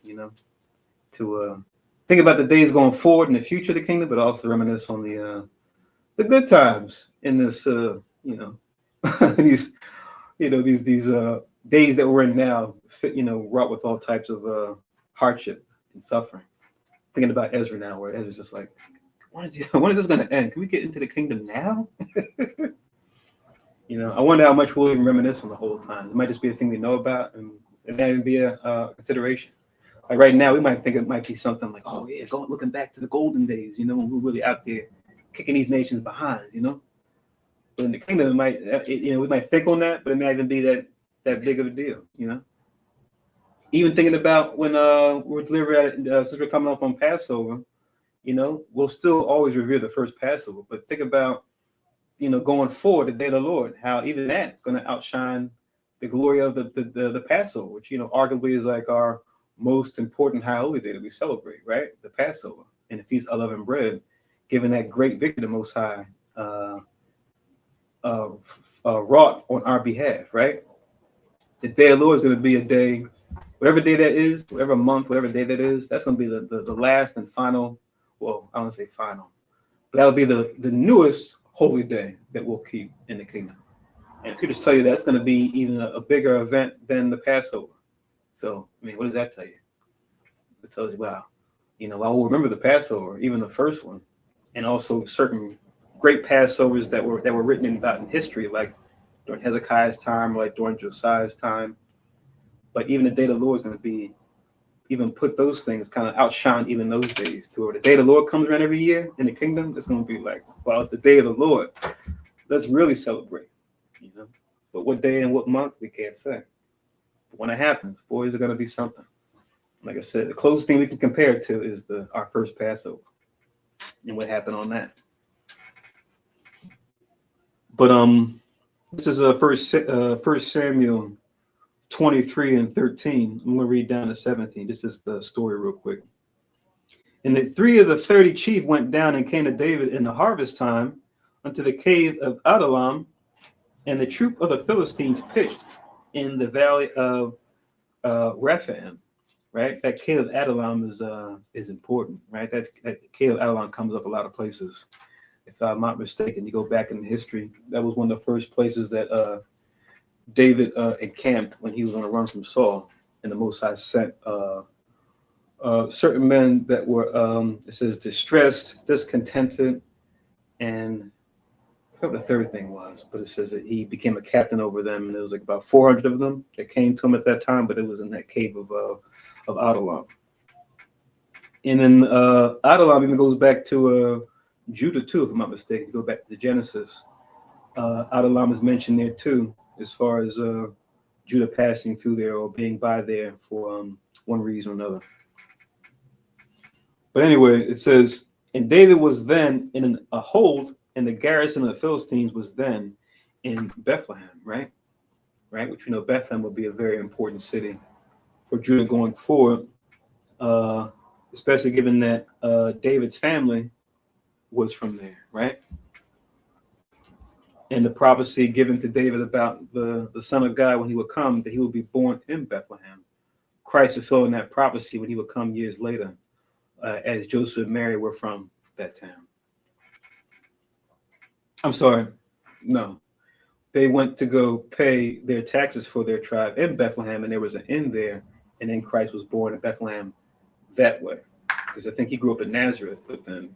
to think about the days going forward in the future of the kingdom, but also reminisce on the good times in this, these days that we're in now, wrought with all types of hardship and suffering. Thinking about Ezra now, where Ezra's just like, when is this going to end? Can we get into the kingdom now? I wonder how much we'll even reminisce on the whole time. It might just be a thing we know about, and it might even be a consideration. Like right now, we might think it might be something like, oh yeah, looking back to the golden days, when we were really out there kicking these nations behind, But in the kingdom, we might think on that, but it might even be that big of a deal, Even thinking about when we're delivering, since we're coming up on Passover, we'll still always revere the first Passover, but think about, going forward, the day of the Lord, how even that's going to outshine the glory of the Passover, which, arguably is like our most important high holy day that we celebrate, right? The Passover and the Feast of Unleavened Bread, giving that great victory the Most High wrought on our behalf, right? The day of the Lord is going to be a day, whatever day that is, whatever month, whatever day that is, that's going to be the last and final, well, I don't want to say final, but that'll be the newest holy day that we'll keep in the kingdom. And scriptures tell you that's going to be even a bigger event than the Passover. So, what does that tell you? It tells you, wow, I will remember the Passover, even the first one, and also certain great Passovers that were written about in history, like during Hezekiah's time, like during Josiah's time. But even the day of the Lord is going to be, even put those things kind of outshine even those days. To where the day of the Lord comes around every year in the kingdom, it's going to be like, well, it's the day of the Lord. Let's really celebrate, But what day and what month, we can't say. But when it happens, boys, are going to be something. Like I said, the closest thing we can compare it to is our first Passover and what happened on that. But this is First Samuel 23 and 13. I'm going to read down to 17. This is the story real quick. And the 3 of the 30 chief went down and came to David in the harvest time unto the cave of Adullam, and the troop of the Philistines pitched in the valley of Rephaim. Right, that cave of Adullam is important. Right, that cave of Adullam comes up a lot of places. If I'm not mistaken, you go back in history, that was one of the first places that David encamped when he was on a run from Saul, and the Most High sent certain men that were, it says, distressed, discontented, and I forgot what the third thing was, but it says that he became a captain over them, and there was like about 400 of them that came to him at that time, but it was in that cave of Adullam. And then Adullam even goes back to Judah too, if I'm not mistaken. Go back to Genesis. Adullam is mentioned there too, as far as Judah passing through there or being by there for one reason or another. But anyway, it says, and David was then in a hold, and the garrison of the Philistines was then in Bethlehem, right? Which we know Bethlehem will be a very important city for Judah going forward, especially given that David's family was from there, right? And the prophecy given to David about the Son of God when he would come, that he would be born in Bethlehem. Christ fulfilling that prophecy when he would come years later, as Joseph and Mary were from that town. I'm sorry, no. They went to go pay their taxes for their tribe in Bethlehem, and there was an inn there, and then Christ was born in Bethlehem that way. Because I think he grew up in Nazareth, but then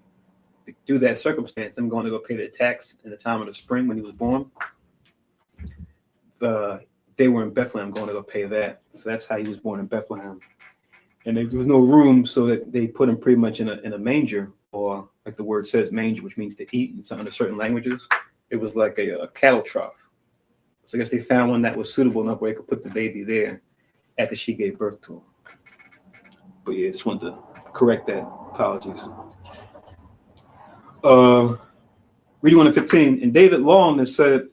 due to that circumstance, them going to go pay their tax in the time of the spring when he was born, they were in Bethlehem going to go pay that. So that's how he was born in Bethlehem. And there was no room, so that they put him pretty much in a manger, or like the word says, manger, which means to eat in certain languages. It was like a cattle trough. So I guess they found one that was suitable enough where they could put the baby there after she gave birth to him. But yeah, just wanted to correct that. Apologies. Reading 1 to 15, and David longed and said,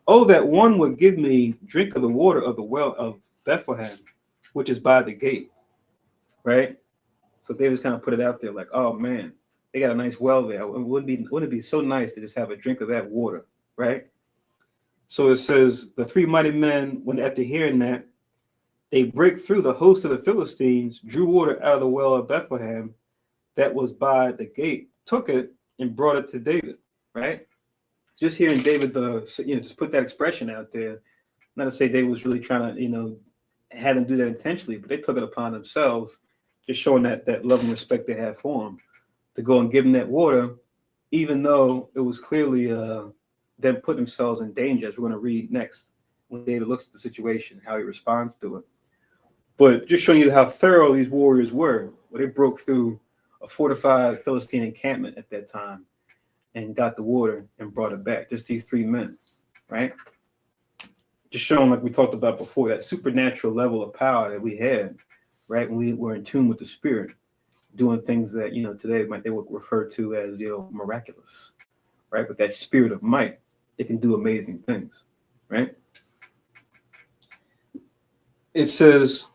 "Oh, that one would give me drink of the water of the well of Bethlehem, which is by the gate." Right? So David's kind of put it out there like, oh man, they got a nice well there. Wouldn't it be so nice to just have a drink of that water, right? So it says, the 3 mighty men, when after hearing that, they break through the host of the Philistines, drew water out of the well of Bethlehem that was by the gate, took it and brought it to David, right? Just hearing David, just put that expression out there, Not to say they was really trying to, have them do that intentionally, but they took it upon themselves, just showing that love and respect they had for him, to go and give him that water, even though it was clearly them put themselves in danger, as we're going to read next, when David looks at the situation, how he responds to it. But just showing you how thorough these warriors were, where they broke through a fortified Philistine encampment at that time and got the water and brought it back. Just these 3 men, right? Just showing, like we talked about before, that supernatural level of power that we had, right? When we were in tune with the Spirit, doing things that, today they would refer to as, miraculous, right? With that spirit of might, it can do amazing things, right? It says,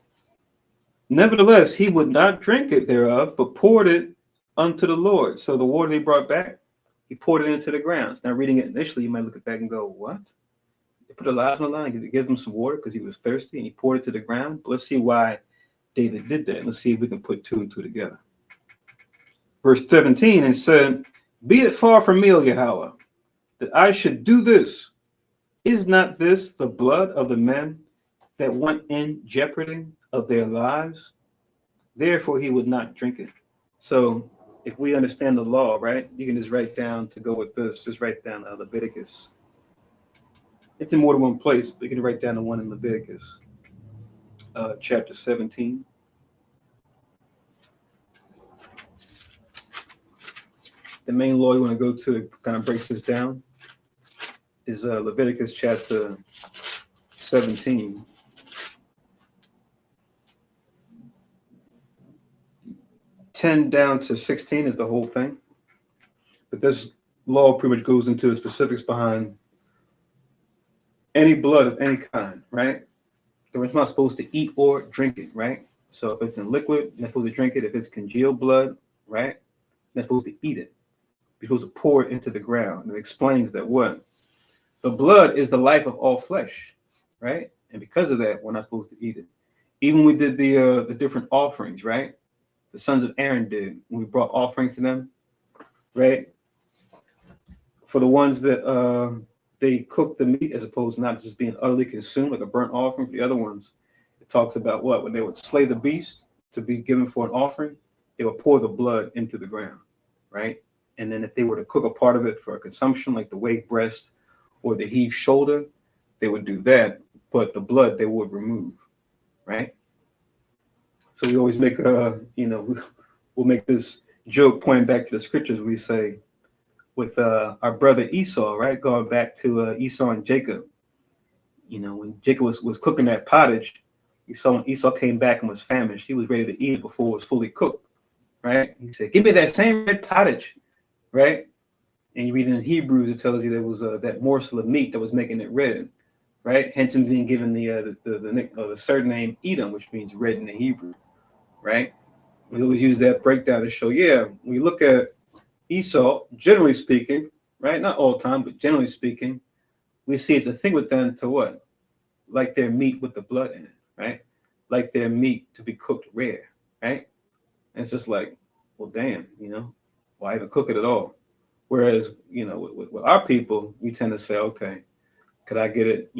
nevertheless, he would not drink it thereof, but poured it unto the Lord. So the water they brought back, he poured it into the grounds. Now, reading it initially, you might look at that and go, what? They put a lives on the line, they gave him some water because he was thirsty, and he poured it to the ground. But let's see why David did that. Let's see if we can put 2 and 2 together. Verse 17, and said, be it far from me, O Yahweh, that I should do this. Is not this the blood of the men that went in jeopardy of their lives? Therefore, he would not drink it. So if we understand the law, right, you can just write down, to go with this, just write down Leviticus. It's in more than one place, but you can write down the one in Leviticus, chapter 17. The main law you want to go to kind of breaks this down is Leviticus chapter 17. Ten down to 16 is the whole thing. But this law pretty much goes into the specifics behind any blood of any kind, right? They're not supposed to eat or drink it, right? So if it's in liquid, you're not supposed to drink it. If it's congealed blood, right, you're not supposed to eat it. You're supposed to pour it into the ground. And it explains that what? The blood is the life of all flesh, right? And because of that, we're not supposed to eat it. Even when we did the different offerings, right? The sons of Aaron did when we brought offerings to them, right? For the ones that they cooked the meat as opposed to not just being utterly consumed like a burnt offering. For the other ones, it talks about what? When they would slay the beast to be given for an offering, they would pour the blood into the ground, right? And then if they were to cook a part of it for consumption, like the wake breast or the heave shoulder, they would do that, but the blood they would remove, right? So we always make we'll make this joke pointing back to the scriptures. We say with our brother Esau, right? Going back to Esau and Jacob. When Jacob was cooking that pottage, you saw when Esau came back and was famished, he was ready to eat it before it was fully cooked, right? He said, give me that same red pottage, right? And you read in Hebrews, it tells you there was that morsel of meat that was making it red, right? Hence him being given the certain name Edom, which means red in the Hebrew, right? We always use that breakdown to show, when you look at Esau, generally speaking, right? Not all the time, but generally speaking, we see it's a thing with them to what? Like their meat with the blood in it, right? Like their meat to be cooked rare, right? And it's just like, well, damn, why even cook it at all? Whereas, with our people, we tend to say, okay, could I get it,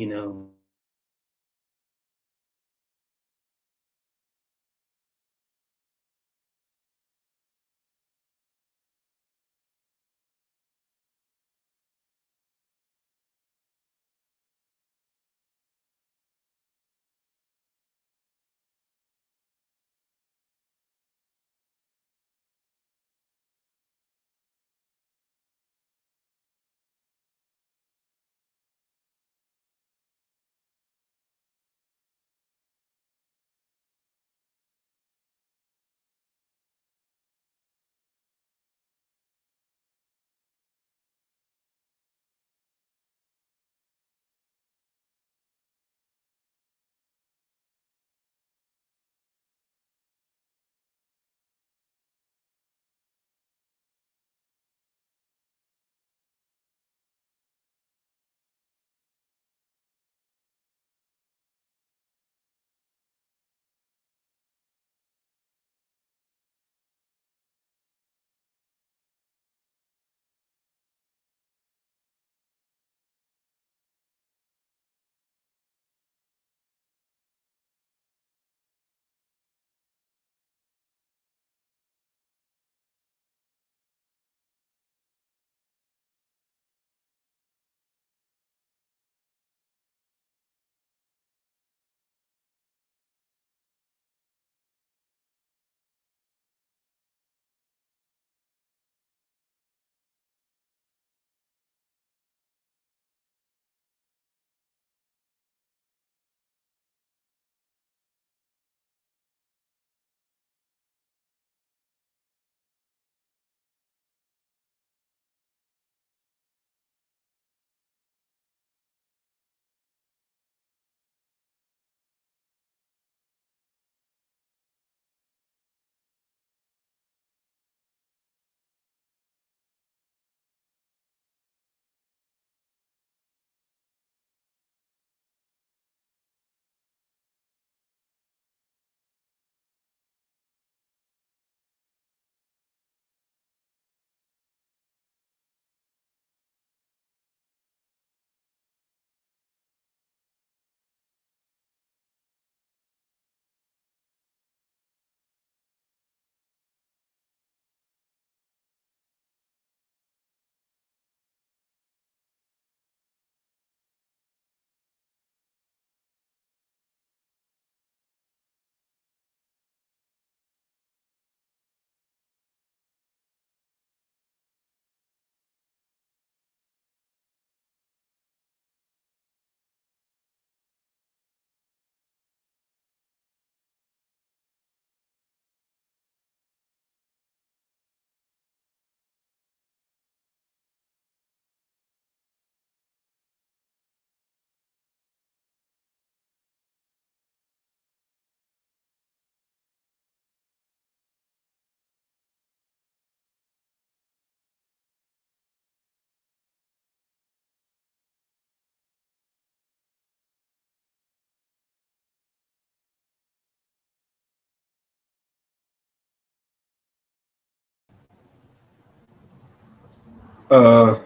Uh,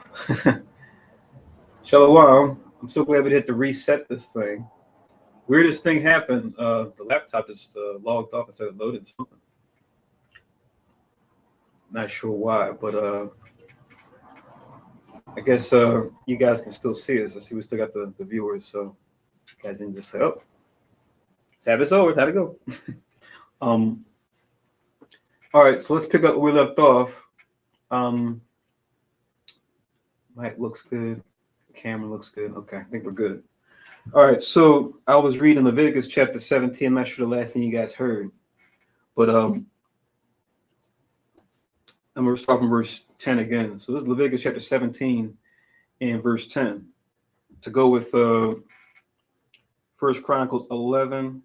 Shalom. I'm so glad we had to reset this thing. Weirdest thing happened. The laptop just logged off and started loading something. Not sure why, but I guess you guys can still see us. I see we still got the viewers, so you guys didn't just say, "Oh, Sabbath's over, time to go." um. All right, so let's pick up where we left off. Mic looks good. Camera looks good. Okay, I think we're good. All right, so I was reading Leviticus chapter 17. I'm not sure the last thing you guys heard, but I'm going to start from verse 10 again. So this is Leviticus chapter 17 and verse 10. To go with First Chronicles 11.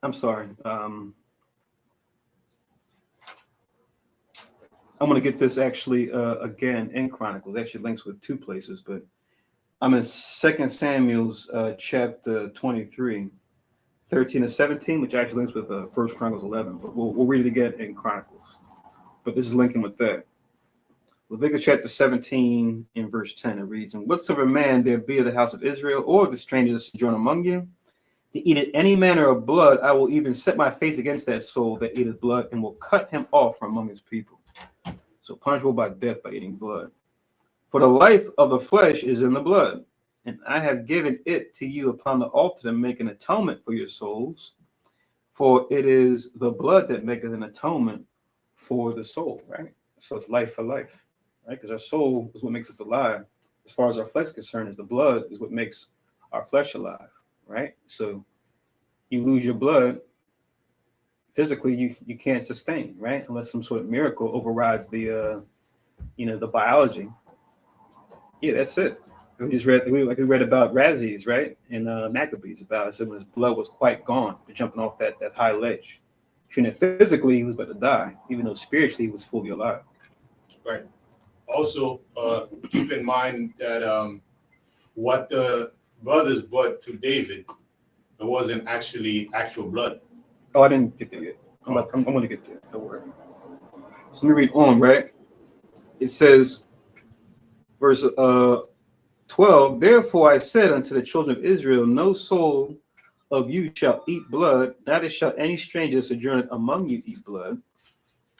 I'm sorry. I'm going to get this actually again in Chronicles. It actually links with two places, but I'm in 2 Samuel's chapter 23, 13 and 17, which actually links with 1 Chronicles 11. But we'll read it again in Chronicles. But this is linking with that. Leviticus chapter 17 in verse 10, it reads, "And whatsoever man there be of the house of Israel or of the stranger that sojourn among you, to eat any manner of blood, I will even set my face against that soul that eateth blood, and will cut him off from among his people. So punishable by death by eating blood. For the life of the flesh is in the blood, and I have given it to you upon the altar to make an atonement for your souls. For it is the blood that maketh an atonement for the soul," right? So it's life for life, right? Because our soul is what makes us alive. As far as our flesh is concerned, is the blood is what makes our flesh alive, right? So you lose your blood, physically you can't sustain, right? Unless some sort of miracle overrides the the biology. Yeah, that's it. We just read we read about Razzies, right? And Maccabees about it. Said when his blood was quite gone, jumping off that high ledge. Physically he was about to die, even though spiritually he was fully alive. Right. Also, keep in mind that what the brothers brought to David, it wasn't actually actual blood. Oh, I didn't get there yet. I'm going to get there. Don't worry. So let me read on, right? It says, verse 12, "Therefore I said unto the children of Israel, no soul of you shall eat blood, neither shall any stranger sojourn among you eat blood.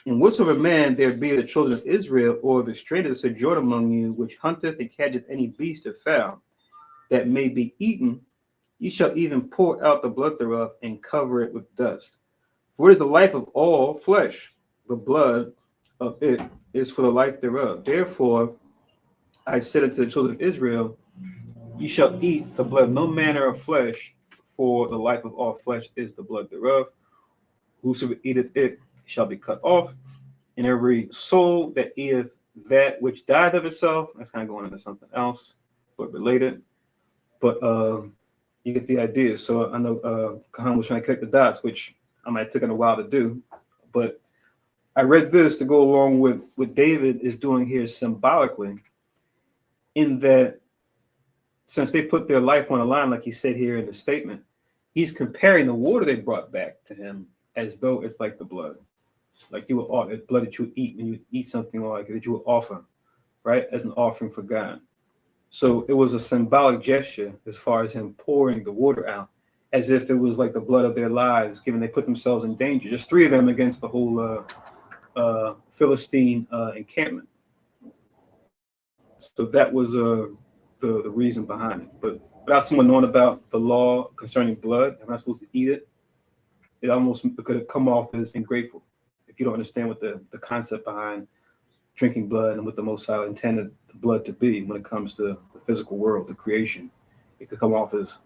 And whatsoever man there be of the children of Israel, or the stranger that sojourn among you, which hunteth and catcheth any beast or fowl, that may be eaten, ye shall even pour out the blood thereof, and cover it with dust. For it is the life of all flesh, the blood of it is for the life thereof. Therefore I said unto the children of Israel, ye shall eat the blood of no manner of flesh, for the life of all flesh is the blood thereof. Whosoever eateth it shall be cut off, and every soul that eateth that which died of itself," that's kind of going into something else, but related. But you get the idea. So I know Kahan was trying to connect the dots, which I might have taken a while to do, but I read this to go along with what David is doing here symbolically, in that since they put their life on the line, like he said here in the statement, he's comparing the water they brought back to him as though it's like the blood. Like you would offer blood that you would eat when you eat something like that you would offer, right, as an offering for God. So it was a symbolic gesture as far as him pouring the water out, as if it was like the blood of their lives, given they put themselves in danger. Just three of them against the whole Philistine encampment. So that was the reason behind it. But without someone knowing about the law concerning blood, I'm not supposed to eat it, it almost could come off as ungrateful if you don't understand what the concept behind drinking blood and what the Most High intended the blood to be when it comes to the physical world, the creation. It could come off as,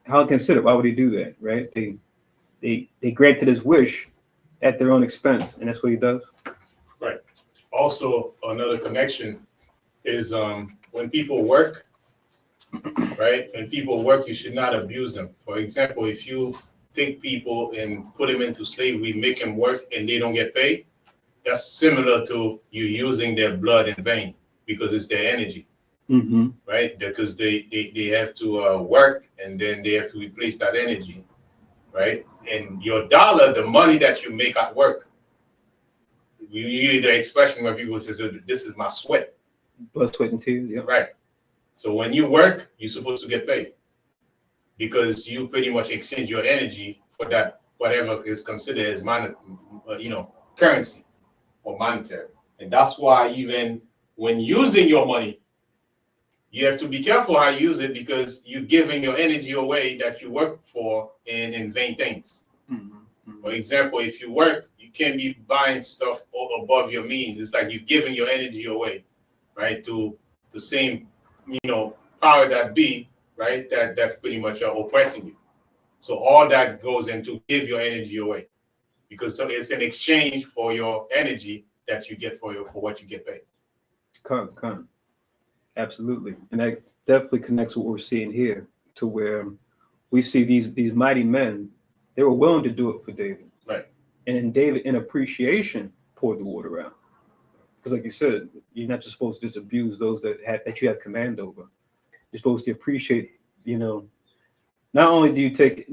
how inconsiderate, why would he do that, right? They granted his wish at their own expense, and that's what he does. Right. Also, another connection is when people work, right? When people work, you should not abuse them. For example, if you take people and put them into slavery, make them work, and they don't get paid, that's similar to you using their blood in vain, because it's their energy, right? Because they have to work, and then they have to replace that energy, right? And your dollar, the money that you make at work, you hear the expression where people say, so this is my sweat. Blood, sweat, and tears. Yeah. Right. So when you work, you're supposed to get paid because you pretty much exchange your energy for that, whatever is considered as currency or monetary. And that's why even when using your money, you have to be careful how you use it because you're giving your energy away that you work for in vain things. For example, if you work, you can't be buying stuff above your means. It's like you're giving your energy away, right, to the same, power that be, right, that's pretty much oppressing you. So all that goes into give your energy away because it's an exchange for your energy that you get for what you get paid. Come. Absolutely. And that definitely connects what we're seeing here to where we see these mighty men, they were willing to do it for David. Right. And then David, in appreciation, poured the water out. Because like you said, you're not just supposed to just abuse those that you have command over. You're supposed to appreciate, not only do you take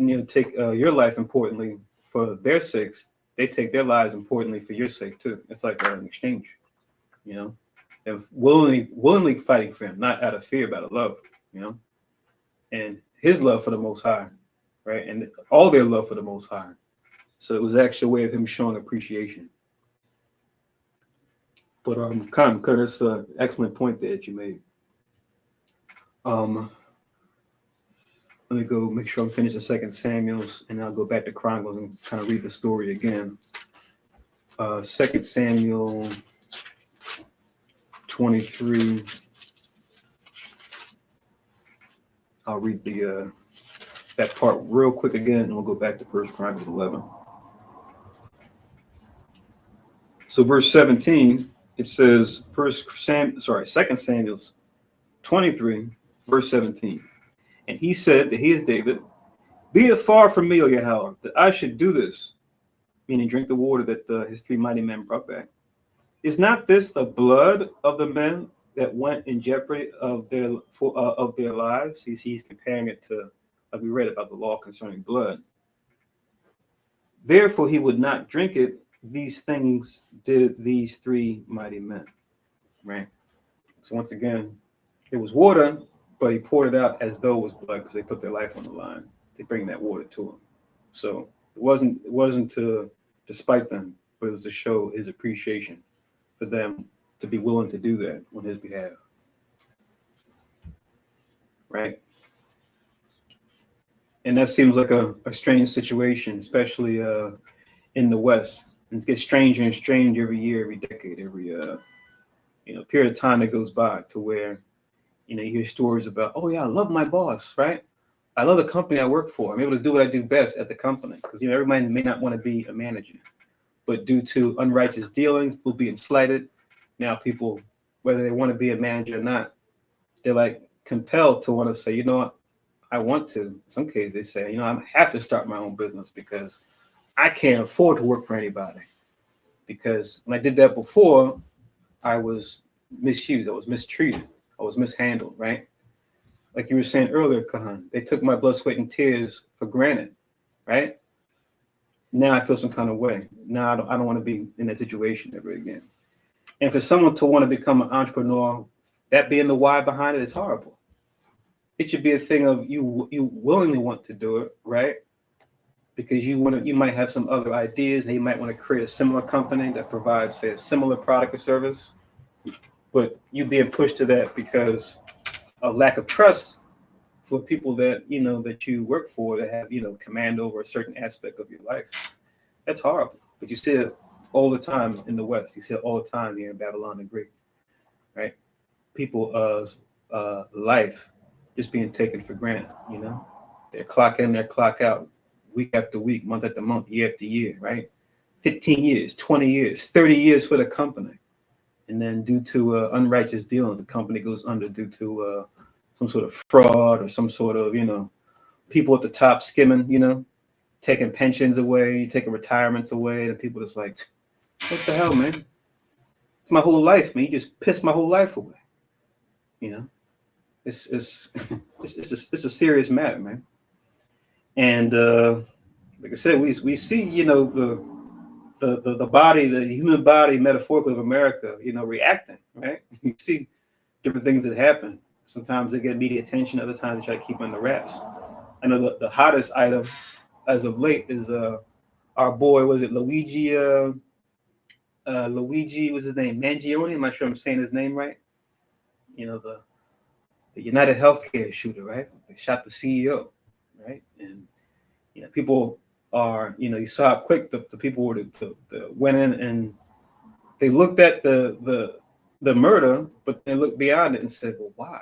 your life importantly for their sakes, they take their lives importantly for your sake too. It's like an exchange, and willingly fighting for him, not out of fear, but out of love, and his love for the Most High, right? And all their love for the Most High. So it was actually a way of him showing appreciation. But that's an excellent point that you made. Let me go make sure I'm finished the 2 Samuel's, and I'll go back to Chronicles and kind of read the story again. 2 Samuel 23. I'll read that part real quick again, and we'll go back to 1 Chronicles 11. So verse 17, it says 2 Samuel 23, verse 17. And he said that he is David, be it far from me, O Yahweh, that I should do this, meaning drink the water that his 3 mighty men brought back. Is not this the blood of the men that went in jeopardy of their lives? He's comparing it to, like we read about the law concerning blood. Therefore he would not drink it. These things did these 3 mighty men, right? So once again, it was water, but he poured it out as though it was blood because they put their life on the line to bring that water to him. So it wasn't to spite them, but it was to show his appreciation for them to be willing to do that on his behalf. Right? And that seems like a strange situation, especially in the West. And it gets stranger and stranger every year, every decade, every period of time that goes by to where you hear stories about, oh yeah, I love my boss, right? I love the company I work for. I'm able to do what I do best at the company because everybody may not want to be a manager, but due to unrighteous dealings, people being slighted, now people, whether they want to be a manager or not, they're like compelled to want to say, you know what, I want to. In some cases, they say, I have to start my own business because I can't afford to work for anybody. Because when I did that before, I was misused, I was mistreated, I was mishandled, right? Like you were saying earlier, Kahan, they took my blood, sweat, and tears for granted, right? Now I feel some kind of way. Now I don't want to be in that situation ever again. And for someone to want to become an entrepreneur, that being the why behind it is horrible. It should be a thing of you willingly want to do it, right? Because you might have some other ideas, and you might want to create a similar company that provides, say, a similar product or service. But you being pushed to that because of lack of trust for people that that you work for that have command over a certain aspect of your life. That's horrible. But you see it all the time in the West. You see it all the time here in Babylon the Great, right? People's life just being taken for granted. Their clock in, their clock out, week after week, month after month, year after year, right? 15 years, 20 years, 30 years for the company. And then due to unrighteous dealings, the company goes under due to some sort of fraud or some sort of, people at the top skimming, taking pensions away, taking retirements away. And people just like, what the hell, man? It's my whole life, man. You just pissed my whole life away. It's a serious matter, man. And like I said, we see, the body, the human body, metaphorically of America, reacting, right? You see different things that happen. Sometimes they get media attention, other times they try to keep them in the wraps. I know the hottest item as of late is our boy, was it Luigi? Luigi, what's his name? Mangione. I'm not sure I'm saying his name right. The United Healthcare shooter, right? They shot the CEO, right? And people are, you saw how quick the people were went in and they looked at the murder, but they looked beyond it and said, well, why?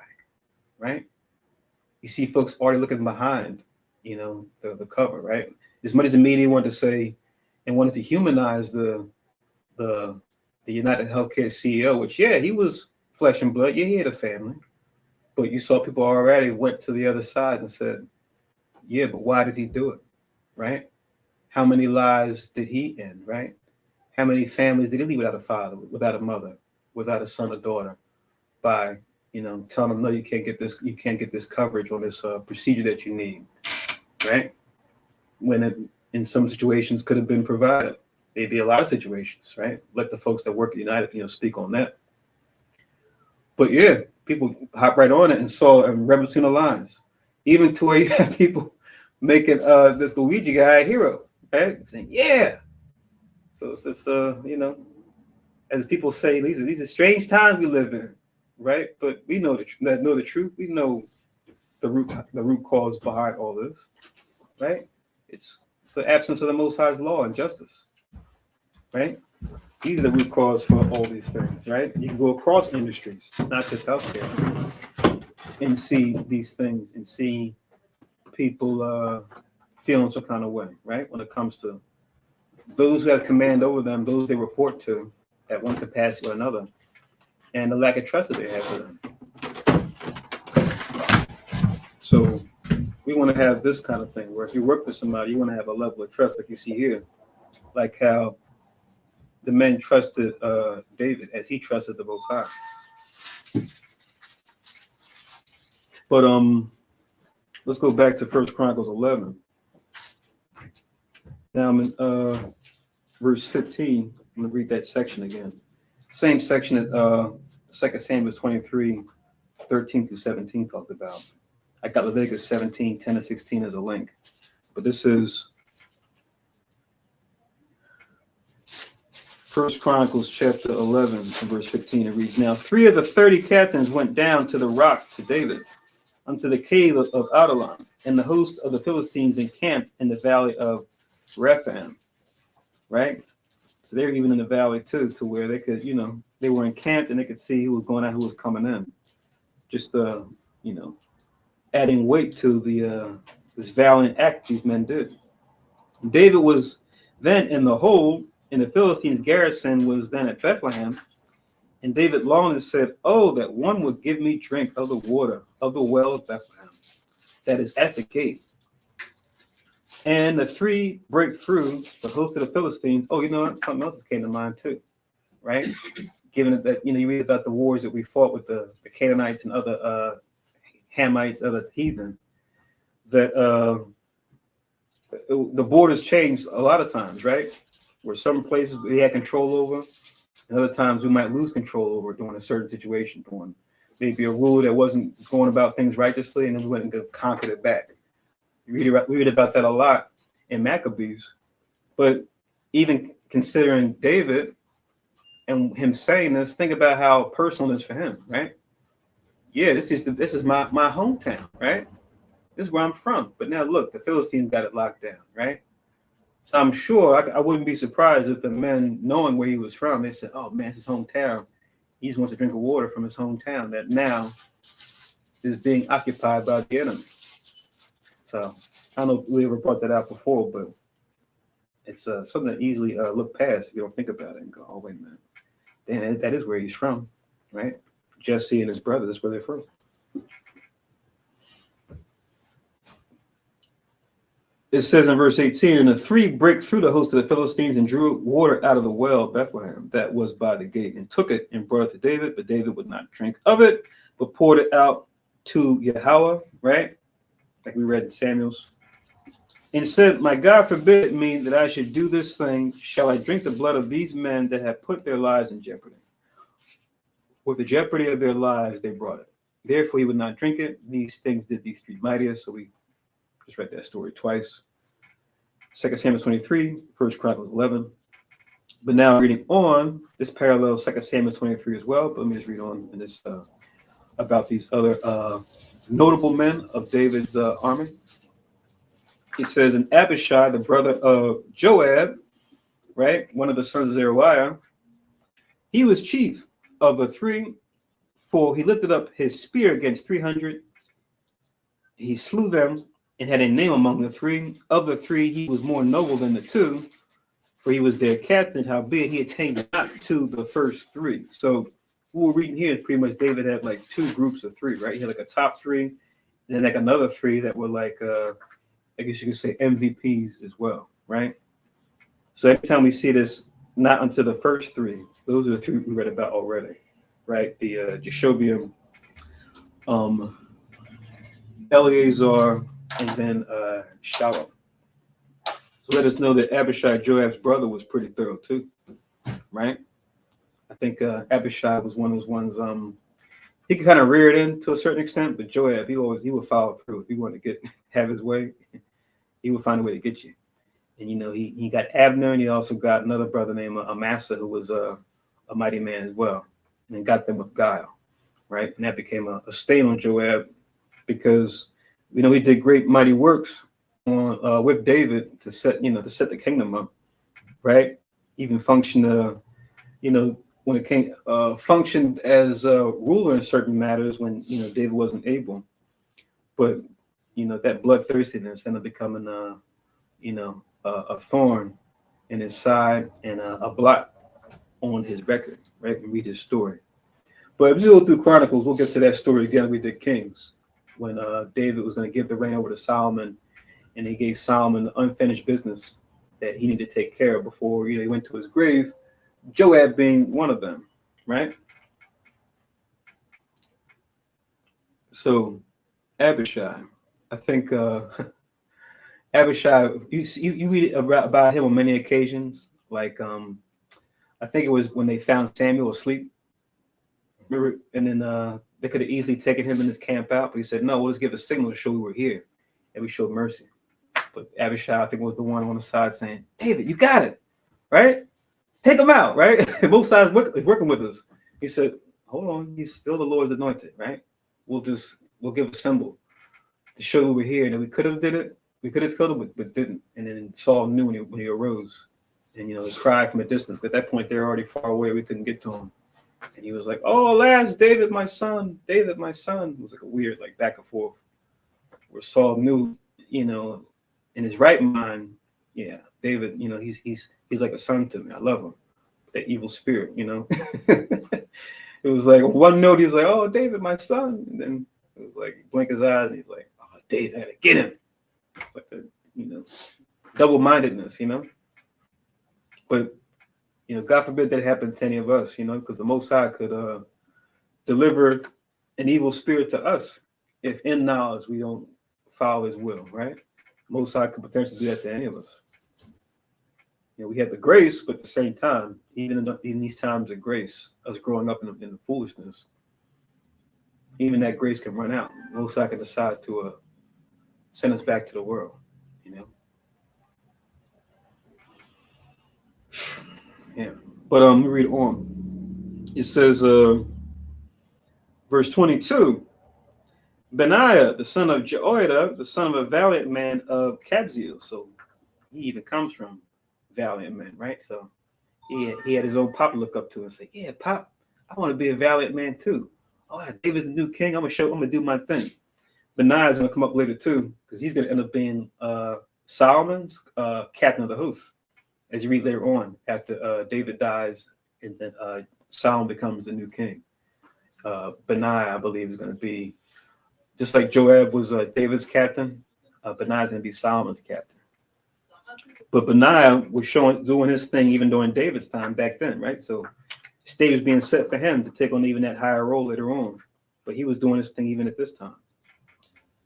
Right? You see folks already looking behind, the cover, right? As much as the media wanted to say and wanted to humanize the United Healthcare CEO, which, yeah, he was flesh and blood. Yeah, he had a family. But you saw people already went to the other side and said, yeah, but why did he do it? Right? How many lives did he end? Right? How many families did he leave without a father, without a mother, without a son or daughter, by telling them, no, you can't get this coverage on this procedure that you need, right? When it, in some situations, could have been provided. Maybe a lot of situations, right? Let the folks that work at United, speak on that. But yeah, people hop right on it and saw and read between the lines, even to where you have people making this Luigi guy a hero, right? Saying, yeah. So it's as people say, these are strange times we live in, right? But we know the truth. We know the root cause behind all this, right? It's the absence of the Most High's law and justice, right? These are the root cause for all these things, right? You can go across industries, not just healthcare, and see these things and see people feeling some kind of way, right? When it comes to those who have command over them, those they report to at one capacity or another, and the lack of trust that they have for them. So we want to have this kind of thing where if you work for somebody, you want to have a level of trust like you see here, like how the men trusted David as he trusted the Most High. But let's go back to 1 Chronicles 11. Now I'm in verse 15. I'm going to read that section again. Same section that 2 Samuel 23, 13 through 17 talked about. I got Leviticus 17, 10 to 16 as a link. But this is 1 Chronicles chapter 11 and verse 15. It reads, now 3 of the 30 captains went down to the rock to David, unto the cave of Adullam, and the host of the Philistines encamped in the valley of Rephaim. Right? So they're even in the valley too, to where they could, they were encamped and they could see who was going out, who was coming in. Just, adding weight to the this valiant act these men did. David was then in the hold, and the Philistines' garrison was then at Bethlehem. And David longed and said, oh, that one would give me drink of the water of the well of Bethlehem, that is at the gate. And the 3 break through the host of the Philistines. Oh, something else came to mind too, right? Given that, you read about the wars that we fought with the Canaanites and other Hamites, other heathen, that the borders changed a lot of times, right? Where some places we had control over, and other times we might lose control over during a certain situation, during maybe a ruler that wasn't going about things righteously, and then we went and conquered it back. We read about that a lot in Maccabees. But even considering David and him saying this, think about how personal it is for him, right? Yeah, this is my hometown, right? This is where I'm from. But now look, the Philistines got it locked down, right? So I'm sure I wouldn't be surprised if the men, knowing where he was from, they said, oh man, it's his hometown. He just wants to drink water from his hometown that now is being occupied by the enemy. So I don't know if we ever brought that out before, but it's something that easily look past if you don't think about it and go, oh, wait a minute. Damn, that is where he's from, right? Jesse and his brother, that's where they're from. It says in verse 18, and the 3 break through the host of the Philistines and drew water out of the well of Bethlehem that was by the gate, and took it and brought it to David, but David would not drink of it, but poured it out to Yahweh, right? Like we read in Samuel's. and said, my God forbid me that I should do this thing. Shall I drink the blood of these men that have put their lives in jeopardy? With the jeopardy of their lives, they brought it. Therefore, he would not drink it. These things did these three mightiest. So we just read that story twice. 2 Samuel 23, 1 Chronicles 11. But now reading on, this parallels 2 Samuel 23 as well. But let me just read on in this about these other notable men of David's army. It says, and Abishai, the brother of Joab, right, one of the sons of Zeruiah, he was chief of the three, for he lifted up his spear against 300. He slew them and had a name among the three. Of the three, he was more noble than the two, for he was their captain, howbeit he attained not to the first three. So what we're reading here is pretty much David had like two groups of three, right? He had like a top three, and then like another three that were like, I guess you could say MVPs as well, right? So anytime we see this, not until the first three, those are the three we read about already, right? The Jashobeam, Eleazar, and then Shalom. So let us know that Abishai, Joab's brother, was pretty thorough too, right? I think Abishai was one of those ones. He could kind of rear it in to a certain extent, but Joab, he would follow through. If he wanted to have his way, he would find a way to get you. And you know, he got Abner, and he also got another brother named Amasa, who was a mighty man as well, and got them with guile, right? And that became a stain on Joab, because we know he did great mighty works on with David to set the kingdom up, right? Even functioned, when it came functioned as a ruler in certain matters when David wasn't able, but that bloodthirstiness ended up becoming a thorn in his side and a blot on his record, right? We read his story. But if we go through Chronicles, we'll get to that story again. We did Kings, when David was going to give the reign over to Solomon, and he gave Solomon the unfinished business that he needed to take care of before he went to his grave, Joab being one of them, right? So Abishai, I think Abishai, you read about him on many occasions. Like I think it was when they found Samuel asleep. Remember, and then they could have easily taken him in his camp out, but he said, "No, we'll just give a signal to show we were here, and we showed mercy." But Abishai, I think, was the one on the side saying, "David, you got it, right? Take him out, right?" Both sides working with us. He said, "Hold on, he's still the Lord's anointed, right? We'll give a symbol to show we were here, and we could have did it. We could have killed him, but didn't." And then Saul knew when he arose, and he cried from a distance. At that point, they were already far away. We couldn't get to him, and he was like, "Oh, alas, David, my son, David, my son." It was like a weird back and forth, where Saul knew, in his right mind, yeah, David, he's like a son to me. I love him. That evil spirit, It was like one note, he's like, "Oh, David, my son," and then it was like blink his eyes, and he's like, "Oh, David, I gotta get him." It's like the double-mindedness, But God forbid that happened to any of us, because the Most High could deliver an evil spirit to us if in knowledge we don't follow His will, right? Most High could potentially do that to any of us. We have the grace, but at the same time, even in these times of grace, us growing up in the foolishness, even that grace can run out. Most High can decide to send us back to the world, Yeah. But let me read on. It says, verse 22, Benaiah, the son of Jehoiada, the son of a valiant man of Kabzeel. So he even comes from valiant men, right? So he had his own pop to look up to and say, "Yeah, Pop, I want to be a valiant man too. Oh, David's the new king. I'm gonna do my thing." Benaiah is gonna come up later too, because he's gonna end up being Solomon's captain of the host, as you read later on after David dies, and then Solomon becomes the new king. Benaiah, I believe, is going to be just like Joab was David's captain. Benaiah is going to be Solomon's captain. But Benaiah was doing his thing even during David's time back then, right? So the stage was being set for him to take on even that higher role later on. But he was doing his thing even at this time.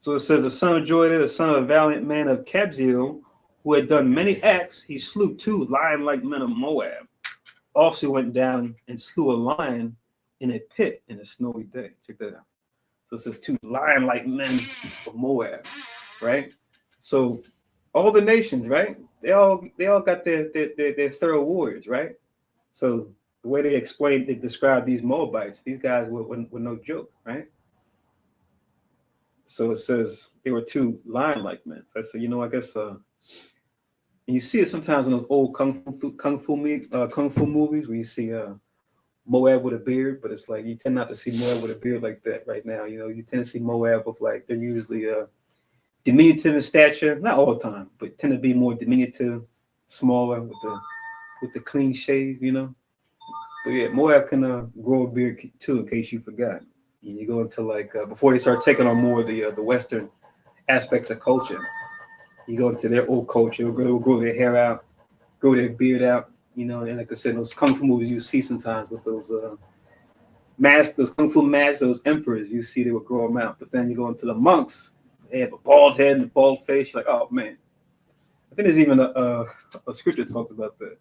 So it says, the son of Joiada, the son of a valiant man of Kabzeel, who had done many acts, he slew 2 lion-like men of Moab. Also went down and slew a lion in a pit in a snowy day. Check that out. So it says 2 lion-like men of Moab, right? So all the nations, right? They all got their thorough warriors, right? So the way they describe these Moabites, these guys were no joke, right? So it says they were 2 lion-like men. So I said, I guess, and you see it sometimes in those old kung fu movies where you see Moab with a beard, but it's like you tend not to see Moab with a beard like that right now. You tend to see Moab with like they're usually diminutive in stature, not all the time, but tend to be more diminutive, smaller with the clean shave, But yeah, Moab can grow a beard too, in case you forgot. You go into like before they start taking on more of the Western aspects of culture. You go into their old culture, grow their hair out, grow their beard out, and like I said, those kung fu movies you see sometimes with those masks, those kung fu masks, those emperors, you see they would grow them out. But then you go into the monks, they have a bald head and a bald face. You're like, oh man. I think there's even a scripture that talks about that.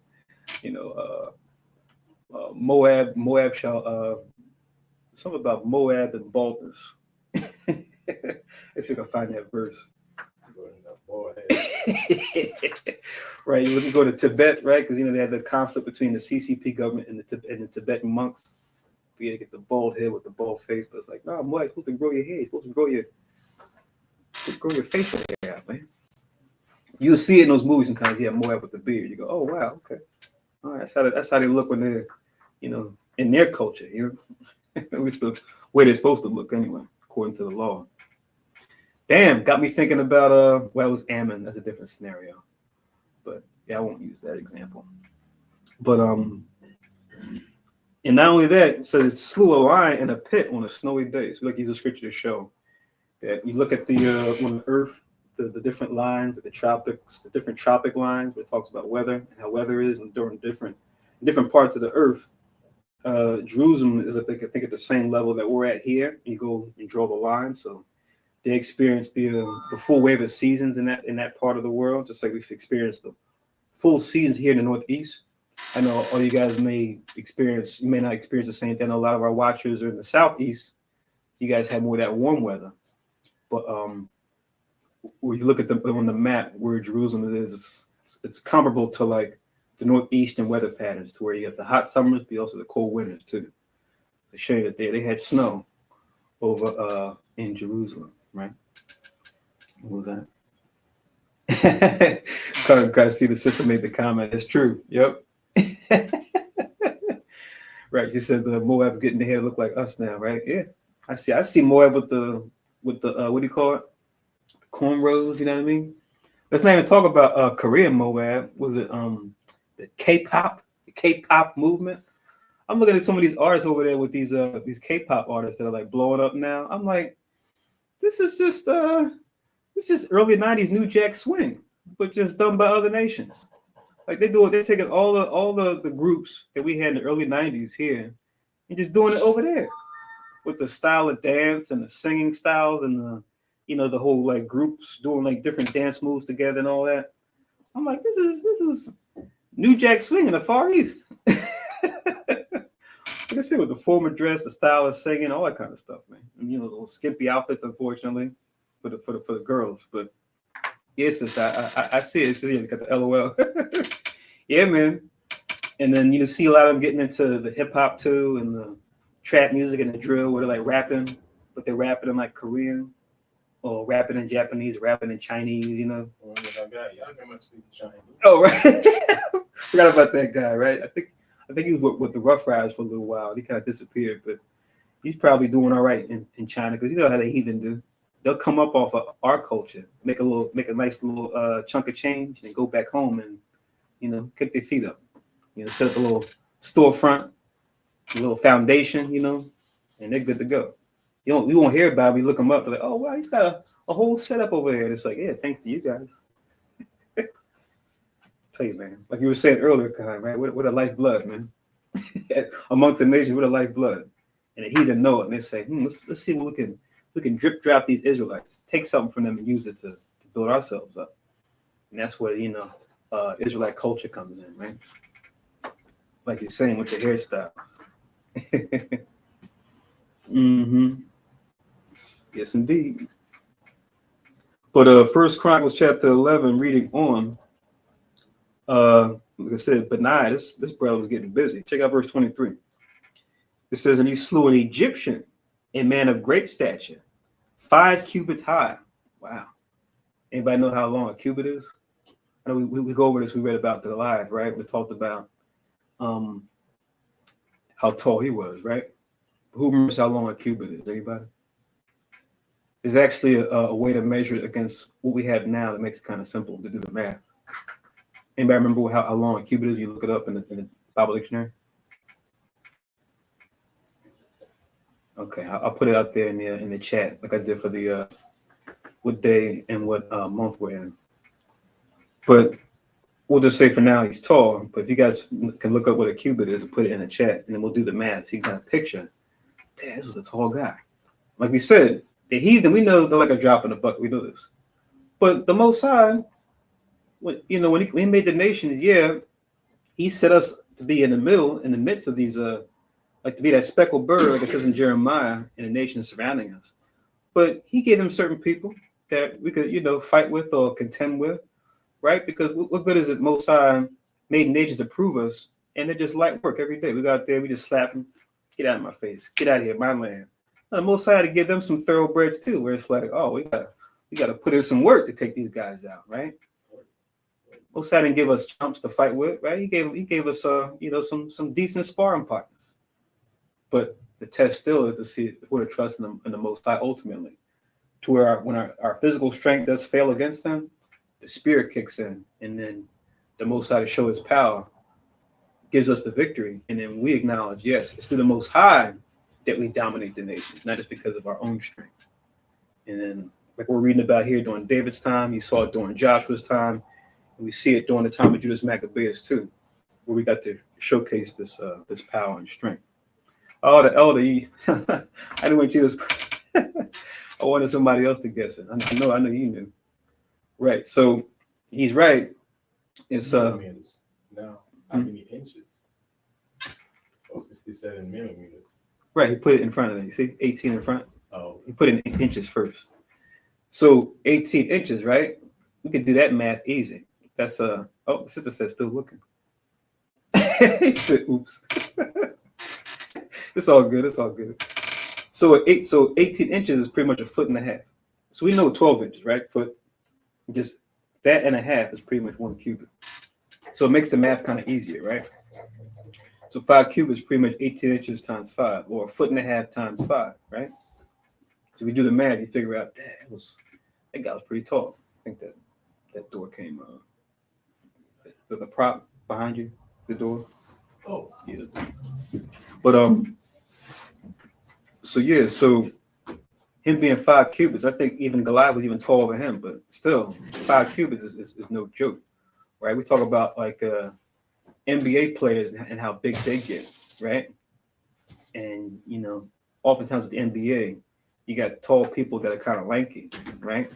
Moab shall something about Moab and baldness. Let's see if I can find that verse. Right, you go to Tibet, right? Because they had the conflict between the CCP government and the Tibetan monks. You get the bald head with the bald face, but it's like, no, Moab, you're supposed to grow your hair, you're supposed to grow your facial hair out, man. You'll see it in those movies sometimes. You have Moab with the beard. You go, oh wow, okay, all right. That's how they look when they're, in their culture. At least the way they're supposed to look anyway, according to the law. Damn, got me thinking about it was Ammon. That's a different scenario, but yeah, I won't use that example. But and not only that, it says it slew a lion in a pit on a snowy day. So like use a scripture to show that you look at the on the earth, the different lines, the tropics, the different tropic lines, where it talks about weather and how weather is and during different parts of the earth. Jerusalem is, I think, at the same level that we're at here. You go and draw the line, so they experience the full wave of seasons in that part of the world, just like we've experienced the full seasons here in the Northeast. I know all you guys may not experience the same thing. A lot of our watchers are in the Southeast. You guys have more of that warm weather, but when you look at on the map where Jerusalem is, it's comparable to like the northeastern weather patterns, to where you have the hot summers, but also the cold winters too. To show you that they had snow over in Jerusalem, right? What was that? Gotta see the sister made the comment. It's true. Yep. Right. She said the Moab's getting the hair to look like us now, right? Yeah. I see Moab with the what do you call it? Cornrows, you know what I mean? Let's not even talk about Korean Moab. Was it the K-pop movement? I'm looking at some of these artists over there with these K-pop artists that are like blowing up now. I'm like, this is just early 90s New Jack Swing, but just done by other nations. Like they're taking all the groups that we had in the early 90s here and just doing it over there with the style of dance and the singing styles and the whole like groups doing like different dance moves together and all that. I'm like, this is New Jack Swing in the Far East. Like I said, with the formal dress, the style of singing, all that kind of stuff, man. And, little skimpy outfits, unfortunately, for the girls. But yes, I see it. It's just, got the LOL. Yeah, man. And then see a lot of them getting into the hip hop too, and the trap music and the drill, where they're like rapping, but they're rapping in like Korean, or rapping in Japanese, rapping in Chinese, Y'all can speak Chinese. Oh, right. Forgot about that guy, right? I think he was with the Rough Riders for a little while. He kind of disappeared, but he's probably doing all right in China, because you know how the heathen do. They'll come up off of our culture, make a nice little chunk of change, and go back home and kick their feet up. Set up a little storefront, a little foundation, and they're good to go. You won't hear about it. You look them up, they're like, oh wow, he's got a whole setup over there. And it's like, yeah, thanks to you guys. Tell you, man, like you were saying earlier, Kai, right? What a lifeblood, man. Amongst the nation, what a lifeblood. And the heathen know it, and they say, let's see what we can we can drip drop these Israelites, take something from them and use it to build ourselves up. And that's where, Israelite culture comes in, right? Like you're saying with the hairstyle. Mm-hmm. Yes, indeed. But 1 Chronicles chapter 11, reading on, like I said, Benaiah, this brother was getting busy. Check out verse 23. It says, and he slew an Egyptian, a man of great stature, 5 cubits high. Wow. Anybody know how long a cubit is? I know we go over this. We read about the Goliath, right? We talked about how tall he was, right? Who remembers how long a cubit is? Anybody? There's actually a way to measure it against what we have now that makes it kind of simple to do the math. Anybody remember how long a cubit is? You look it up in the Bible dictionary. Okay, I'll put it out there in the chat like I did for the what day and what month we're in. But we'll just say for now he's tall. But if you guys can look up what a cubit is and put it in the chat, and then we'll do the math. So you got a picture. Damn, this was a tall guy. Like we said, the heathen, we know they're like a drop in the bucket. We know this. But the Most High, when he made the nations, he set us to be in the middle, in the midst of these, like to be that speckled bird, like it says in Jeremiah, in the nations surrounding us. But he gave them certain people that we could, fight with or contend with, right? Because what good is it? Most High made nations to prove us, and they're just light work every day. We go out there, we just slap them. Get out of my face. Get out of here, my land. And the Most High to give them some thoroughbreds too, where it's like, oh, we got to put in some work to take these guys out, right? Most High didn't give us chumps to fight with, right? He gave us some decent sparring partners. But the test still is to see if we're trusting in the Most High ultimately, to where when our physical strength does fail against them, the spirit kicks in, and then the Most High to show his power gives us the victory, and then we acknowledge, yes, it's through the Most High that we dominate the nations, not just because of our own strength. And then, like we're reading about here during David's time, you saw it during Joshua's time, and we see it during the time of Judas Maccabeus too, where we got to showcase this power and strength. Oh, the elder, I didn't want you to. I wanted somebody else to guess it. I know you knew. Right. So he's right. It's Now, how many inches? 57 millimeters. Right. He put it in front of it. You see, 18 in front. Oh, He put it in inches first. So 18 inches, right? We could do that math easy. That's the sister said still looking. He said, oops. It's all good. It's all good. So 18 inches is pretty much a foot and a half. So we know 12 inches, right? Foot. Just that and a half is pretty much 1 cubit. So it makes the math kind of easier, right? So 5 cubits is pretty much 18 inches times 5, or a foot and a half times 5, right? So we do the math, you figure out that guy was pretty tall. I think that door came the prop behind you, the door. oh, Yeah. But so him being 5 cubits, I think even Goliath was even taller than him, but still 5 cubits is no joke, right? We talk about like NBA players and how big they get, right? And oftentimes with the NBA, you got tall people that are kind of lanky, right?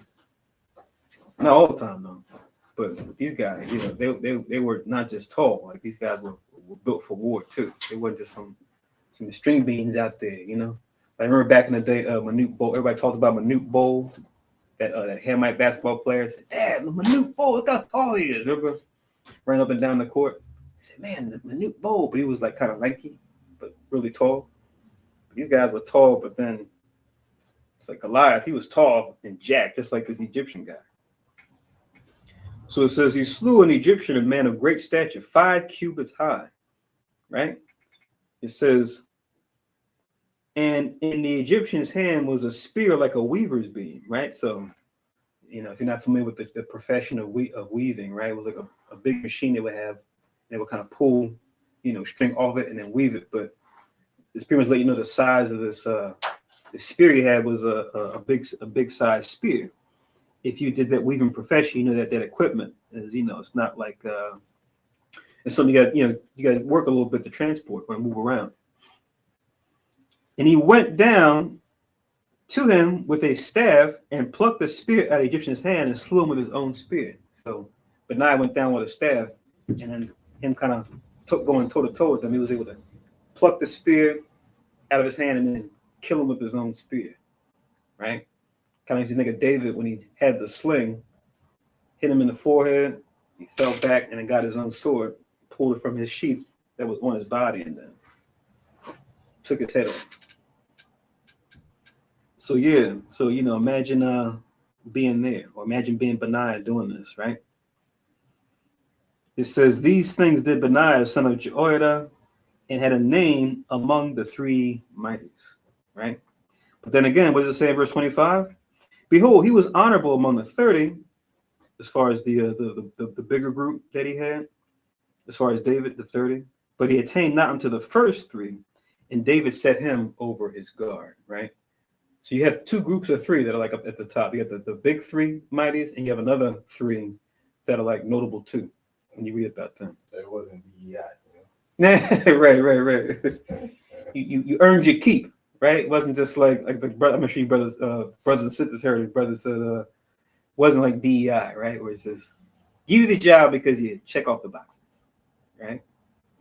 Not all the time though, but these guys, they were not just tall. Like these guys were built for war too. They weren't just some string beans out there, I remember back in the day, Manute Bol. Everybody talked about Manute Bol, that Hamite basketball player. Said, "Dad, Manute Bol, look how tall he is." Remember, running up and down the court. I said, "Man, Manute Bol," but he was like kind of lanky, but really tall. These guys were tall, but then it's like Goliath. He was tall and jacked, just like this Egyptian guy. So it says he slew an Egyptian, a man of great stature, 5 cubits high. Right? It says. And in the Egyptian's hand was a spear like a weaver's beam, right? So, if you're not familiar with the profession of weaving, right? It was like a big machine they would have. They would kind of pull, string off it and then weave it. But it's pretty much let you know the size of this. The spear he had was a big size spear. If you did that weaving profession, that equipment is, it's not like it's something you got to work a little bit to transport or move around. And he went down to him with a staff and plucked the spear out of the Egyptian's hand and slew him with his own spear. So Benaiah went down with a staff, and then him kind of going toe to toe with him. He was able to pluck the spear out of his hand and then kill him with his own spear. Right? Kind of makes you think of David when he had the sling, hit him in the forehead, he fell back and then got his own sword, pulled it from his sheath that was on his body, and then took his head off. So yeah, so imagine being there, or imagine being Benaiah doing this, right? It says, these things did Benaiah, son of Jehoiada, and had a name among the three mighties, right? But then again, what does it say in verse 25? Behold, he was honorable among the 30, as far as the bigger group that he had, as far as David, the 30, but he attained not unto the first three, and David set him over his guard, right? So you have two groups of three that are like up at the top. You have the big three mighties, and you have another three that are like notable too, when you read about them. So it wasn't DEI. Right. You earned your keep, right? It wasn't just like the brother. I'm sure you brothers and sisters heard his brother said wasn't like DEI, right? Where it says give you the job because you check off the boxes, right?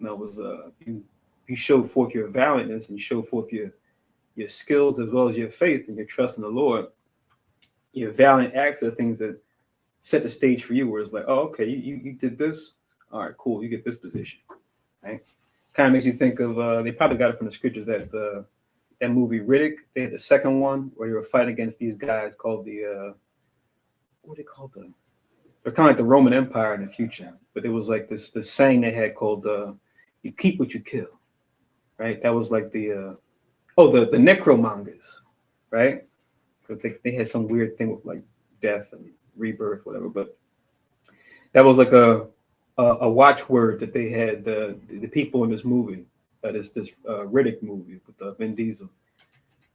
No, it was you show forth your valiantness and you show forth your skills as well as your faith and your trust in the Lord. Your valiant acts are things that set the stage for you, where it's like, oh, okay, you did this, all right, cool, you get this position, right? Kind of makes you think of they probably got it from the scriptures that that movie Riddick. They had the second one where they were fighting against these guys called what are they called? They're kind of like the Roman Empire in the future, but it was like this saying they had called "You keep what you kill," right? That was like the necromongers, right? So they had some weird thing with like death and rebirth, whatever. But that was like a watchword that they had the people in this movie, this Riddick movie with Vin Diesel.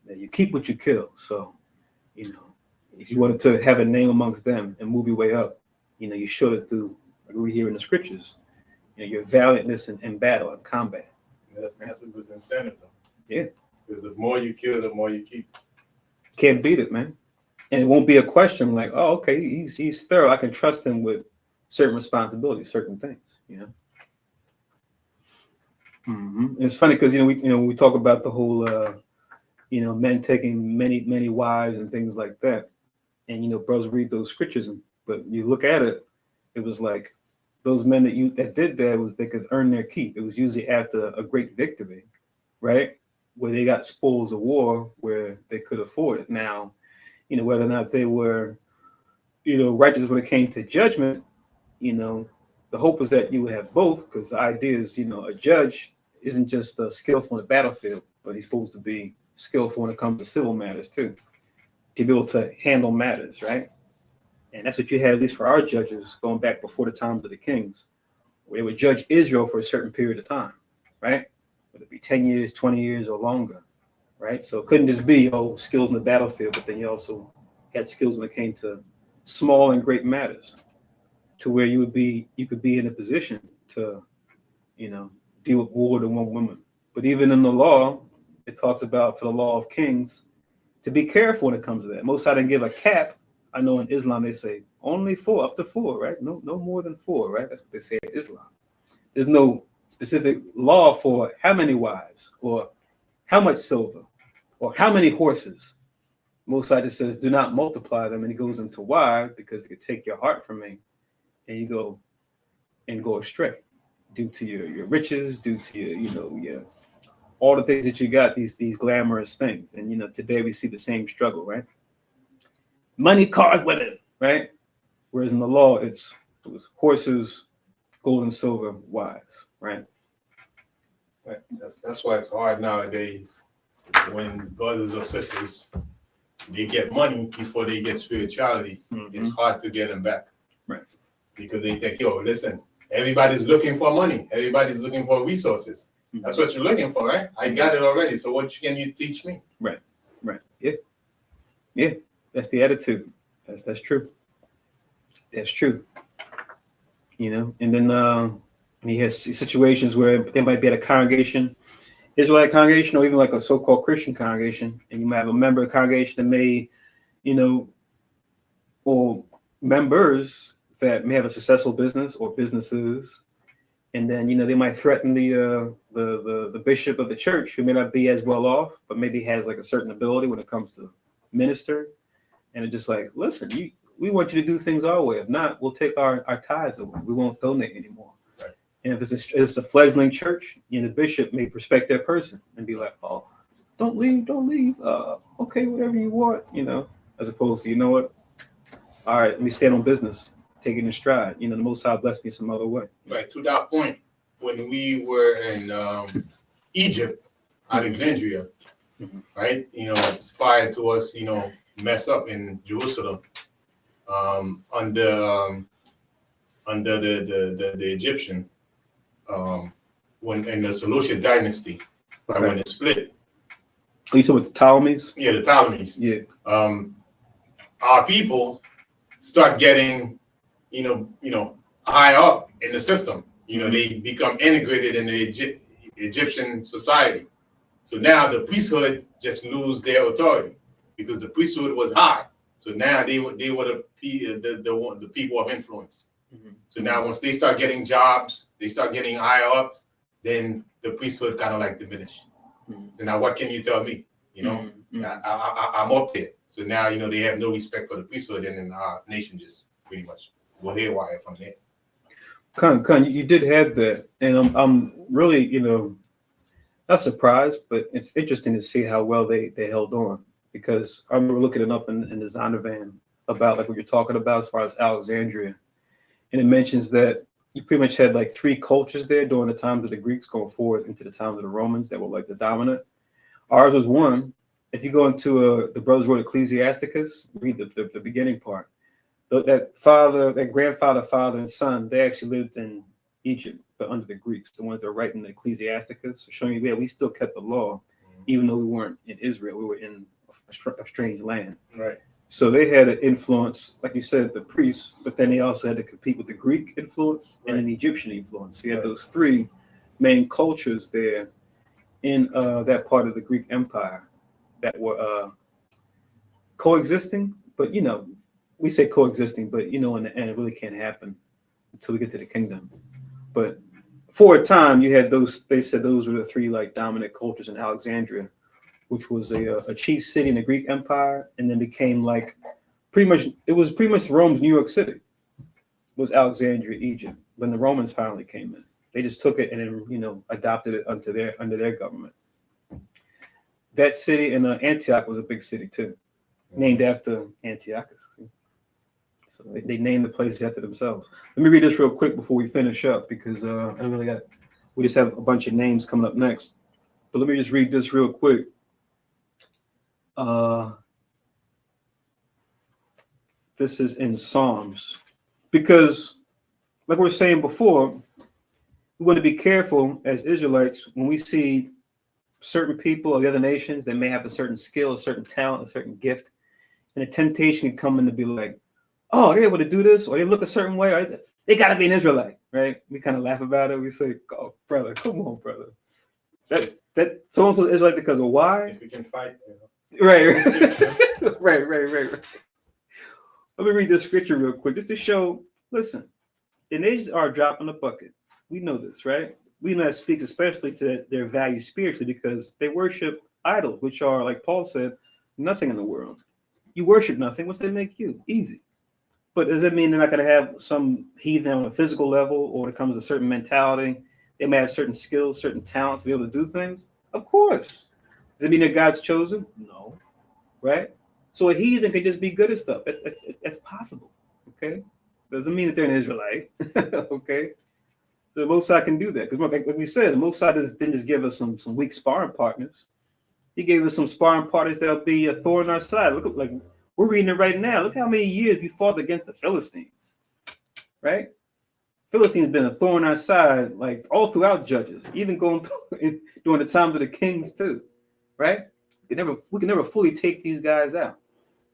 That you keep what you kill. So, if you wanted to have a name amongst them and move your way up, you showed it through, like we hear in the scriptures, your valiantness in battle and combat. That's a good incentive, though. Yeah. The more you kill, the more you keep. Can't beat it, man. And it won't be a question like, oh, okay, he's thorough. I can trust him with certain responsibilities, certain things, And it's funny because we talk about the whole men taking many wives and things like that, and brothers read those scriptures, but you look at it, it was like those men that did that was they could earn their keep. It was usually after a great victory, right? Where they got spoils of war where they could afford it. Now, whether or not they were, righteous when it came to judgment, the hope was that you would have both, because the idea is, a judge isn't just skillful in the battlefield, but he's supposed to be skillful when it comes to civil matters too, to be able to handle matters, right? And that's what you had, at least for our judges, going back before the times of the kings, where they would judge Israel for a certain period of time, right? Whether it be 10 years, 20 years, or longer, right? So it couldn't just be, skills in the battlefield, but then you also had skills when it came to small and great matters, to where you could be in a position to, deal with more than one woman. But even in the law, it talks about, for the law of kings, to be careful when it comes to that. Most I didn't give a cap. I know in Islam they say only 4, up to 4, right? No more than 4, right? That's what they say in Islam. There's no specific law for how many wives or how much silver or how many horses. Most I just says do not multiply them, and he goes into why, because it could take your heart from me, and you go astray due to your riches, due to your all the things that you got, these glamorous things. And today we see the same struggle, right? Money, cars, women, right? Whereas in the law, it was horses, gold and silver, wives, right? Right. That's why it's hard nowadays when brothers or sisters, they get money before they get spirituality. Mm-hmm. It's hard to get them back. Right. Because they think, listen, everybody's looking for money. Everybody's looking for resources. Mm-hmm. That's what you're looking for, right? I got it already. So what can you teach me? Right. Yeah. That's the attitude. That's true. That's true. And then he has situations where they might be at a congregation Israelite congregation or even like a so-called Christian congregation, and you might have a member of the congregation that may, you know, or members that may have a successful business or businesses, and then they might threaten the bishop of the church, who may not be as well off, but maybe has like a certain ability when it comes to minister, and it's just like, listen, we want you to do things our way. If not, we'll take our tithes away. We won't donate anymore. Right. And if it's a fledgling church, the bishop may respect that person and be like, oh, don't leave. Okay, whatever you want, as opposed to, you know what? All right, let me stand on business, take it in stride. The Most High bless me some other way. Right, to that point, when we were in Egypt, Alexandria, right, prior to us, mess up in Jerusalem, under the Egyptian, when in the Seleucid dynasty, right, when it split. Are you talking about the Ptolemies? Yeah, the Ptolemies. Yeah. Our people start getting, high up in the system. They become integrated in the Egyptian society. So now the priesthood just lose their authority because the priesthood was high. So now they were the people of influence. So now once they start getting jobs, they start getting higher up, then the priesthood kind of like diminish. So now what can you tell me? I'm up there. So now, they have no respect for the priesthood, and then our nation just pretty much go haywire from there. Con, you did have that, and I'm really, not surprised, but it's interesting to see how well they held on, because I remember looking it up in the Zondervan about like what you're talking about as far as Alexandria, and it mentions that you pretty much had like three cultures there during the times of the Greeks going forward into the times of the Romans that were like the dominant. Ours was one. If you go into the brothers wrote Ecclesiasticus, read the beginning part. That grandfather, father, and son, they actually lived in Egypt, but under the Greeks, the ones that are writing the Ecclesiasticus, so showing you, we still kept the law, even though we weren't in Israel, we were in a strange land. Right. So they had an influence, like you said, the priests, but then they also had to compete with the Greek influence and an Egyptian influence. So you had those three main cultures there in that part of the Greek Empire that were coexisting, but we say coexisting, but in the end, it really can't happen until we get to the kingdom. But for a time, you had those. They said those were the three like dominant cultures in Alexandria, which was a chief city in the Greek Empire, and then became like pretty much Rome's New York City. Was Alexandria, Egypt, when the Romans finally came in. They just took it and then adopted it under their government. That city in Antioch was a big city too, named after Antiochus. So they named the place after themselves. Let me read this real quick before we finish up, because we just have a bunch of names coming up next. But let me just read this real quick. This is in Psalms, because like we were saying before, we want to be careful as Israelites when we see certain people of the other nations that may have a certain skill, a certain talent, a certain gift, and a temptation can come in to be like, oh, they're able to do this, or they look a certain way, or they got to be an Israelite, right? We kind of laugh about it. We say, oh, brother, come on, brother. That so-and-so is Israelite because of why? If we can fight, Right. Right. Let me read this scripture real quick, just to show, listen, the nations are a drop in the bucket. We know this, right? We know that speaks especially to their value spiritually, because they worship idols, which are, like Paul said, nothing in the world. You worship nothing. What's that make you? Easy. But does that mean they're not going to have some heathen on a physical level, or when it comes to certain mentality, they may have certain skills, certain talents to be able to do things? Of course. Does it mean that God's chosen? No. Right? So a heathen could just be good at stuff. That's possible. Okay? Doesn't mean that they're an Israelite. Okay? The Most High can do that. Because like we said, the Most High didn't just give us some weak sparring partners. He gave us some sparring partners that'll be a thorn in our side. Look, like we're reading it right now. Look how many years we fought against the Philistines. Right? Philistines been a thorn in our side, like all throughout Judges, even going through during the times of the kings too. Right? We can never fully take these guys out.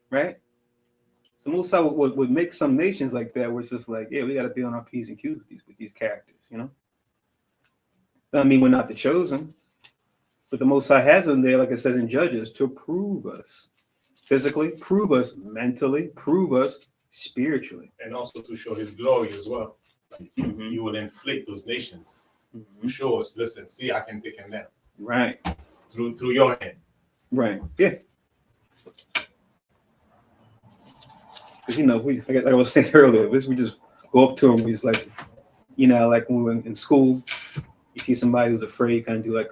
Right? So Most High would make some nations like that where it's just like, yeah, we got to be on our P's and Q's with these characters, Doesn't mean we're not the chosen. But the Most High has them there, like it says in Judges, to prove us physically, prove us mentally, prove us spiritually. And also to show his glory as well. Mhm. You will inflict those nations. Mhm. Show us, listen, see, I can take them down Right, through your hand. right, yeah. Because like I was saying earlier, we just go up to him. He's like, like when we were in school, you see somebody who's afraid, kind of do like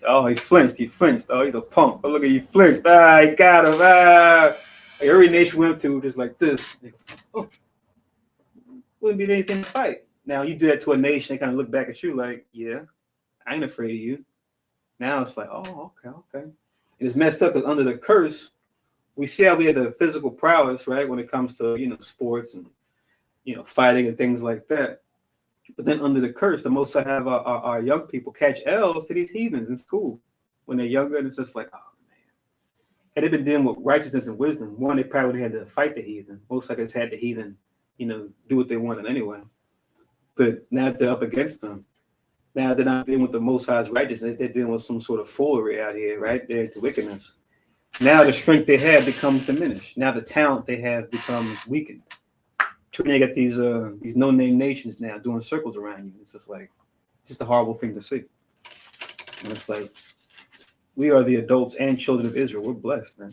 oh, he flinched. Oh, he's a punk. Oh, look at you flinched. Ah, he got him. Ah. Like every nation we went to, just like this. Oh, wouldn't be anything to fight. Now you do that to a nation, they kind of look back at you like, yeah, I ain't afraid of you. Now it's like, oh, okay. And it's messed up because under the curse, we see how we have the physical prowess, right, when it comes to sports and fighting and things like that. But then under the curse, the most I have our young people catch L's to these heathens in school when they're younger, and it's just like, oh man. Had they been dealing with righteousness and wisdom, one, they probably had to fight the heathen. Most likely had the heathen, do what they wanted anyway. But now they're up against them. Now they're not dealing with the Most High's righteousness. They're dealing with some sort of foolery out here, right? They're into wickedness. Now the strength they have becomes diminished. Now the talent they have becomes weakened. You got these no-name nations now doing circles around you. It's just like, it's just a horrible thing to see. And it's like, we are the adults and children of Israel. We're blessed, man.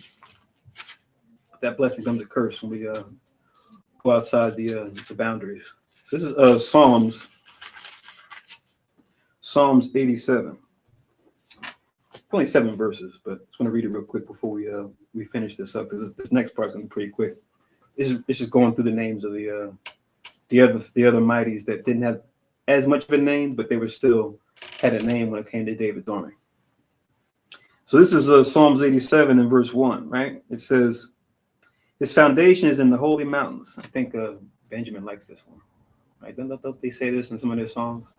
But that blessing becomes a curse when we go outside the boundaries. So this is Psalms 87. Only 7 verses, but I just want to read it real quick before we finish this up, because this next part's gonna be pretty quick. It's just going through the names of the other mighties that didn't have as much of a name, but they were still had a name when it came to David's army. So this is Psalms 87 and verse 1, right? It says, "His foundation is in the holy mountains." I think Benjamin likes this one, right? Don't they say this in some of their songs?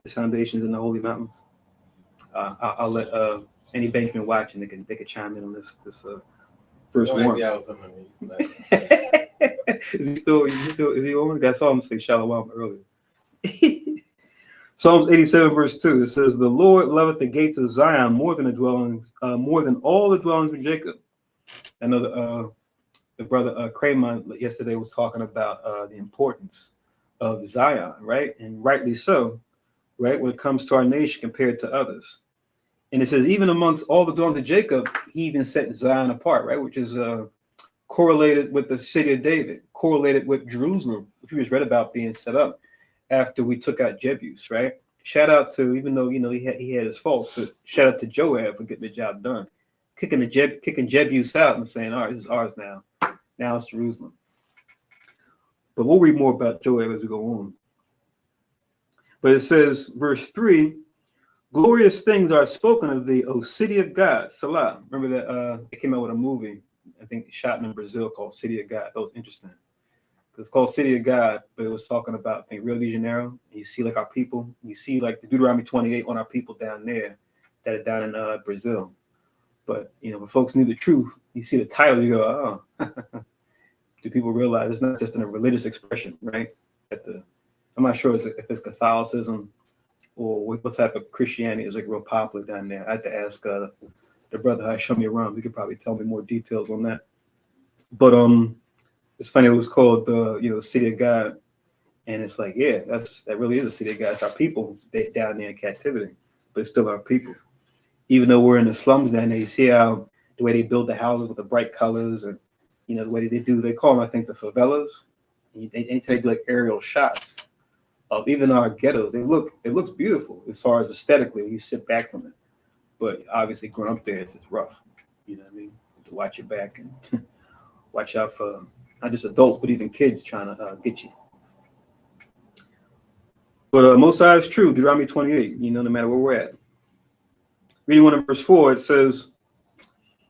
His foundation is in the holy mountains. I'll let any Benjamin watching they can chime in on this verse 1. Is he on? I saw him say Shalom earlier. Psalms 87 verse 2. It says, "The Lord loveth the gates of Zion more than all the dwellings of Jacob." I know the brother Kramer yesterday was talking about the importance of Zion, right? And rightly so, right? When it comes to our nation compared to others. And it says, even amongst all the dwellings of Jacob, he even set Zion apart, right? Which is correlated with the city of David, correlated with Jerusalem, which we just read about being set up after we took out Jebus, right? Shout out to, even though he had his faults, but shout out to Joab for getting the job done, kicking Jebus out and saying, "All right, this is ours now. Now it's Jerusalem." But we'll read more about Joab as we go on. But it says, verse 3. "Glorious things are spoken of thee, O city of God." Salah. Remember that they came out with a movie, I think, shot in Brazil called City of God. That was interesting. It's called City of God, but it was talking about, I think, Rio de Janeiro. You see like our people, you see like the Deuteronomy 28 on our people down there that are down in Brazil. But when folks knew the truth, you see the title, you go, oh. Do people realize it's not just in a religious expression, right? I'm not sure if it's Catholicism or what type of Christianity is like real popular down there. I had to ask the brother how to show me around. He could probably tell me more details on that. But it's funny. It was called the City of God, and it's like, yeah, that really is a city of God. It's our people down there in captivity, but it's still our people. Even though we're in the slums down there, you see how the way they build the houses with the bright colors, and the way they do. They call them, I think, the favelas. They do like aerial shots of even our ghettos. It looks beautiful as far as aesthetically when you sit back from it. But obviously growing up there, it's rough. You know what I mean? To watch your back and watch out for not just adults, but even kids trying to get you. But Most High is true. Deuteronomy 28, no matter where we're at. Reading 1 in verse 4, it says,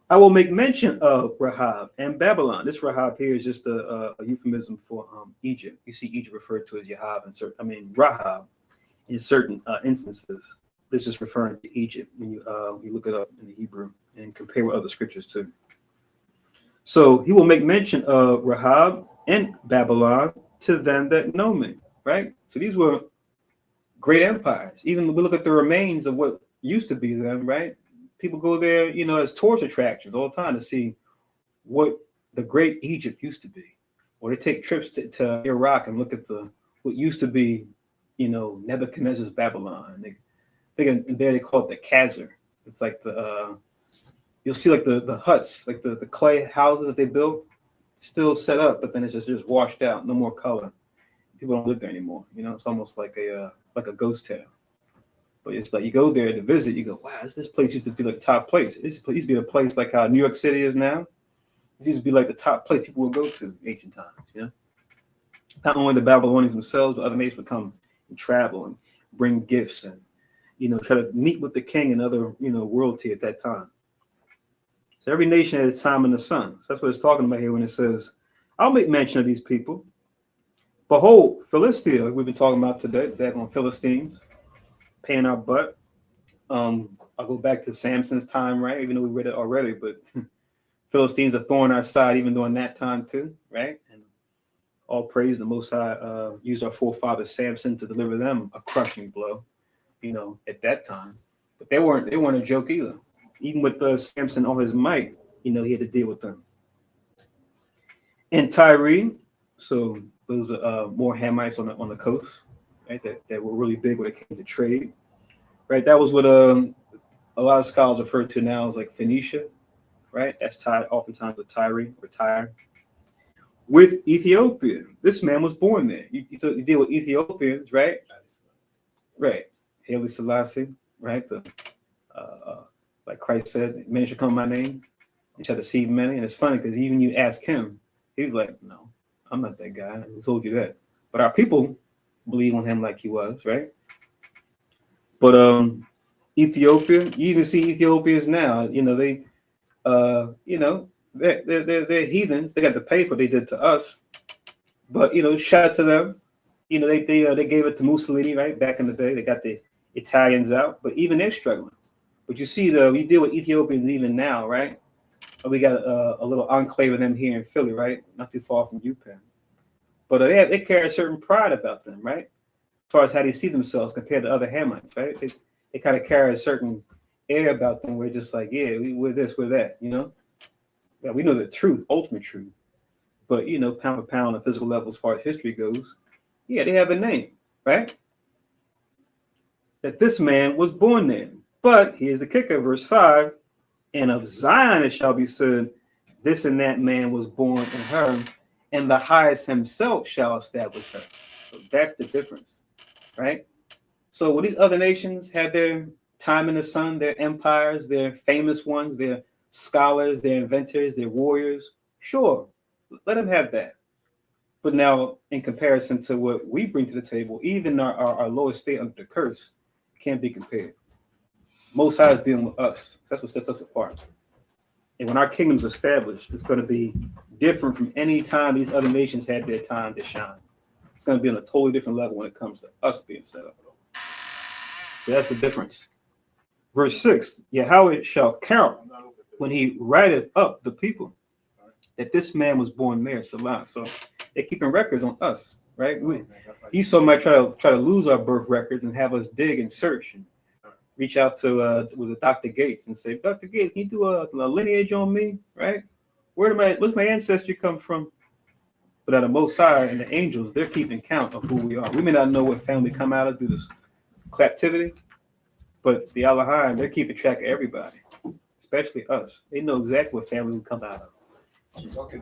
"I will make mention of Rahab and Babylon." This Rahab here is just a euphemism for Egypt. You see Egypt referred to as Rahab Rahab in certain instances. This is referring to Egypt when you look it up in the Hebrew and compare with other scriptures too. So he will make mention of Rahab and Babylon to them that know me, right? So these were great empires. Even we look at the remains of what used to be them, right? People go there, as tourist attractions all the time to see what the great Egypt used to be. Or they take trips to Iraq and look at what used to be, Nebuchadnezzar's Babylon. They call it the Khazar. It's like you'll see like the huts, like the clay houses that they built, still set up, but then it's just washed out, no more color. People don't live there anymore. It's almost like a ghost town. But it's like you go there to visit, you go, wow, this place used to be like the top place. It used to be a place like how New York City is now. It used to be like the top place people would go to in ancient times. Not only the Babylonians themselves, but other nations would come and travel and bring gifts and try to meet with the king and other royalty at that time. So every nation had its time in the sun. So that's what it's talking about here when it says, I'll make mention of these people. Behold, Philistia, we've been talking about today, back on Philistines, paying our butt. I'll go back to Samson's time, right? Even though we read it already, but Philistines are thorn our side even during that time too, right? And all praise the Most High used our forefather Samson to deliver them a crushing blow, at that time. But they weren't a joke either. Even with Samson, all his might, he had to deal with them. And Tyre, so those more Hamites on the coast, right? That were really big when it came to trade, right? That was what a lot of scholars refer to now as like Phoenicia, right? That's tied oftentimes with Tyre or Tyre. With Ethiopia, this man was born there. You deal with Ethiopians, right? Right. Haile Selassie, right? Like Christ said, man should come in my name and shall deceive many. And it's funny because even you ask him, he's like, no, I'm not that guy. Who told you that? But our people believe on him like he was, right? But Ethiopia, you even see Ethiopians now. They're heathens. They got to pay for what they did to us. But shout out to them. They gave it to Mussolini, right? Back in the day, they got the Italians out, but even they're struggling. But you see, we deal with Ethiopians even now, right? We got a little enclave of them here in Philly, right? Not too far from UPenn. But they carry a certain pride about them, right? As far as how they see themselves compared to other Hamites, right? They kind of carry a certain air about them. We're just like, yeah, we're this, we're that, Yeah, we know the truth, ultimate truth. But, pound for pound on a physical level as far as history goes, yeah, they have a name, right? That this man was born there. But here's the kicker, verse 5, and of Zion it shall be said, this and that man was born in her, and the highest himself shall establish her. So that's the difference, right? So when these other nations had their time in the sun, their empires, their famous ones, their scholars, their inventors, their warriors, sure, let them have that. But now, in comparison to what we bring to the table, even our lowest state under the curse can't be compared. Most High is dealing with us. So that's what sets us apart. And when our kingdom's established, it's going to be different from any time these other nations had their time to shine. It's going to be on a totally different level when it comes to us being set up. So that's the difference. Verse 6, Yahweh shall count when he writeth up the people that this man was born there, Salah. So they're keeping records on us, right? Esau might try to lose our birth records and have us dig and search and reach out to Dr. Gates and say, Dr. Gates, can you do a lineage on me, right? Where's my ancestry come from? But at the Most High and the angels, they're keeping count of who we are. We may not know what family come out of through this captivity, but the Elohim, they're keeping track of everybody, especially us. They know exactly what family we come out of.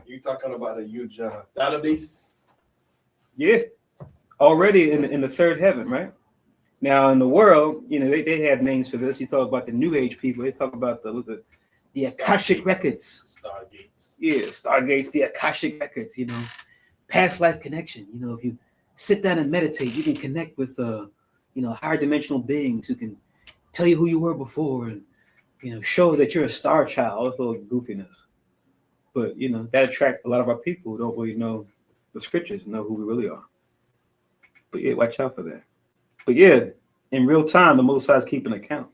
You talking about a huge database? Yeah, already in the third heaven, right? Now in the world, they have names for this. You talk about the New Age people. They talk about the Akashic records. Stargates. Yeah, Stargates, the Akashic records. Past life connection. If you sit down and meditate, you can connect with higher dimensional beings who can tell you who you were before and show that you're a star child. All this little goofiness. But that attracts a lot of our people who don't really know the scriptures and know who we really are. But yeah, watch out for that. But yeah, in real time, the Most High is keeping account.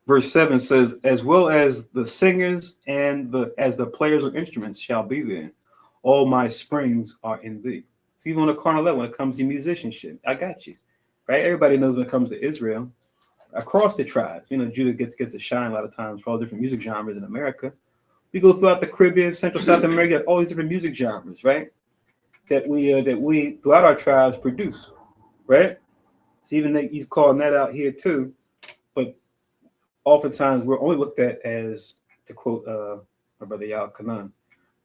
Verse 7 says, as well as the singers and as the players of instruments shall be there, all my springs are in thee. See, even on a carnal level, when it comes to musicianship, I got you. right? Everybody knows when it comes to Israel, across the tribes. Judah gets a shine a lot of times for all different music genres in America. We go throughout the Caribbean, Central South America, all these different music genres, right? That we throughout our tribes produce, right? So even that he's calling that out here too, but oftentimes we're only looked at as, to quote my brother Yal Kanan,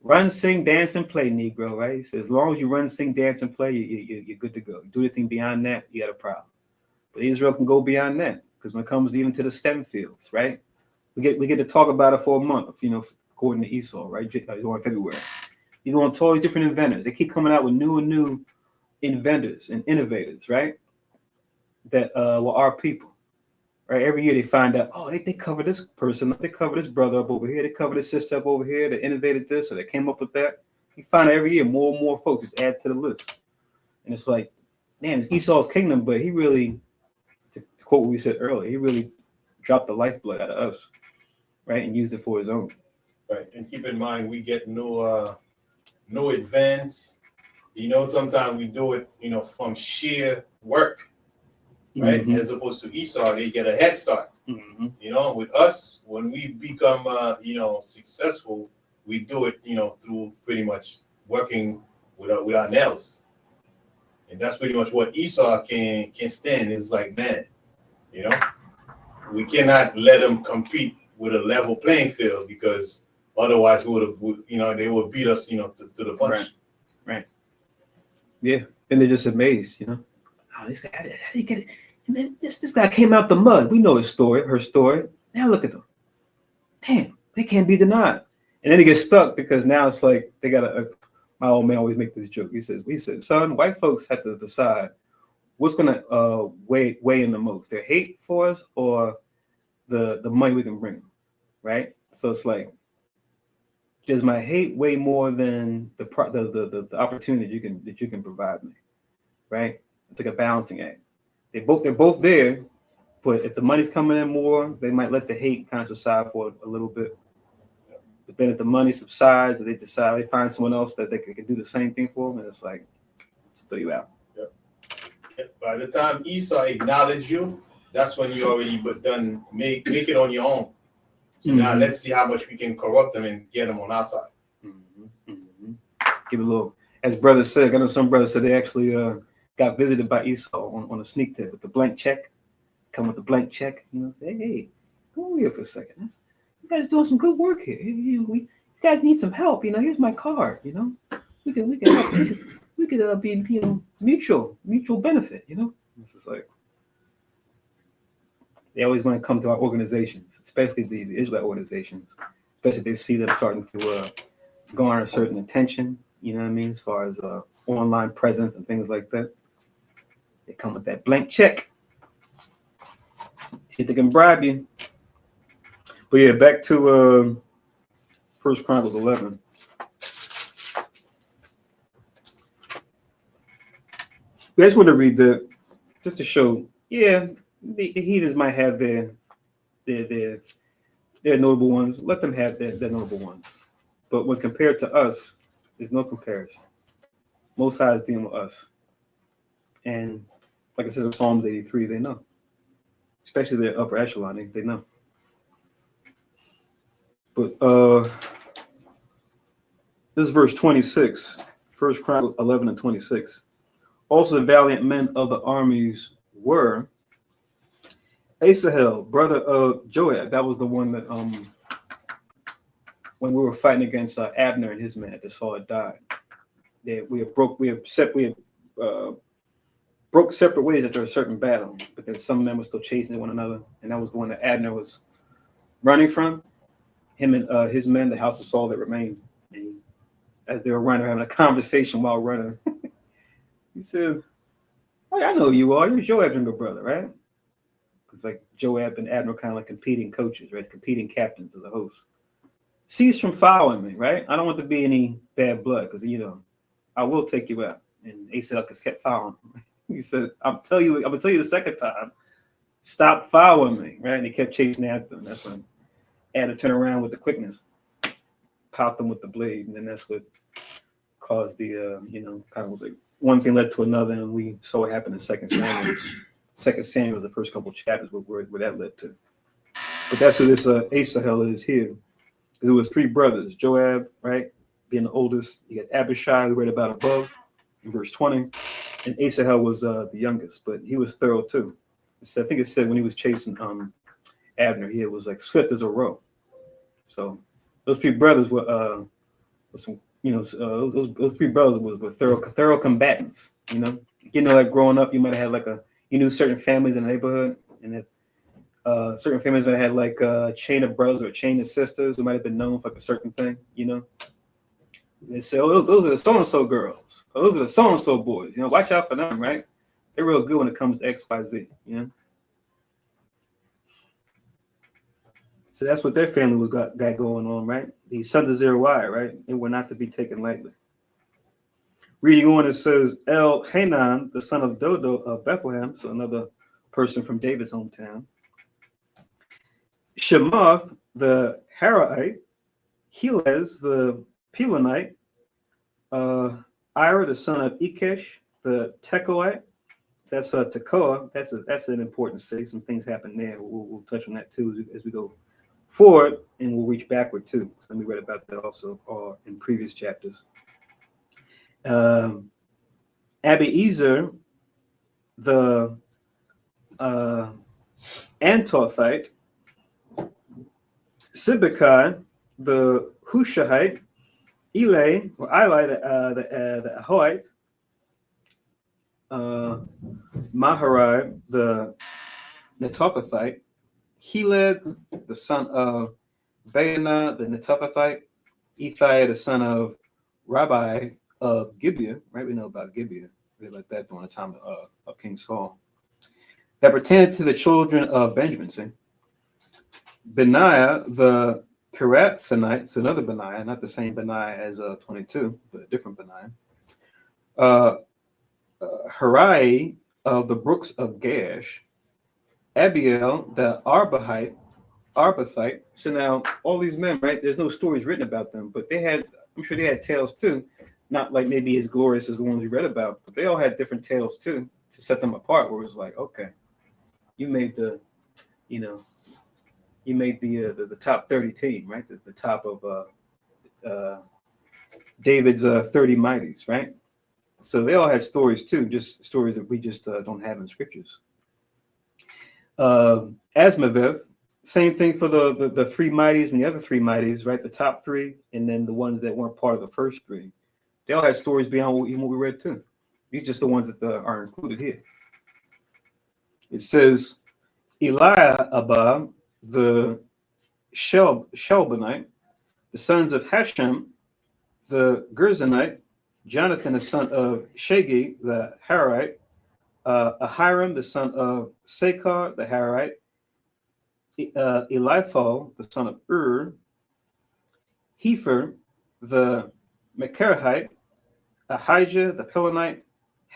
run, sing, dance, and play, Negro, right? He says, as long as you run, sing, dance, and play, you're good to go. You do anything beyond that, you got a problem. But Israel can go beyond that, because when it comes even to the STEM fields, right? We get to talk about it for a month, according to Esau, right? During February. You go on to all these different inventors. They keep coming out with new and new inventors and innovators, right? That were our people, right? Every year they find out, oh, they cover this person, they cover this brother up over here, they cover this sister up over here, they innovated this, or they came up with that. You find out every year more and more folks just add to the list. And it's like, man, it's Esau's kingdom, but he really, to quote what we said earlier, he really dropped the lifeblood out of us, right? And used it for his own. Right. And keep in mind, we get no advance. Sometimes we do it, from sheer work, right? Mm-hmm. As opposed to Esau, they get a head start. Mm-hmm. With us, when we become, successful, we do it, through pretty much working with our nails. And that's pretty much what Esau can stand. Is like, man, we cannot let them compete with a level playing field, because otherwise they would beat us, to the punch. Right. Yeah. And they're just amazed, Oh, this guy, how did he get it? Man, this guy came out the mud. We know her story. Now look at them. Damn, they can't be denied. And then they get stuck, because now it's like they gotta. My old man always make this joke. He said, son, white folks have to decide what's gonna weigh in the most, their hate for us or the money we can bring them, right? So it's like, does my hate weigh more than the opportunity that you can provide me, right? It's like a balancing act. They're both there, but if the money's coming in more, they might let the hate kind of subside for a little bit. But then if the money subsides, they decide they find someone else that they can do the same thing for them, and it's like, just throw you out. By the time Esau acknowledge you, that's when you already done make it on your own. So now let's see how much we can corrupt them and get them on our side. Give it a little, as brother said. I know some brothers said they actually got visited by Esau on a sneak tip with the blank check. Come with the blank check, say, hey, come over here for a second. You guys doing some good work here. You guys need some help. Here's my card. We can help. We could be mutual benefit. This is like, they always want to come to our organizations, especially the Israelite organizations, especially if they see them starting to garner certain attention. You know what I mean, as far as online presence and things like that. They come with that blank check. See if they can bribe you. But yeah, back to 1 Chronicles 11. I just want to read that just to show, the heathens might have their notable ones. Let them have their notable ones. But when compared to us, there's no comparison. Most High is dealing with us. And like I said in Psalms 83, they know. Especially the upper echelon, they know. But this is verse 26, 1 Chronicles 11 and 26. Also the valiant men of the armies were Asahel, brother of Joab. That was the one that when we were fighting against Abner and his men after Saul had died. We broke separate ways after a certain battle, but then some men were still chasing one another, and that was the one that Abner was running from. Him and his men, the house of Saul that remained. And as they were running, having a conversation while running, he said, "Hey, I know who you are. You're Joab's younger brother, right?" Because like Joab and Abner kind of like competing coaches, right? Competing captains of the host. Cease from following me, right? I don't want to be any bad blood, because I will take you out. And Asahel just kept following him. He said, I'm gonna tell you the second time, stop following me, right? And he kept chasing after him. That's when Abner turned around with the quickness, popped him with the blade, and then that's what caused the kind of was like one thing led to another, and we saw what happened in 2 Samuel Second Samuel was the first couple chapters where that led to. But that's who this Asahel is here. There was three brothers, Joab, right, being the oldest. You got Abishai, we read about above in verse 20, and Asahel was the youngest, but he was thorough too. I think it said when he was chasing Abner, he was like swift as a roe. So those three brothers were some, those three brothers were thorough combatants. Like growing up, you might have had you knew certain families in the neighborhood, and that certain families might have had like a chain of brothers or a chain of sisters who might have been known for like a certain thing. They say, oh, those are the so-and-so girls. Oh, those are the so-and-so boys. Watch out for them, right? They're real good when it comes to X, Y, Z. So that's what their family got going on, right? The sons of Zeruiah, right? They were not to be taken lightly. Reading on, it says, El Hanan, the son of Dodo of Bethlehem, so another person from David's hometown. Shemoth, the Haraite. Helez, the Pelonite. Ira, the son of Ikesh, the Tekoite. That's Tekoa. That's an important city. Some things happen there. We'll touch on that too as we go forward, and we'll reach backward too. So we read about that also in previous chapters. Abiezer, the Antothite. Sibbecai, the Hushahite. Eli, the Ahoite. Maharai, the Netophathite. Heled, the son of Baana, the Netophathite. Ethai, the son of Rabbi of Gibeah, right? We know about Gibeah. We read about that during the time of King Saul. That pertained to the children of Benjamin. See? Benaiah, the Pirathonite, so another Benaiah, not the same Benaiah as 22, but a different Benaiah. Harai of the brooks of Gash. Abiel, the Arbathite. So now all these men, right? There's no stories written about them, but I'm sure they had tales too. Not like maybe as glorious as the ones we read about, but they all had different tales too to set them apart. Where it was like, okay, you made the top 30 team, right? The top of David's 30 mighties, right? So they all had stories too, just stories that we just don't have in scriptures. Asmaveth, same thing for the three mighties and the other three mighties, right? The top three, and then the ones that weren't part of the first three. They all had stories beyond what we read too. These are just the ones that are included here. It says, Eliab, the Shelbanite, the sons of Hashem, the Gerzonite, Jonathan, the son of Shagi, the Harite, Ahiram, the son of Sakar, the Harite, Eliphal, the son of Ur, Hefer, the Mekarahite, Ahijah, the Pelonite,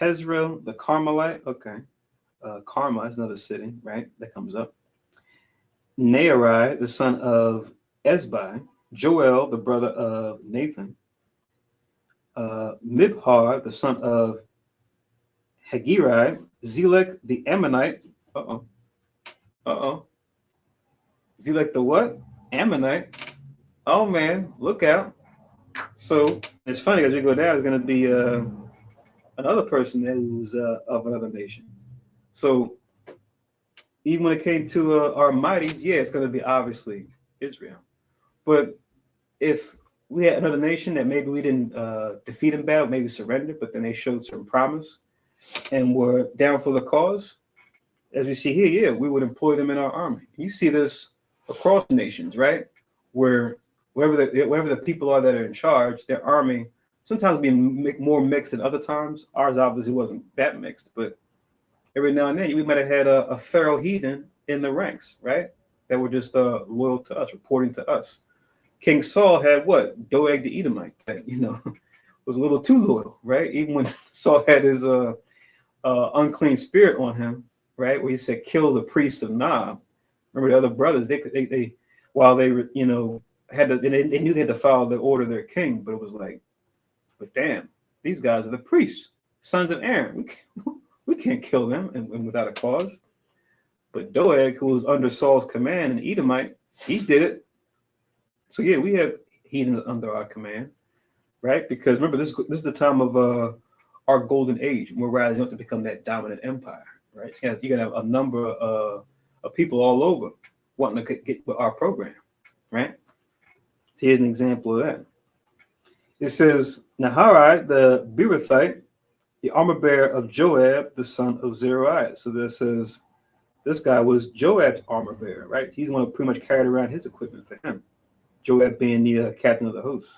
Hezrel, the Carmelite. Okay. Carmel is another city, right? That comes up. Nearai, the son of Ezbai, Joel, the brother of Nathan, Mibhar, the son of Hagirai, Zelek, the Ammonite. Zelek the what? Ammonite. Oh man, look out. So it's funny as we go down, there's going to be another person that was of another nation. So even when it came to our mighties, yeah, it's going to be obviously Israel. But if we had another nation that maybe we didn't defeat in battle, maybe surrendered, but then they showed some promise and were down for the cause, as we see here, yeah, we would employ them in our army. You see this across nations, right? Where wherever the people are that are in charge, their army sometimes being more mixed than other times. Ours obviously wasn't that mixed, but every now and then we might have had a thorough heathen in the ranks, right? That were just loyal to us, reporting to us. King Saul had what? Doeg the Edomite, that was a little too loyal, right? Even when Saul had his unclean spirit on him, right? Where he said, "Kill the priest of Nob." Remember the other brothers? They while they were, they knew they had to follow the order of their king, but it was like, but damn, these guys are the priests, sons of Aaron. We can't kill them and without a cause. But Doeg, who was under Saul's command, an Edomite, he did it. So yeah, we have heathens under our command, right? Because remember, this is the time of our golden age. We're rising up to become that dominant empire, right? So you got to have a number of people all over wanting to get with our program, right? So here's an example of that. It says, Naharai, the Beerothite, the armor bearer of Joab, the son of Zeruiah. So this says, this guy was Joab's armor bearer, right? He's the one who pretty much carried around his equipment for him. Joab being the captain of the host.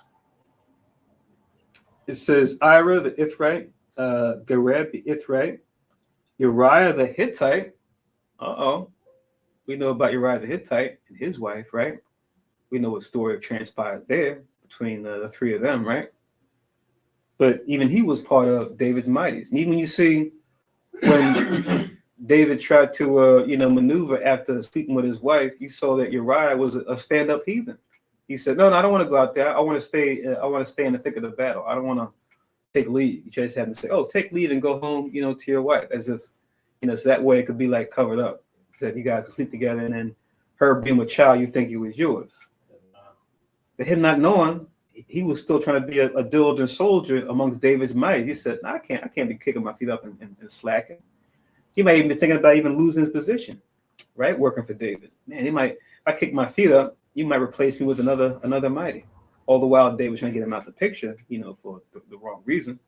It says, Ira, the Ithrite, Gareb, the Ithrite, Uriah, the Hittite. We know about Uriah the Hittite and his wife, right? We know what story transpired there between the three of them, right? But even he was part of David's mighties. And even you see when David tried to, maneuver after sleeping with his wife, you saw that Uriah was a stand-up heathen. He said, "No, I don't want to go out there. I want to stay. I want to stay in the thick of the battle. I don't want to take leave." You just had to say, "Oh, take leave and go home," to your wife, as if, so that way it could be like covered up. That you guys sleep together, and then her being with child, you think it was yours. But him not knowing, he was still trying to be a diligent soldier amongst David's might. He said, "No, I can't be kicking my feet up and slacking." He might even be thinking about even losing his position, right? Working for David. Man, if I kick my feet up, you might replace me with another mighty. All the while David was trying to get him out the picture, for the wrong reason.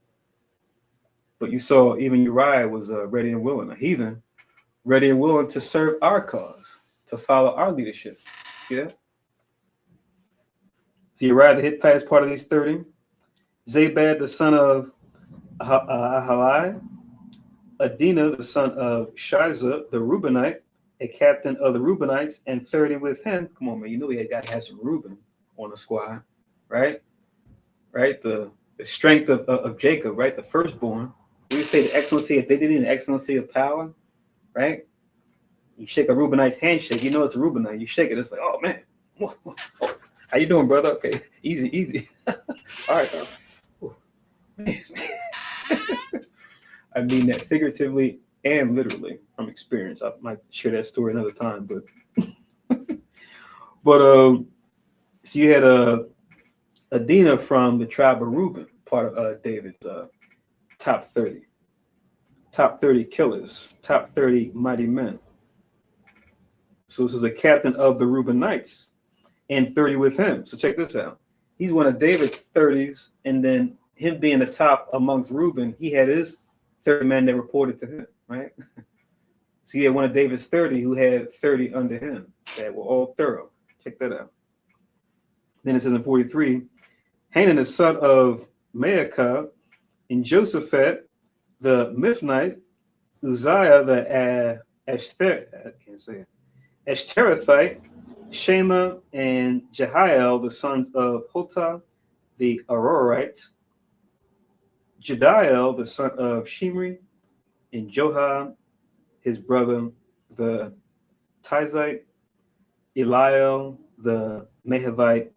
But you saw even Uriah was ready and willing, a heathen, ready and willing to serve our cause, to follow our leadership. Yeah. So Uriah the Hittite is part of these 30. Zabad, the son of Ahalai. Adina, the son of Shiza, the Reubenite, a captain of the Reubenites, and 30 with him. Come on, man. You know we got to have some Reuben on the squad, right? Right? The strength of Jacob, right? The firstborn. We say the excellency, if they did the excellency of power, right? You shake a Reubenite's handshake, it's a Reubenite. You shake it, it's like, oh man. Oh, how you doing, brother? Okay, easy. All right. Oh, man. I mean that figuratively and literally from experience. I might share that story another time, but so you had Adina from the tribe of Reuben, part of David's top 30 killers, top 30 mighty men. So this is a captain of the Reubenites and 30 with him. So check this out. He's one of David's 30s, and then him being the top amongst Reuben, he had his 30 men that reported to him, right? So he had one of David's 30 who had 30 under him that were all thorough. Check that out. Then it says in 43, Hanan, the son of Maacah, and Joshaphat, the Mithnite, Uzziah, the Ashterathite, Shema, and Jehiel, the sons of Hotah, the Arorite, Jediel, the son of Shimri, and Joha, his brother, the Tizite, Eliel, the Mahavite,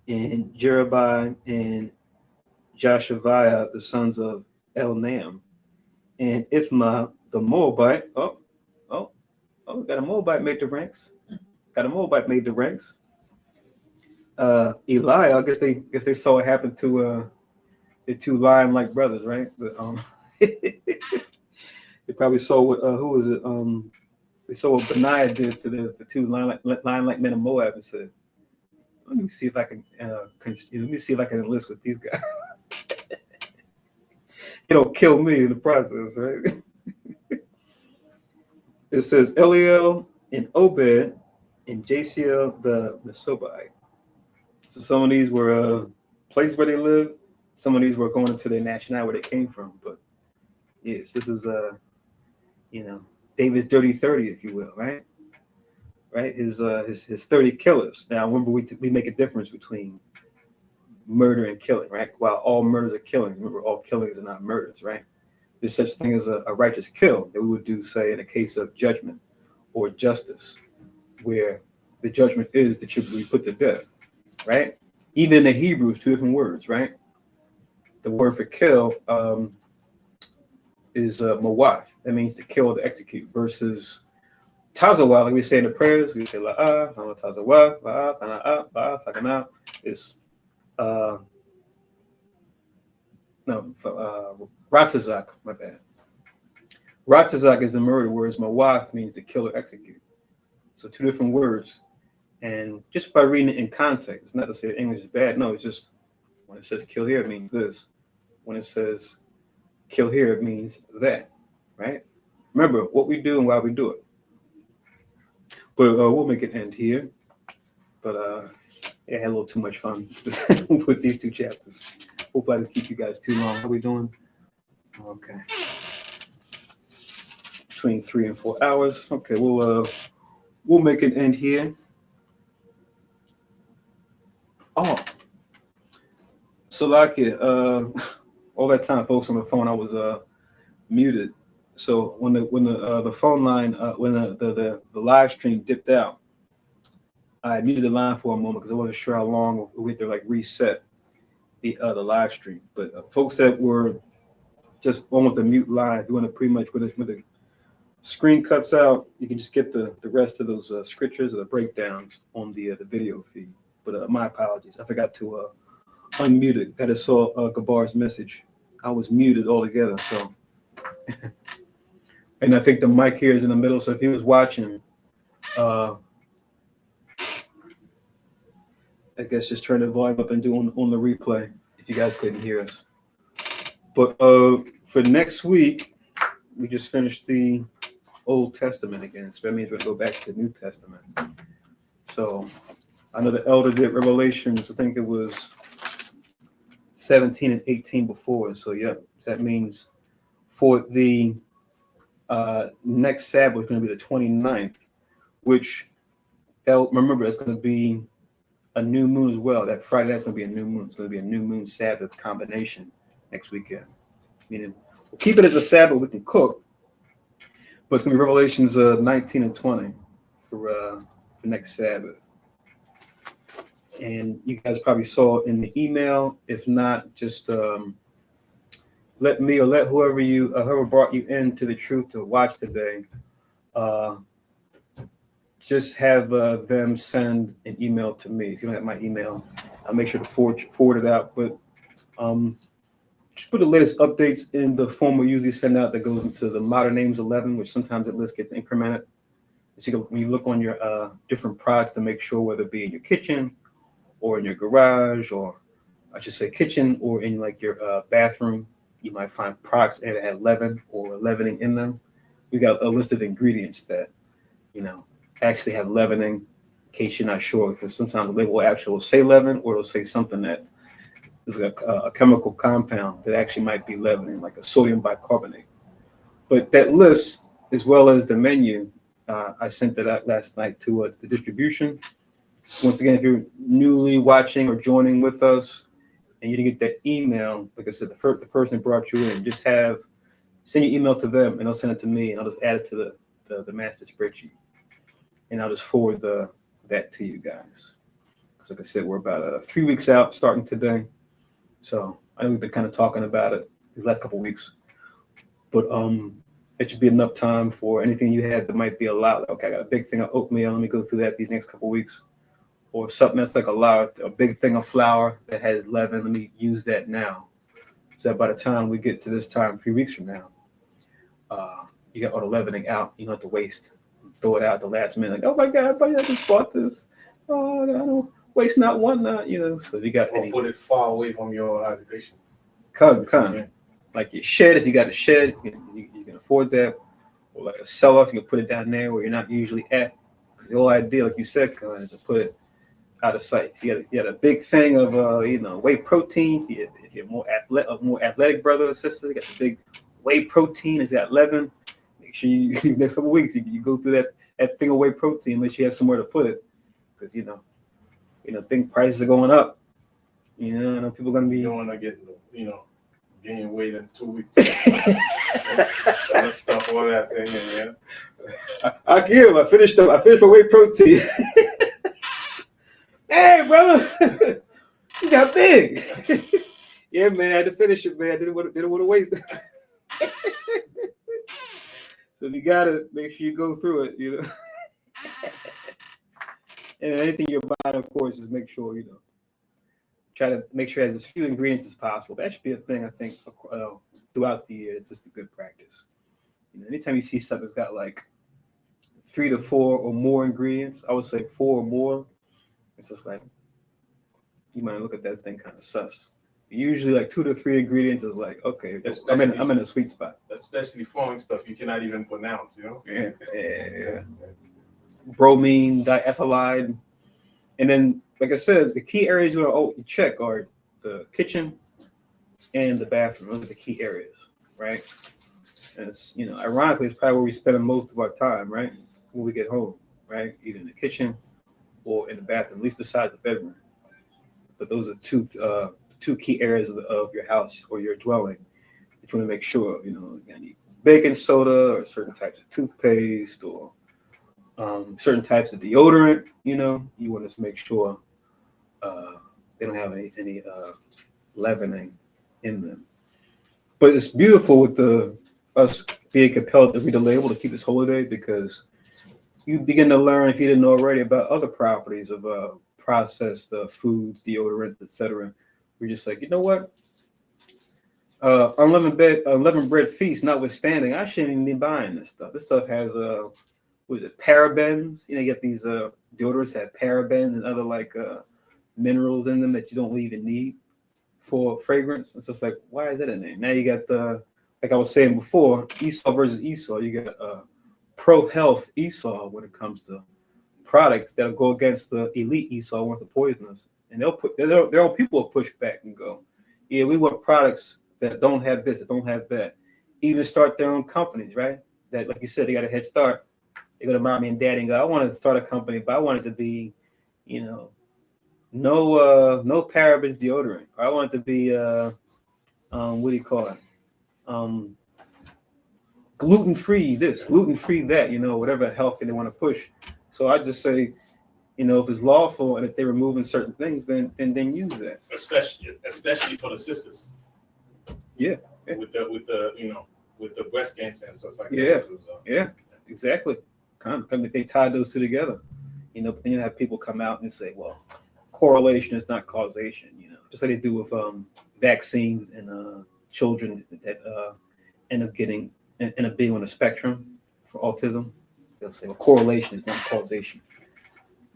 and Jerubai, and Joshaviah, the sons of Elnam, and Ithma, the Moabite. Got a Moabite made the ranks. Eli, I guess they saw what happened to the two lion-like brothers, right? But they probably saw what who was it? They saw what Benaiah did to the two lion-like men of Moab and said, "Let me see if I can enlist with these guys. It'll kill me in the process, right?" It says Eliel and Obed and Jasiel the Mesobite. So some of these were places where they lived. Some of these were going into their nationality where they came from. But yes, this is David's dirty 30, if you will, right? Right? His 30 killers. Now remember, we make a difference between murder and killing, right? While all murders are killing, remember all killings are not murders, right? There's such thing as a righteous kill that we would do, say, in a case of judgment or justice, where the judgment is that you be put to death, right? Even in the Hebrew, it's two different words, right? The word for kill is Mawath. That means to kill or to execute. Versus Tazawa, like we say in the prayers, we say La'a, Tazawa, La'a, Pana'a, Ba'a, Fakana. It's Ratazak, my bad. Ratazak is the murder, whereas Mawath means to kill or execute. So two different words. And just by reading it in context, it's not to say that English is bad. No, it's just when it says kill here, it means this. When it says kill here, it means that, right? Remember what we do and why we do it. But we'll make it end here. But I had a little too much fun with these two chapters. Hope I didn't keep you guys too long. How are we doing? Okay. Between 3 and 4 hours. Okay, we'll make an end here. Oh, Salakia, all that time, folks, on the phone, I was muted. So when the phone line, when the live stream dipped out, I muted the line for a moment because I wasn't sure how long we had to like reset the live stream. But folks that were just on with the mute line, doing it pretty much when the screen cuts out, you can just get the rest of those scriptures or the breakdowns on the video feed. But my apologies, I forgot to unmute it. I just saw Gabar's message. I was muted altogether, so. And I think the mic here is in the middle, so if he was watching, I guess just turn the volume up and do on the replay if you guys couldn't hear us. But for next week, we just finished the Old Testament again, so that means we're going to go back to the New Testament. So I know the elder did Revelations, I think it was 17 and 18 before. So yeah, that means for the next Sabbath is going to be the 29th, which remember it's going to be a new moon as well. That Friday, that's going to be a new moon. It's going to be a new moon Sabbath combination next weekend. Meaning we'll keep it as a Sabbath we can cook, but it's going to be Revelations 19 and 20 for next Sabbath. And you guys probably saw in the email. If not, just let me or let whoever brought you into the truth to watch today, just have them send an email to me. If you don't have my email, I'll make sure to forward it out. But just put the latest updates in the form we usually send out that goes into the Modern Names 11, which sometimes that list gets incremented. So when you look on your different products to make sure whether it be in your kitchen or in your garage, or I should say kitchen, or in like your bathroom, you might find products that have leaven or leavening in them. We got a list of ingredients that, actually have leavening, in case you're not sure, because sometimes the label will actually say leaven, or it'll say something that is a chemical compound that actually might be leavening, like a sodium bicarbonate. But that list, as well as the menu, I sent that out last night to the distribution. Once again, if you're newly watching or joining with us and you didn't get that email, like I said, the person that brought you in, just send your email to them and they'll send it to me, and I'll just add it to the master spreadsheet, and I'll just forward that to you guys. Because like I said, we're about 3 weeks out starting today. So I know we've been kind of talking about it these last couple of weeks, but it should be enough time for anything you had that might be a lot. Like, okay, I got a big thing of oatmeal. Let me go through that these next couple of weeks. Or something that's like a big thing of flour that has leaven. Let me use that now. So that by the time we get to this time, 3 weeks from now, you got all the leavening out. You don't have to waste. Throw it out at the last minute. Like, oh my God, buddy, I just bought this. Oh, I don't waste not one, not, So if you got Or put it far away from your habitation. Come. Okay. Like your shed, if you got a shed, you can afford that. Or like a cellar, if you can put it down there where you're not usually at. Because the whole idea, like you said, is to put it out of sight. So you got a big thing of whey protein. If you're more athletic brother or sister, you got the big whey protein. Is that leaven? Make sure you next couple of weeks you go through that thing of whey protein, unless you have somewhere to put it, because think prices are going up. People are gonna be. You don't want to get gain weight in 2 weeks. Stuff all that thing in there. I finished my whey protein. Hey, brother, you got big. Yeah, man, I had to finish it, man. I didn't want to waste it. So you gotta make sure you go through it, And anything you're buying, of course, is make sure, try to make sure it has as few ingredients as possible. That should be a thing, I think, throughout the year. It's just a good practice. Anytime you see something that's got like 3 to 4 or more ingredients, I would say 4 or more, it's just like, you might look at that thing kind of sus. Usually like 2 to 3 ingredients is like, okay, I'm in a sweet spot. Especially foreign stuff you cannot even pronounce, Yeah. Bromine, diethylide. And then, like I said, the key areas you want to check are the kitchen and the bathroom. Those are the key areas, right? And it's, ironically, it's probably where we spend most of our time, right? When we get home, right? Either in the kitchen or in the bathroom, at least besides the bedroom. But those are two key areas of your house or your dwelling that you want to make sure, you need baking soda or certain types of toothpaste or certain types of deodorant, you want to make sure they don't have any leavening in them. But it's beautiful with us being compelled to read the label to keep this holiday, because you begin to learn, if you didn't know already, about other properties of processed foods, deodorants, etc. We're just like, you know what? Unleavened bread feast notwithstanding, I shouldn't even be buying this stuff. This stuff has parabens? You get these deodorants that have parabens and other minerals in them that you don't even need for fragrance. It's just like, why is that in there? Now you got like I was saying before, Esau versus Esau. You got pro-health Esau when it comes to products that'll go against the elite Esau wants to poison us. And their own people will push back and go, yeah, we want products that don't have this, that don't have that. Even start their own companies, right? That, like you said, they got a head start. They go to mommy and daddy and go, I want to start a company, but I want it to be, no parabens deodorant. Or I want it to be, what do you call it? Gluten-free this, gluten-free that, whatever health they want to push. So I just say, if it's lawful and if they're removing certain things, then use that. Especially for the sisters. Yeah. With the breast cancer and stuff like that. So. Yeah, exactly. If they tie those two together, but then you have people come out and say, well, correlation is not causation, just like they do with vaccines and children that end up being on the spectrum for autism. They'll say, well, correlation is not causation.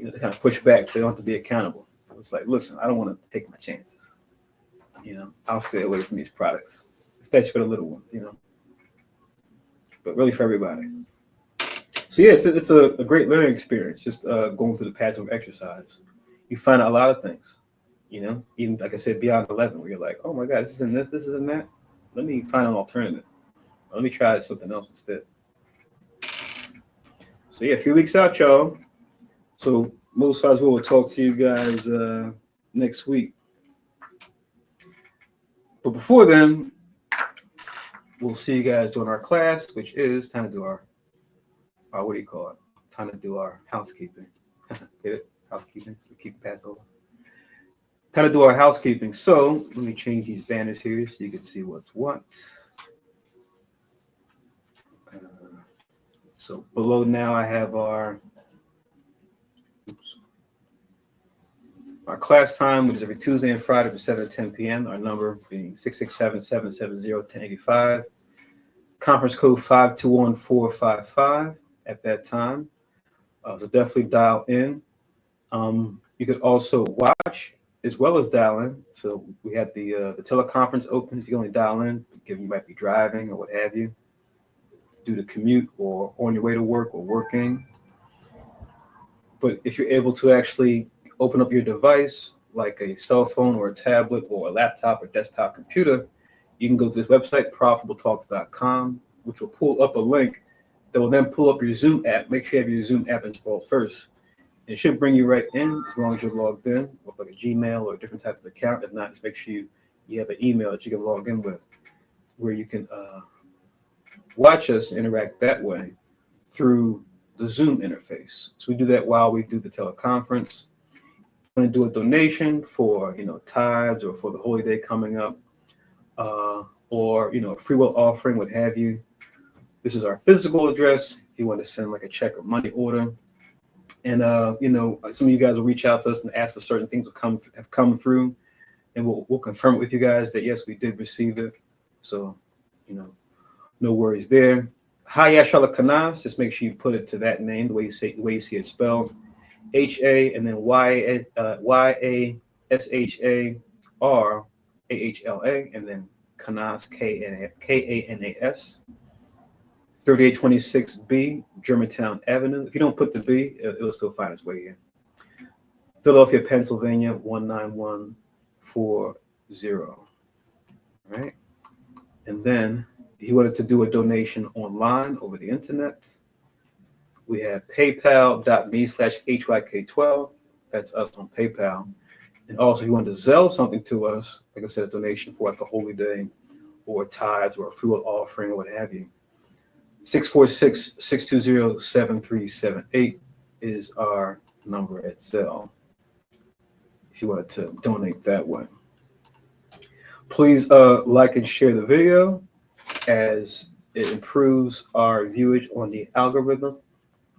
To kind of push back so they don't have to be accountable. It's like, listen, I don't want to take my chances. I'll stay away from these products, especially for the little ones, but really for everybody. So yeah, it's a great learning experience, just going through the pattern of exercise. You find out a lot of things, even like I said, beyond 11, where you're like, oh my God, this isn't this, this isn't that. Let me find an alternative. Let me try something else instead. So yeah, a few weeks out, y'all. So most times we'll talk to you guys next week. But before then, we'll see you guys during our class, which is time to do our what do you call it? Time to do our housekeeping. Get it? Housekeeping. So we keep Passover. Time to do our housekeeping. So let me change these banners here so you can see what's what. So below now I have our class time, which is every Tuesday and Friday from 7 to 10 p.m. Our number being 667-770-1085. Conference code 521-455 at that time. So definitely dial in. You could also watch as well as dial in. So we have the teleconference open if you only dial in, given you might be driving or what have you, due to commute or on your way to work or working. But if you're able to actually open up your device, like a cell phone or a tablet or a laptop or desktop computer, you can go to this website, profitabletalks.com, which will pull up a link that will then pull up your Zoom app. Make sure you have your Zoom app installed first. It should bring you right in as long as you're logged in with like a Gmail or a different type of account. If not, just make sure you have an email that you can log in with, where you can watch us interact that way through the Zoom interface. So we do that while we do the teleconference. Want to do a donation for tithes or for the holy day coming up, or a free will offering, what have you. This is our physical address. If you want to send like a check or money order, and some of you guys will reach out to us and ask us certain things have come through, and we'll confirm it with you guys that yes, we did receive it. So, no worries there. Hayashala Kanas, just make sure you put it to that name, the way you see it spelled. H-A and then Y-A-S-H-A-R-A-H-L-A and then Kanas, K-A-N-A-S. 3826B, Germantown Avenue. If you don't put the B, it'll still find its way here. Philadelphia, Pennsylvania, 19140. All right. And then if you wanted to do a donation online over the internet, we have paypal.me/HYK12. That's us on PayPal. And also, if you want to Zelle something to us, like I said, a donation for like a holy day or tithes or a free will offering or what have you, 646-620-7378 is our number at Zelle if you wanted to donate that way. Please like and share the video as it improves our viewage on the algorithm,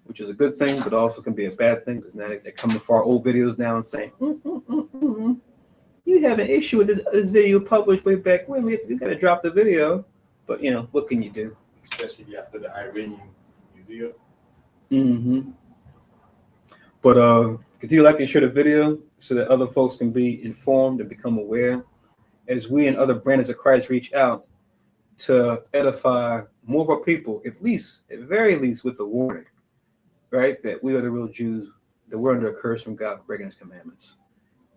which is a good thing, but also can be a bad thing because now they're coming for our old videos now and saying, you have an issue with this video published way back when. We got to drop the video. But, what can you do? Especially after the Iranian video. But continue to like and share the video so that other folks can be informed and become aware as we and other brands of Christ reach out to edify more of our people, at very least with the warning, right? That we are the real Jews, that we're under a curse from God for breaking his commandments.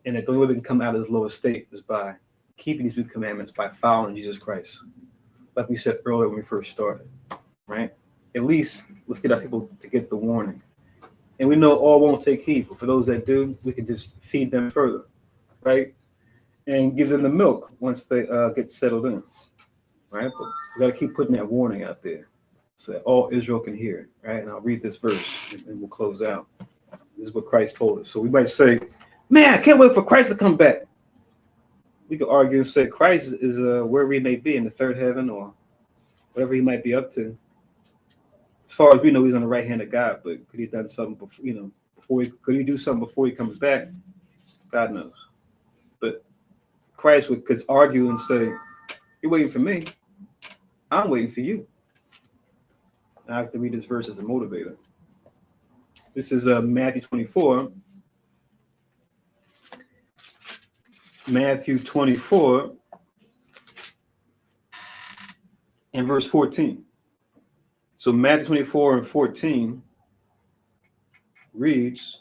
And that the only way we can come out of this lower state is by keeping these 2 commandments, by following Jesus Christ. Like we said earlier when we first started, right? At least let's get our people to get the warning. And we know all won't take heed, but for those that do, we can just feed them further, right? And give them the milk once they get settled in, right? But we got to keep putting that warning out there so that all Israel can hear it, right? And I'll read this verse and we'll close out. This is what Christ told us. So we might say, man, I can't wait for Christ to come back. We could argue and say Christ is wherever he may be in the third heaven or whatever he might be up to. As far as we know, he's on the right hand of God, but could he have done something before, could he do something before he comes back? God knows. But Christ could argue and say, you're waiting for me. I'm waiting for you. I have to read this verse as a motivator. This is Matthew 24. Matthew 24 and verse 14. So Matthew 24 and 14 reads,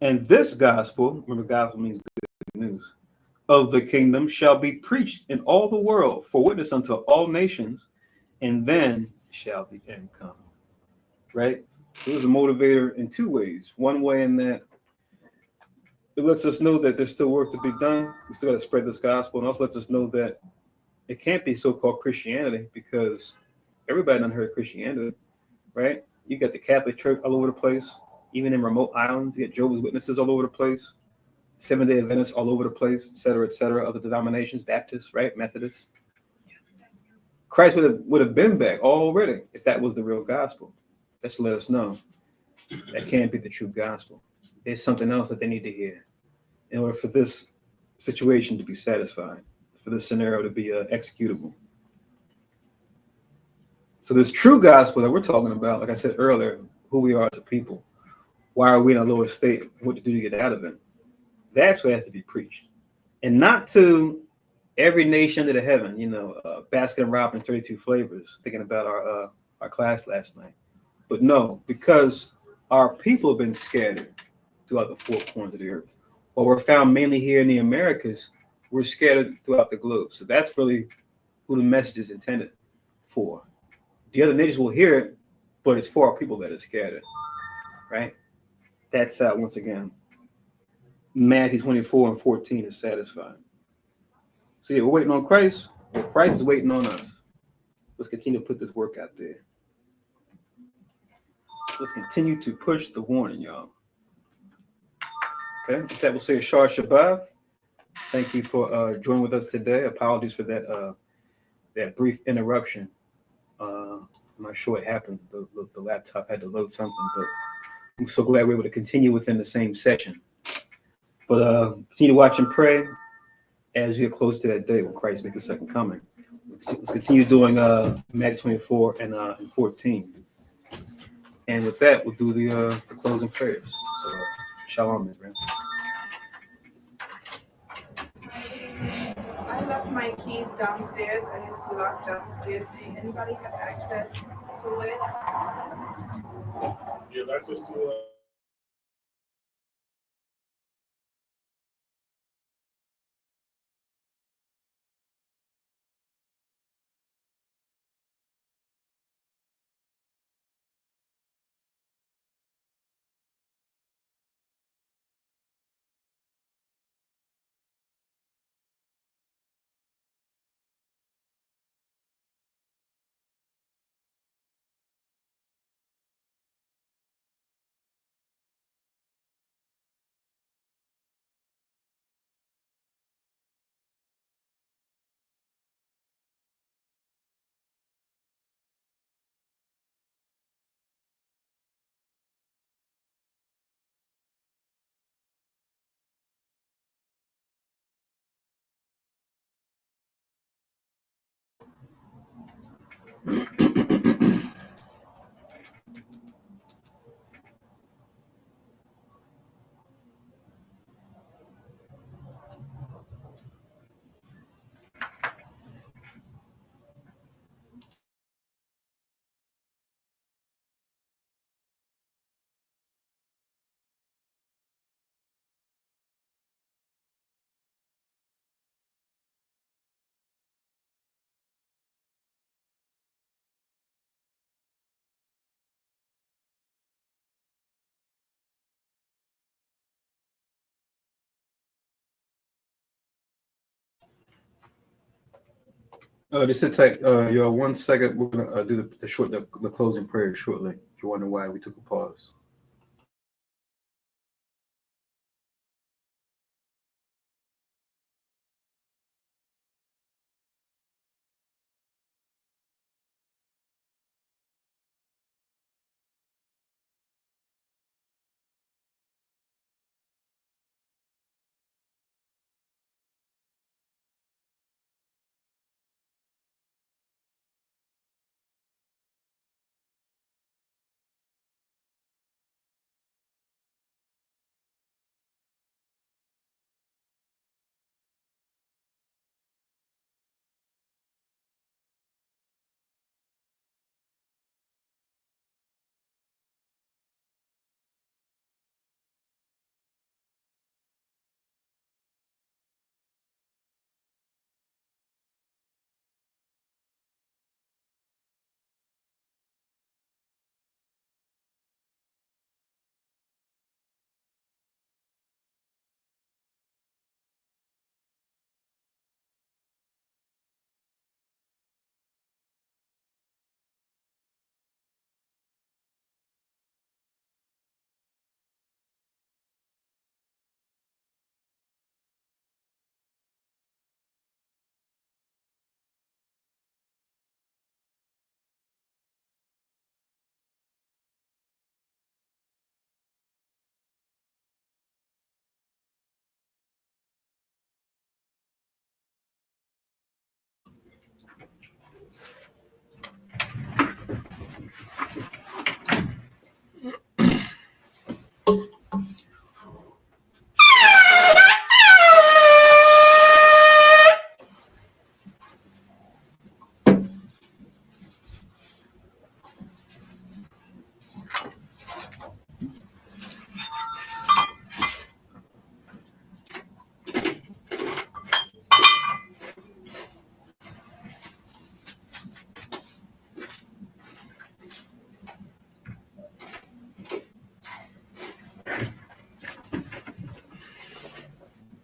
and this gospel, remember gospel means good news, of the kingdom shall be preached in all the world for witness unto all nations, and then shall the end come. Right? So it was a motivator in 2 ways. One way in that it lets us know that there's still work to be done. We still got to spread this gospel, and also lets us know that it can't be so-called Christianity because everybody done heard Christianity, right? You got the Catholic Church all over the place, even in remote islands. You got Jehovah's Witnesses all over the place, Seventh-day Adventists all over the place, et cetera, other denominations, Baptists, right, Methodists. Christ would have been back already if that was the real gospel. That should let us know that can't be the true gospel. There's something else that they need to hear in order for this situation to be satisfied, for this scenario to be executable. So this true gospel that we're talking about, like I said earlier, who we are as a people, why are we in a lower state, what to do to get out of it, that's what has to be preached. And not to every nation under the heaven, Baskin Robbins 32 flavors, thinking about our class last night. But no, because our people have been scattered throughout the 4 corners of the earth. While we're found mainly here in the Americas, we're scattered throughout the globe. So that's really who the message is intended for. The other nations will hear it, but it's for our people that are scattered, right? That's how, once again, Matthew 24 and 14 is satisfied. So yeah, we're waiting on Christ. Well, Christ is waiting on us. Let's continue to put this work out there. Let's continue to push the warning, y'all. Okay, with that, we'll say a Shar Shabbat. Thank you for joining with us today. Apologies for that that brief interruption. I'm not sure what happened. The laptop had to load something, but I'm so glad we're able to continue within the same session. But continue to watch and pray as we are close to that day when Christ makes the second coming. Let's continue doing Matthew 24 and 14. And with that, we'll do the closing prayers. So, shalom, Israel. I left my keys downstairs and it's locked upstairs. Do anybody have access to it? Yeah, that's just to, Just to take your 1 second, we're gonna do the closing prayer shortly. If you wonder why we took a pause.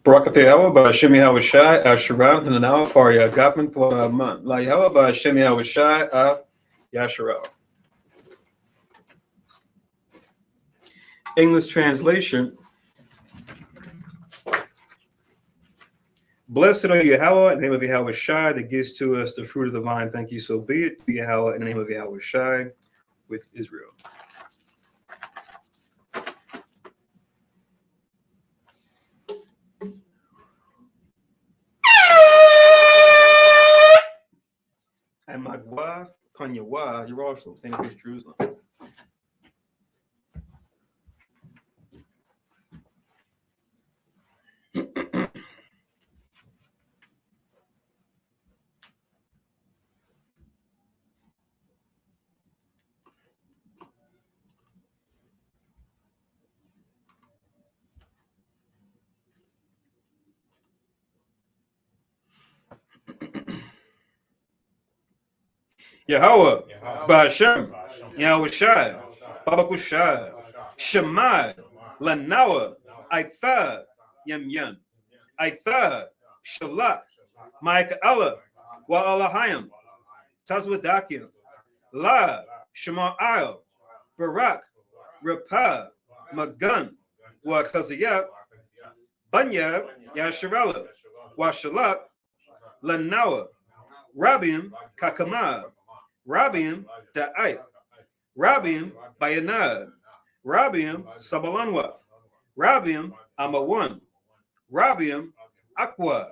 Barakatayah by Shemi Hawashai, Asharat, and an hour for Yagapman for a month. La Yahweh by Shemi Hawashai, Yasharal. English translation. Blessed are you, Yahweh, in the name of Yahweh Shai, that gives to us the fruit of the vine. Thank you, so be it. To Yahweh, in the name of Yahweh Shai, with Israel. And Magwa, Panyawa, Jerusalem. Thank you, Jerusalem. Yahweh, Ba'ashem, Yahweh Shai, Babakushai, Shemai, Lanawa, Aitha, Yem Yem, Aitha, Shalak, Mike Allah, Wa Allahayim, Tazwadakim, La, Shema Al, Barak, Rapah, Magun, Wa Chaziyah, Banya, Yasharala, Wa Shalak, Lanawa, Rabim, Kakama, Rabim, Da'ai, Rabim, Bayanad, Rabim, Sabalanwath, Rabim, Amawan, Rabim, Aqua,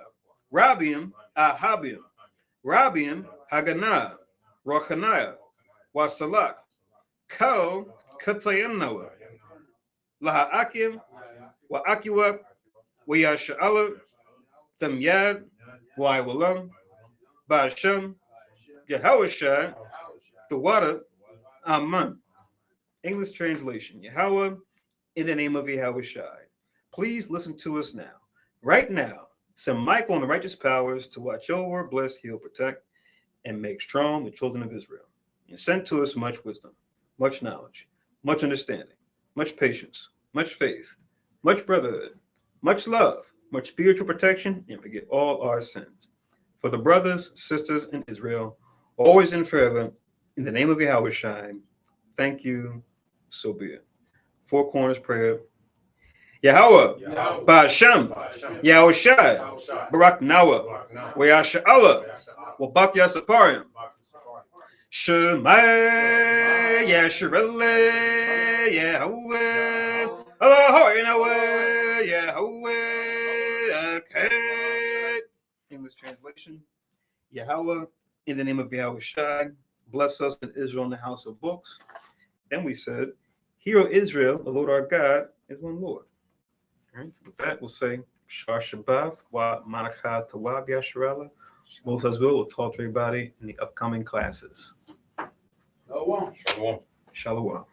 Rabim, Ahabim, Rabim, Haganah, Rochanaya, Wasalak, Ko, Katayanawa, Laha'akim, Wa'akiwa, Wayasha'ala, Tamyad, Waiwalam, Ba'ashem, Yahweh, the water, Aman. English translation, Yahweh, in the name of Yahweh Shai. Please listen to us now. Right now, send Michael and the righteous powers to watch over, bless, heal, protect, and make strong the children of Israel. And send to us much wisdom, much knowledge, much understanding, much patience, much faith, much brotherhood, much love, much spiritual protection, and forgive all our sins. For the brothers, sisters in Israel, always and forever, in the name of Yahweh Shai, thank you, so be it. Four corners prayer. Yahweh, Ba'ashem, Yahweh Shai, Barak Nawa, Wayasha Allah, Wabak Yasaparim, Shema, Yasharele, Yahweh, Yahweh, Yahweh, okay. English translation. Yahweh, in the name of Yahweh Shai, bless us in Israel in the house of books. Then we said, Hear, O Israel, the Lord our God is one Lord. All right, so with that, we'll say, Shar Shabbat, Wa Manachah Tawab Yasharala. Most as will talk to everybody in the upcoming classes. Shalom. Shalom. Shalom.